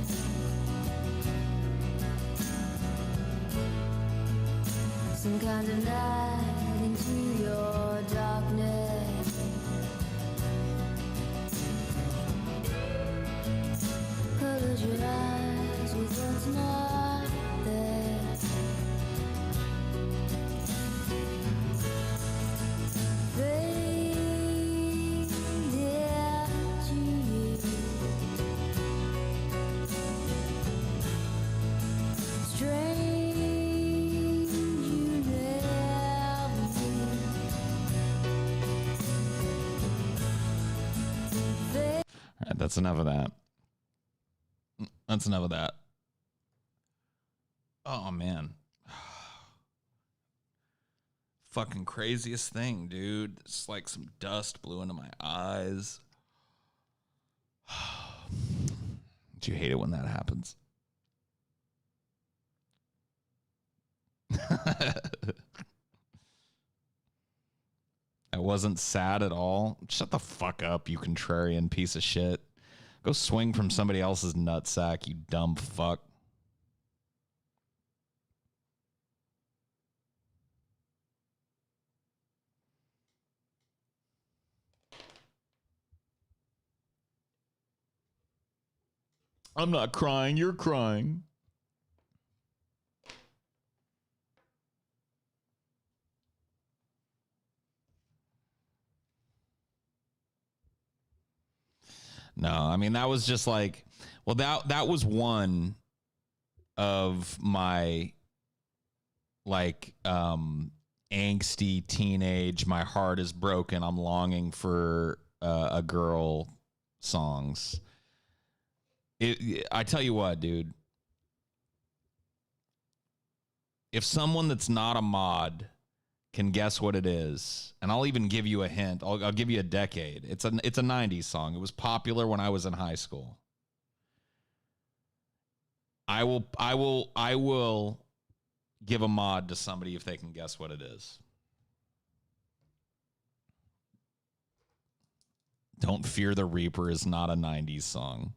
Some kind of night into your darkness. Close your eyes with what's not there. Fade into you. Strange you never meet. All right, that's enough of that. That's enough of that. Oh, man. Fucking craziest thing, dude. It's like some dust blew into my eyes. Do you hate it when that happens? I wasn't sad at all. Shut the fuck up, you contrarian piece of shit. Go swing from somebody else's nutsack, you dumb fuck. I'm not crying, you're crying. No, I mean that was just like, well, that was one of my like angsty teenage, my heart is broken, I'm longing for a girl songs. I tell you what, dude. If someone that's not a mod can guess what it is, and I'll even give you a hint. I'll give you a decade. It's a 90s song. It was popular when I was in high school. I will give a mod to somebody if they can guess what it is. Don't Fear the Reaper is not a 90s song.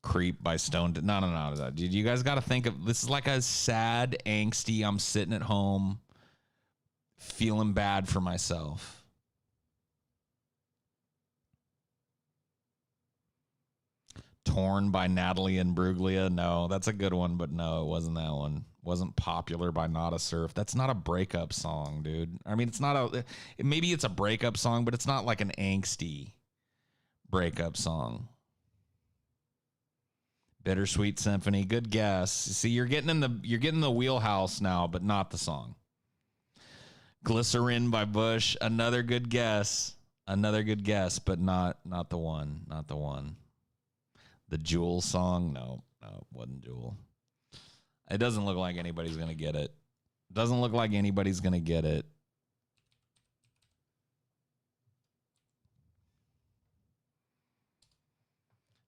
Creep by Stone. No. Dude, you guys got to think of this is like a sad, angsty, I'm sitting at home feeling bad for myself. Torn by Natalie and Bruglia. No, that's a good one, but no, it wasn't that one. Wasn't Popular by Not a Surf. That's not a breakup song, dude. I mean, it's not a, maybe it's a breakup song, but it's not like an angsty breakup song. Bittersweet Symphony. Good guess. See, you're getting in the wheelhouse now, but not the song. Glycerin by Bush. Another good guess. Another good guess, but not the one. Not the one. The Jewel song? No, it wasn't Jewel. It doesn't look like anybody's going to get it. Doesn't look like anybody's going to get it.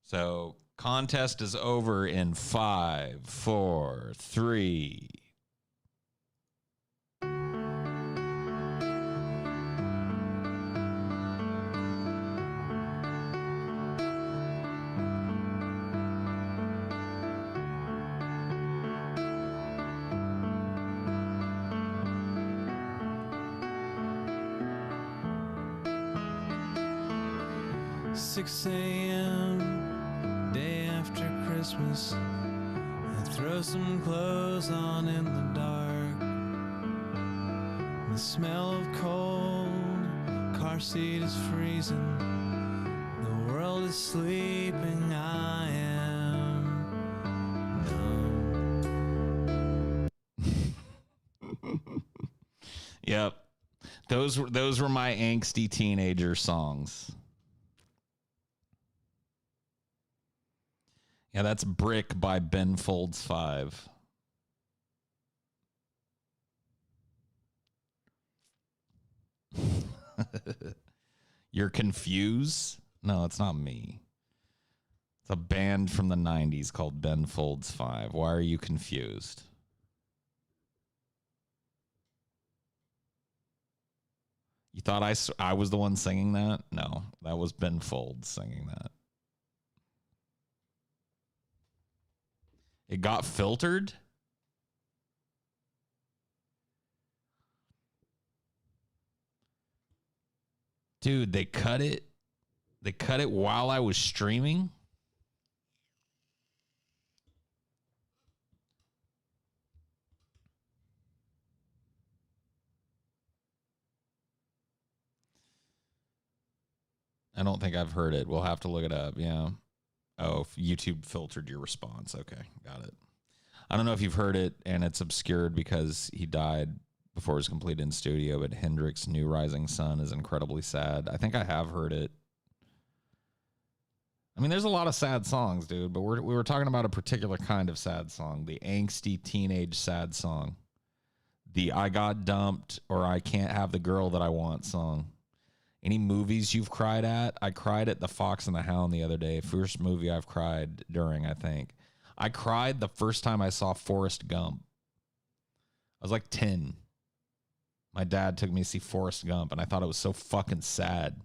So, contest is over in 5, 4, 3. Six a.m. day after Christmas. I throw some clothes on in the dark. The smell of cold, car seat is freezing. The world is sleeping. I am numb. Yep. Those were my angsty teenager songs. Yeah, that's Brick by Ben Folds 5. You're confused? No, it's not me. It's a band from the 90s called Ben Folds 5. Why are you confused? You thought I was the one singing that? No, that was Ben Folds singing that. It got filtered? Dude, they cut it. They cut it while I was streaming? I don't think I've heard it. We'll have to look it up. Yeah. Oh, YouTube filtered your response. Okay, got it. I don't know if you've heard it, and it's obscured because he died before it was completed in studio, but Hendrix's New Rising Sun is incredibly sad. I think I have heard it. I mean, there's a lot of sad songs, dude, but we were talking about a particular kind of sad song, the angsty teenage sad song. The I got dumped or I can't have the girl that I want song. Any movies you've cried at? I cried at The Fox and the Hound the other day. First movie I've cried during, I think. I cried the first time I saw Forrest Gump. I was like 10. My dad took me to see Forrest Gump, and I thought it was so fucking sad.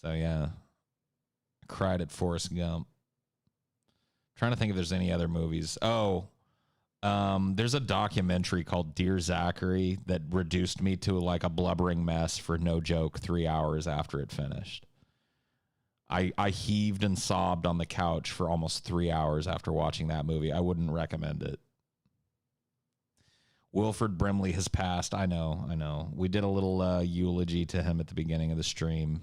So, yeah. I cried at Forrest Gump. Trying to think if there's any other movies. Oh, there's a documentary called Dear Zachary that reduced me to like a blubbering mess for no joke 3 hours after it finished. I heaved and sobbed on the couch for almost 3 hours after watching that movie. I wouldn't recommend it. Wilford Brimley has passed. I know. We did a little eulogy to him at the beginning of the stream.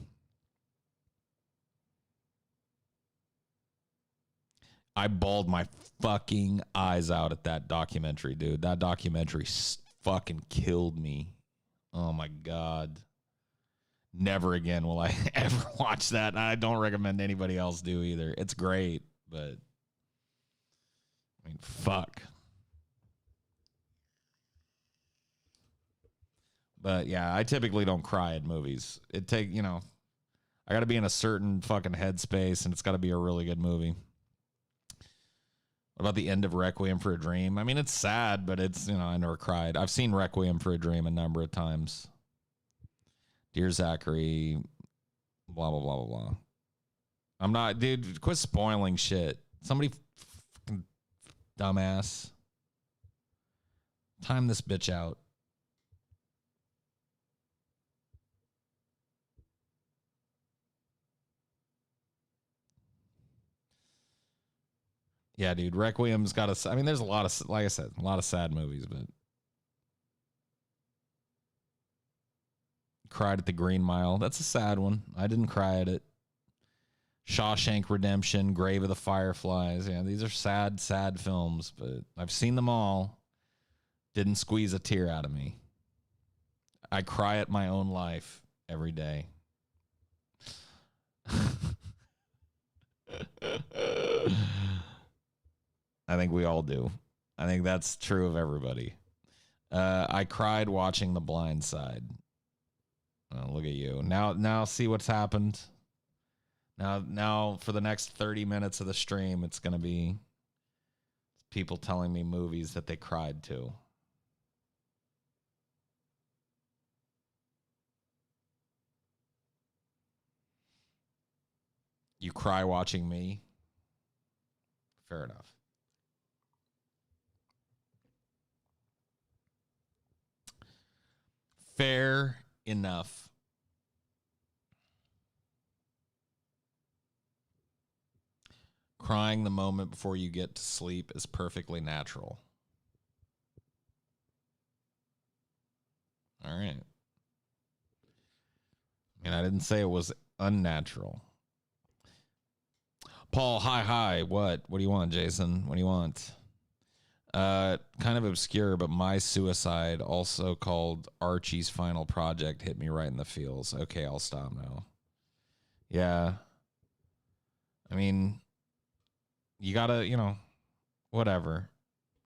I bawled my fucking eyes out at that documentary, dude. That documentary fucking killed me. Oh, my God. Never again will I ever watch that. And I don't recommend anybody else do either. It's great, but I mean, fuck. But yeah, I typically don't cry at movies. I got to be in a certain fucking headspace, and it's got to be a really good movie. What about the end of Requiem for a Dream? I mean, it's sad, but it's, I never cried. I've seen Requiem for a Dream a number of times. Dear Zachary, blah, blah, blah, blah, blah. I'm not, dude, quit spoiling shit. Somebody fucking dumbass. Time this bitch out. Yeah, dude, Requiem's got a, I mean, there's a lot of, like I said, a lot of sad movies, but cried at the Green Mile. That's a sad one. I didn't cry at it. Shawshank Redemption, Grave of the Fireflies. Yeah, these are sad, sad films, but I've seen them all. Didn't squeeze a tear out of me. I cry at my own life every day. I think we all do. I think that's true of everybody. I cried watching The Blind Side. Oh, look at you. Now see what's happened. Now for the next 30 minutes of the stream, it's going to be people telling me movies that they cried to. You cry watching me? Fair enough. Fair enough. Crying the moment before you get to sleep is perfectly natural. All right. And I didn't say it was unnatural. Paul, hi. What do you want, Jason? What do you want? Kind of obscure, but my suicide, also called Archie's Final Project, hit me right in the feels. Okay, I'll stop now. Yeah. I mean, you gotta, whatever.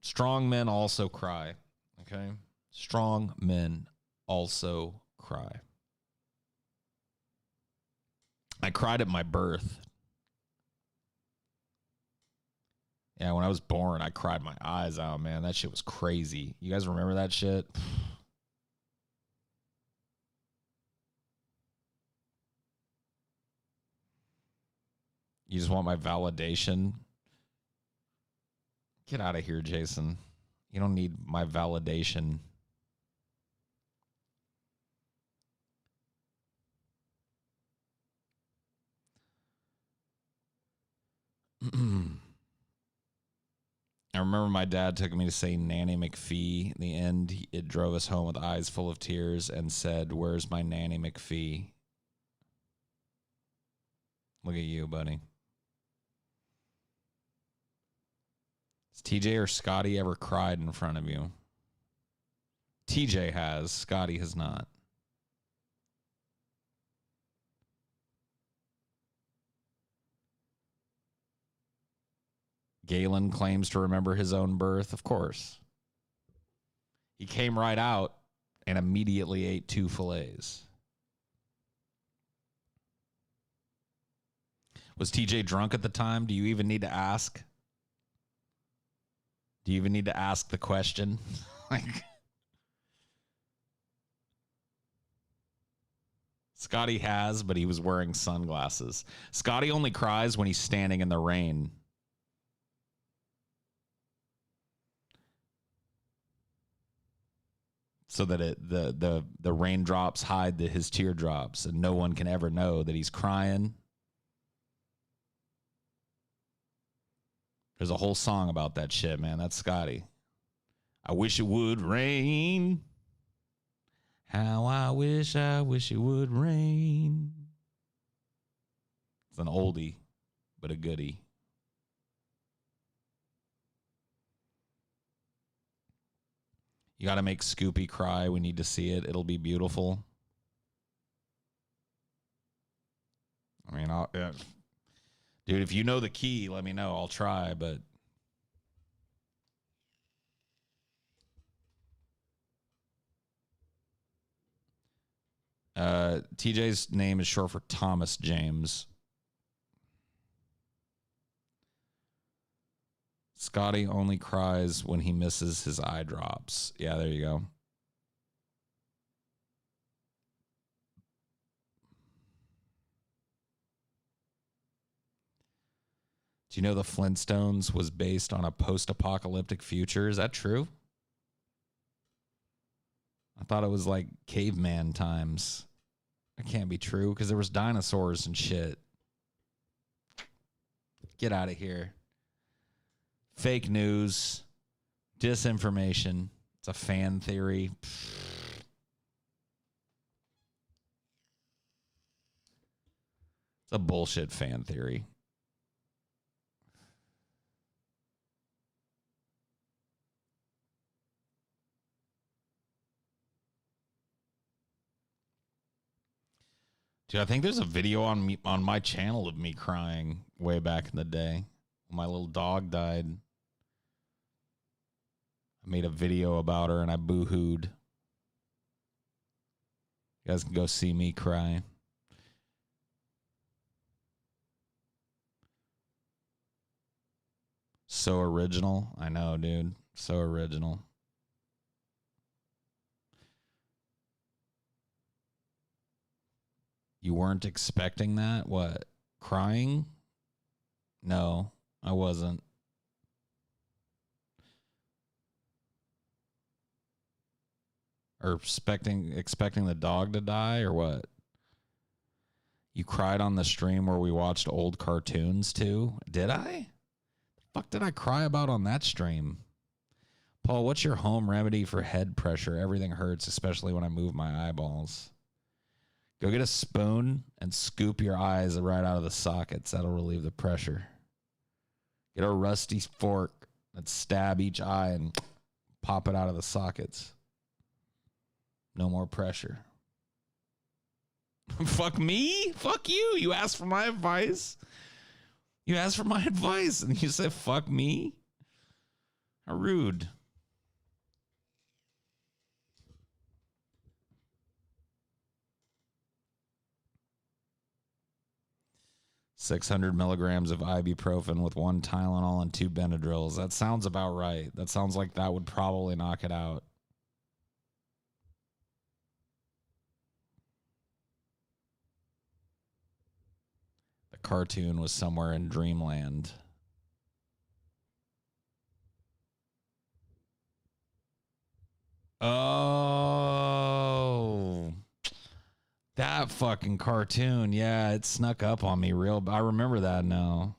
Strong men also cry. Okay? Strong men also cry. I cried at my birth. Yeah, when I was born, I cried my eyes out, man. That shit was crazy. You guys remember that shit? You just want my validation? Get out of here, Jason. You don't need my validation. I remember my dad took me to say Nanny McPhee. In the end, it drove us home with eyes full of tears and said, "Where's my Nanny McPhee?" Look at you, buddy. Has TJ or Scotty ever cried in front of you? TJ has. Scotty has not. Galen claims to remember his own birth. Of course. He came right out and immediately ate 2 fillets. Was TJ drunk at the time? Do you even need to ask? Do you even need to ask the question? Like, Scotty has, but he was wearing sunglasses. Scotty only cries when he's standing in the rain. So that the raindrops hide his teardrops and no one can ever know that he's crying. There's a whole song about that shit, man. That's Scotty. I wish it would rain. How I wish it would rain. It's an oldie, but a goodie. You got to make Scoopy cry. We need to see it. It'll be beautiful. I mean, dude, if you know the key, let me know. I'll try, but TJ's name is short for Thomas James. Scotty only cries when he misses his eye drops. Yeah, there you go. Do you know the Flintstones was based on a post-apocalyptic future? Is that true? I thought it was like caveman times. That can't be true because there was dinosaurs and shit. Get out of here. Fake news. Disinformation. It's a fan theory. It's a bullshit fan theory. Dude, I think there's a video on me on my channel of me crying way back in the day. When my little dog died. I made a video about her and I boo-hooed. You guys can go see me cry. So original. I know, dude. So original. You weren't expecting that? What? Crying? No, I wasn't. Or expecting the dog to die or what? You cried on the stream where we watched old cartoons too? Did I? The fuck did I cry about on that stream? Paul, what's your home remedy for head pressure? Everything hurts, especially when I move my eyeballs. Go get a spoon and scoop your eyes right out of the sockets. That'll relieve the pressure. Get a rusty fork and stab each eye and pop it out of the sockets. No more pressure. Fuck me? Fuck you. You asked for my advice. You asked for my advice and you said fuck me? How rude. $600 milligrams of ibuprofen with 1 Tylenol and 2 Benadryls. That sounds about right. That sounds like that would probably knock it out. The cartoon was somewhere in dreamland. Oh, that fucking cartoon. Yeah, it snuck up on me real. I remember that now.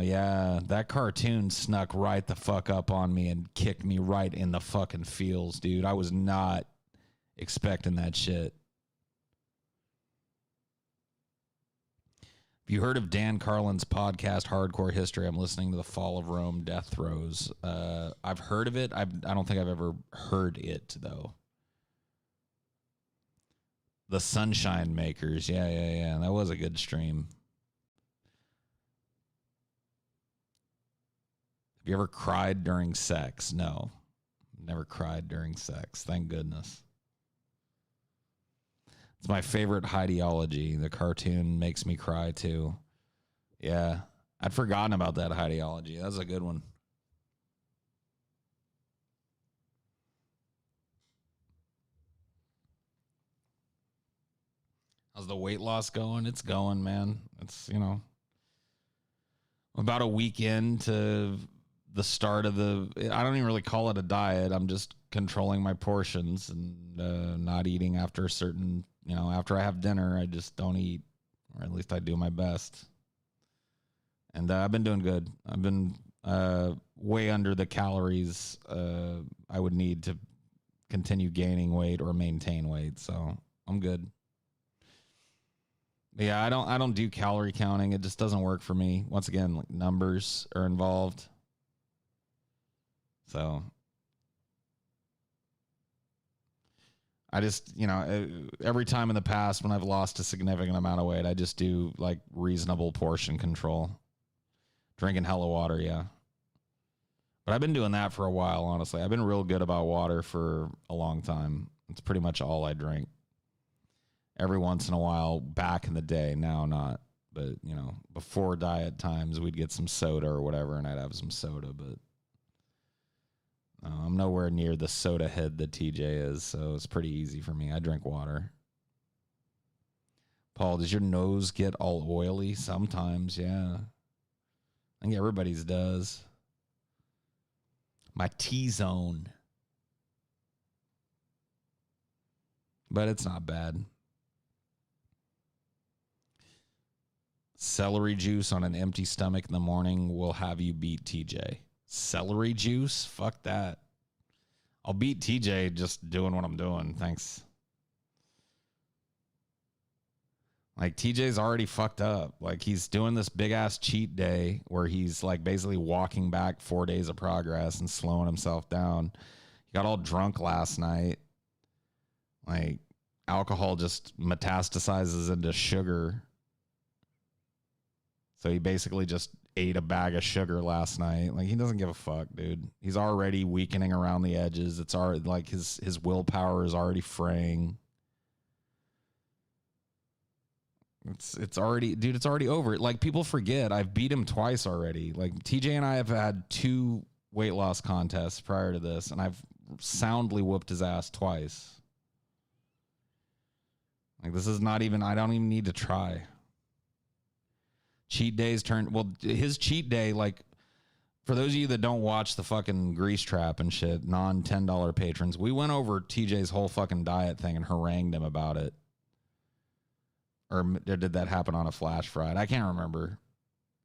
Yeah, that cartoon snuck right the fuck up on me and kicked me right in the fucking feels, dude. I was not expecting that shit. If you heard of Dan Carlin's podcast, Hardcore History, I'm listening to The Fall of Rome, Death Throes. I've heard of it. I don't think I've ever heard it, though. The Sunshine Makers. Yeah. That was a good stream. Have you ever cried during sex? No. Never cried during sex. Thank goodness. It's my favorite Highdeology. The cartoon makes me cry too. Yeah. I'd forgotten about that Highdeology. That was a good one. How's the weight loss going? It's going, man. It's, about a week into the start of I don't even really call it a diet. I'm just controlling my portions and not eating after a certain, after I have dinner, I just don't eat, or at least I do my best. And I've been doing good. I've been way under the calories I would need to continue gaining weight or maintain weight. So I'm good. But yeah, I don't do calorie counting. It just doesn't work for me. Once again, like numbers are involved. So I just, every time in the past when I've lost a significant amount of weight, I just do like reasonable portion control. Drinking hella water, yeah. But I've been doing that for a while, honestly. I've been real good about water for a long time. It's pretty much all I drink. Every once in a while, back in the day, now not. But, before diet times, we'd get some soda or whatever, and I'd have some soda. But I'm nowhere near the soda head that TJ is, so it's pretty easy for me. I drink water. Paul, does your nose get all oily? Sometimes, yeah. I think everybody's does. My T-zone. But it's not bad. Celery juice on an empty stomach in the morning will have you beat TJ. Celery juice? Fuck that. I'll beat TJ just doing what I'm doing. Thanks. Like, TJ's already fucked up. Like, he's doing this big-ass cheat day where he's, like, basically walking back 4 days of progress and slowing himself down. He got all drunk last night. Like, alcohol just metastasizes into sugar. So he basically just ate a bag of sugar last night. Like, he doesn't give a fuck, dude. He's already weakening around the edges. It's already like his willpower is already fraying. It's already, dude, it's already over. Like, people forget I've beat him twice already. Like, TJ and I have had 2 weight loss contests prior to this, and I've soundly whooped his ass twice. Like, this is not even, I don't even need to try. Cheat days turn, well, his cheat day, like, for those of you that don't watch the fucking Grease Trap and shit, non-$10 patrons, we went over TJ's whole fucking diet thing and harangued him about it. Or did that happen on a flash fried? I can't remember.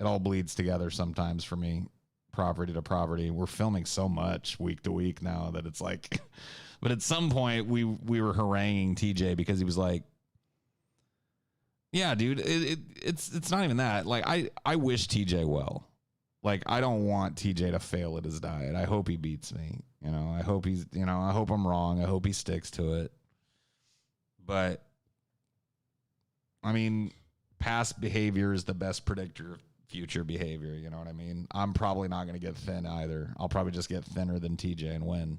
It all bleeds together sometimes for me, property to property. We're filming so much week to week now that it's like, but at some point we were haranguing TJ because he was like, yeah, dude, it's not even that. Like, I wish TJ well. Like, I don't want TJ to fail at his diet. I hope he beats me. You know, I hope he's, you know, I hope I'm wrong. I hope he sticks to it. But I mean, past behavior is the best predictor of future behavior. You know what I mean? I'm probably not going to get thin either. I'll probably just get thinner than TJ and win.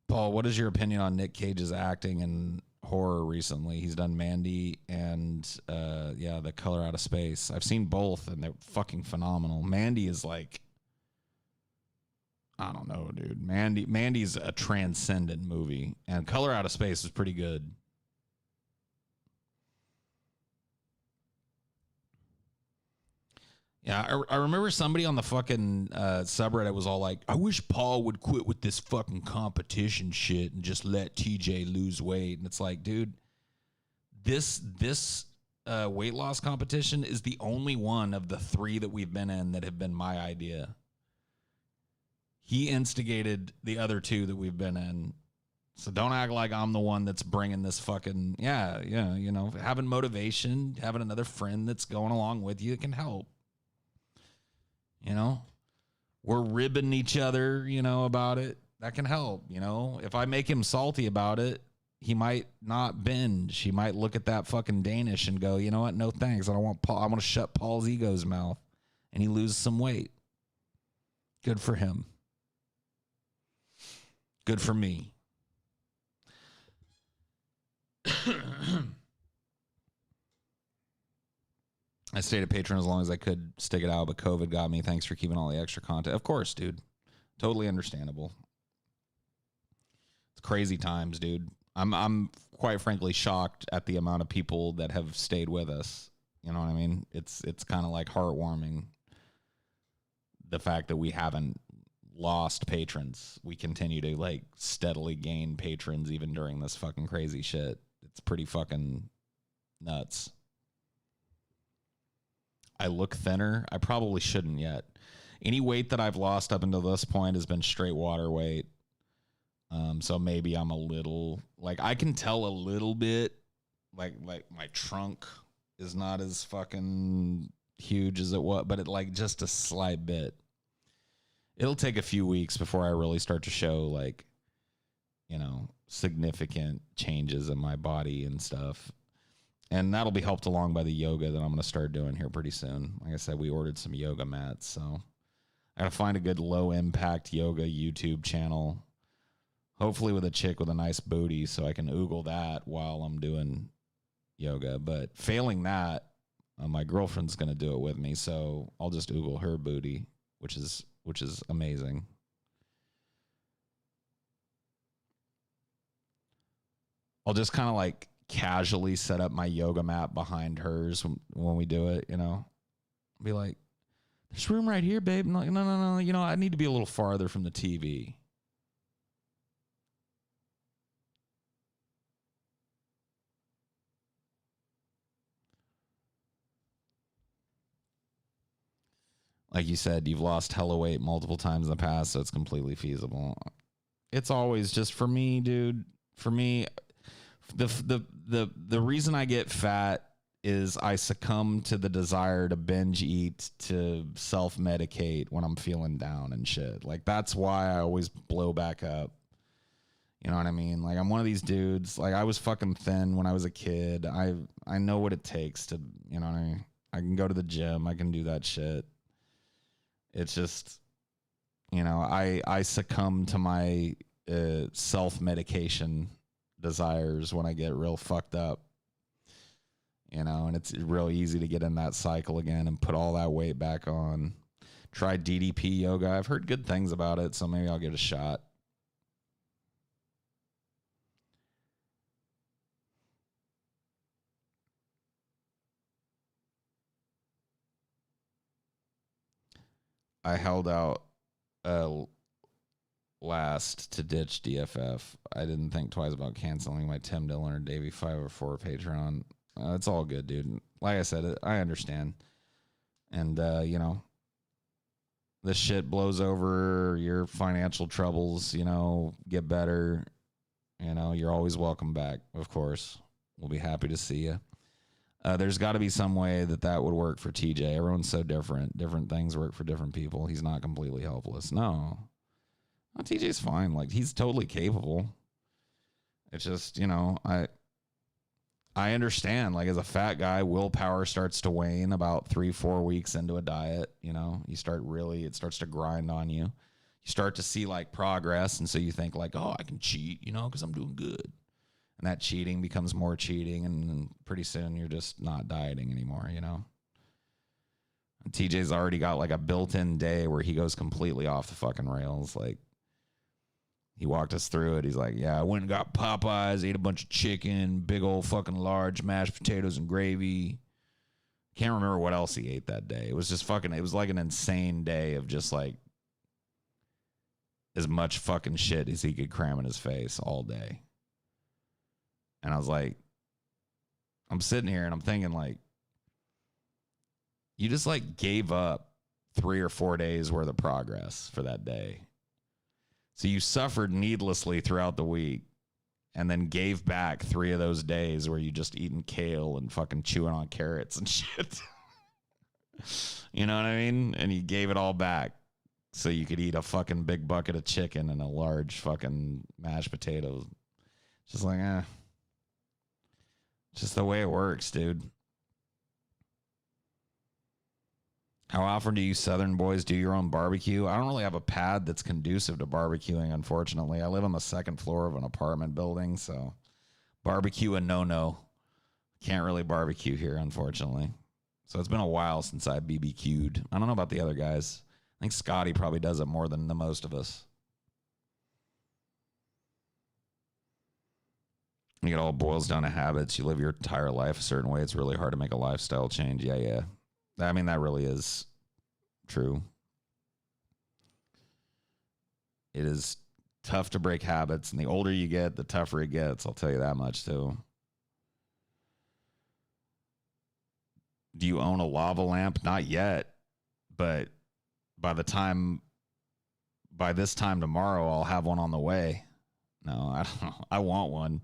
Paul, what is your opinion on Nick Cage's acting in horror recently? He's done Mandy and, The Color Out of Space. I've seen both, and they're fucking phenomenal. Mandy is like, I don't know, dude. Mandy's a transcendent movie, and Color Out of Space is pretty good. Yeah, I remember somebody on the fucking subreddit was all like, I wish Paul would quit with this fucking competition shit and just let TJ lose weight. And it's like, dude, this weight loss competition is the only one of the 3 that we've been in that have been my idea. He instigated the other 2 that we've been in. So don't act like I'm the one that's bringing this fucking, you know, having motivation, having another friend that's going along with you, it can help. You know, we're ribbing each other, you know, about it. That can help, you know. If I make him salty about it, he might not binge. He might look at that fucking Danish and go, you know what? No thanks. I don't want Paul. I want to shut Paul's ego's mouth. And he loses some weight. Good for him. Good for me. I stayed a patron as long as I could stick it out, but COVID got me. Thanks for keeping all the extra content. Of course, dude. Totally understandable. It's crazy times, dude. I'm quite frankly shocked at the amount of people that have stayed with us. You know what I mean? It's kind of like heartwarming. The fact that we haven't lost patrons. We continue to like steadily gain patrons even during this fucking crazy shit. It's pretty fucking nuts. I look thinner. I probably shouldn't yet. Any weight that I've lost up until this point has been straight water weight. So maybe I'm a little, like, I can tell a little bit, like my trunk is not as fucking huge as it was, but it like just a slight bit. It'll take a few weeks before I really start to show, like, you know, significant changes in my body and stuff. And that'll be helped along by the yoga that I'm going to start doing here pretty soon. Like I said, we ordered some yoga mats, so I got to find a good low impact yoga YouTube channel. Hopefully with a chick with a nice booty so I can oogle that while I'm doing yoga. But failing that, my girlfriend's going to do it with me, so I'll just oogle her booty, which is amazing. I'll just kind of like casually set up my yoga mat behind hers when we do it, you know. Be like, there's room right here, babe. No, you know, I need to be a little farther from the TV. Like you said, you've lost hella weight multiple times in the past, so it's completely feasible. It's always just for me, dude. For me, the reason I get fat is I succumb to the desire to binge eat, to self-medicate when I'm feeling down and shit. Like, that's why I always blow back up. You know what I mean? Like, I'm one of these dudes. Like, I was fucking thin when I was a kid. I know what it takes to, you know what I mean? I can go to the gym. I can do that shit. It's just, you know, I succumb to my self-medication desires when I get real fucked up. You know, and it's real easy to get in that cycle again and put all that weight back on. Try DDP yoga. I've heard good things about it, so maybe I'll give it a shot. I held out last to ditch DFF. I didn't think twice about canceling my Tim Dillon or Davey 504 Patreon. It's all good, dude. Like I said, I understand. And, you know, this shit blows over, your financial troubles, you know, get better. You know, you're always welcome back, of course. We'll be happy to see you. There's got to be some way that would work for TJ. Everyone's so different. Different things work for different people. He's not completely helpless. No, TJ's fine. Like, he's totally capable. It's just, you know, I understand, like, as a fat guy, willpower starts to wane about 3-4 weeks into a diet. You know, it starts to grind on you. You start to see, like, progress. And so you think, like, oh, I can cheat, you know, because I'm doing good. And that cheating becomes more cheating. And pretty soon you're just not dieting anymore, you know. And TJ's already got, like, a built-in day where he goes completely off the fucking rails. Like, he walked us through it. He's like, yeah, I went and got Popeyes, ate a bunch of chicken, big old fucking large mashed potatoes and gravy. Can't remember what else he ate that day. It was just fucking, it was like an insane day of just like as much fucking shit as he could cram in his face all day. And I was like, I'm sitting here and I'm thinking, like, you just like gave up 3 or 4 days worth of progress for that day. So you suffered needlessly throughout the week and then gave back 3 of those days where you just eating kale and fucking chewing on carrots and shit. You know what I mean? And you gave it all back so you could eat a fucking big bucket of chicken and a large fucking mashed potatoes. Just like, just the way it works, dude. How often do you Southern boys do your own barbecue? I don't really have a pad that's conducive to barbecuing, unfortunately. I live on the 2nd floor of an apartment building, so barbecue a no-no. Can't really barbecue here, unfortunately. So it's been a while since I BBQ'd. I don't know about the other guys. I think Scotty probably does it more than the most of us. It all boils down to habits. You live your entire life a certain way. It's really hard to make a lifestyle change. Yeah. I mean, that really is true. It is tough to break habits, and the older you get, the tougher it gets. I'll tell you that much, too. Do you own a lava lamp? Not yet, but by this time tomorrow, I'll have one on the way. No, I don't know. I want one.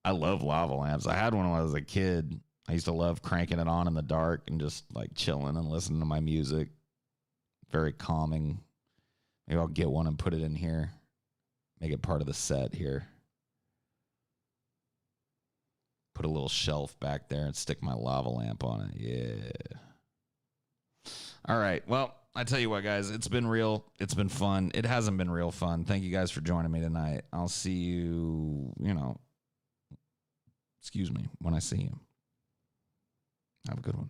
I love lava lamps. I had one when I was a kid. I used to love cranking it on in the dark and just like chilling and listening to my music. Very calming. Maybe I'll get one and put it in here. Make it part of the set here. Put a little shelf back there and stick my lava lamp on it. Yeah. All right. Well, I tell you what, guys, it's been real. It's been fun. It hasn't been real fun. Thank you guys for joining me tonight. I'll see you, excuse me, when I see you. Have a good one.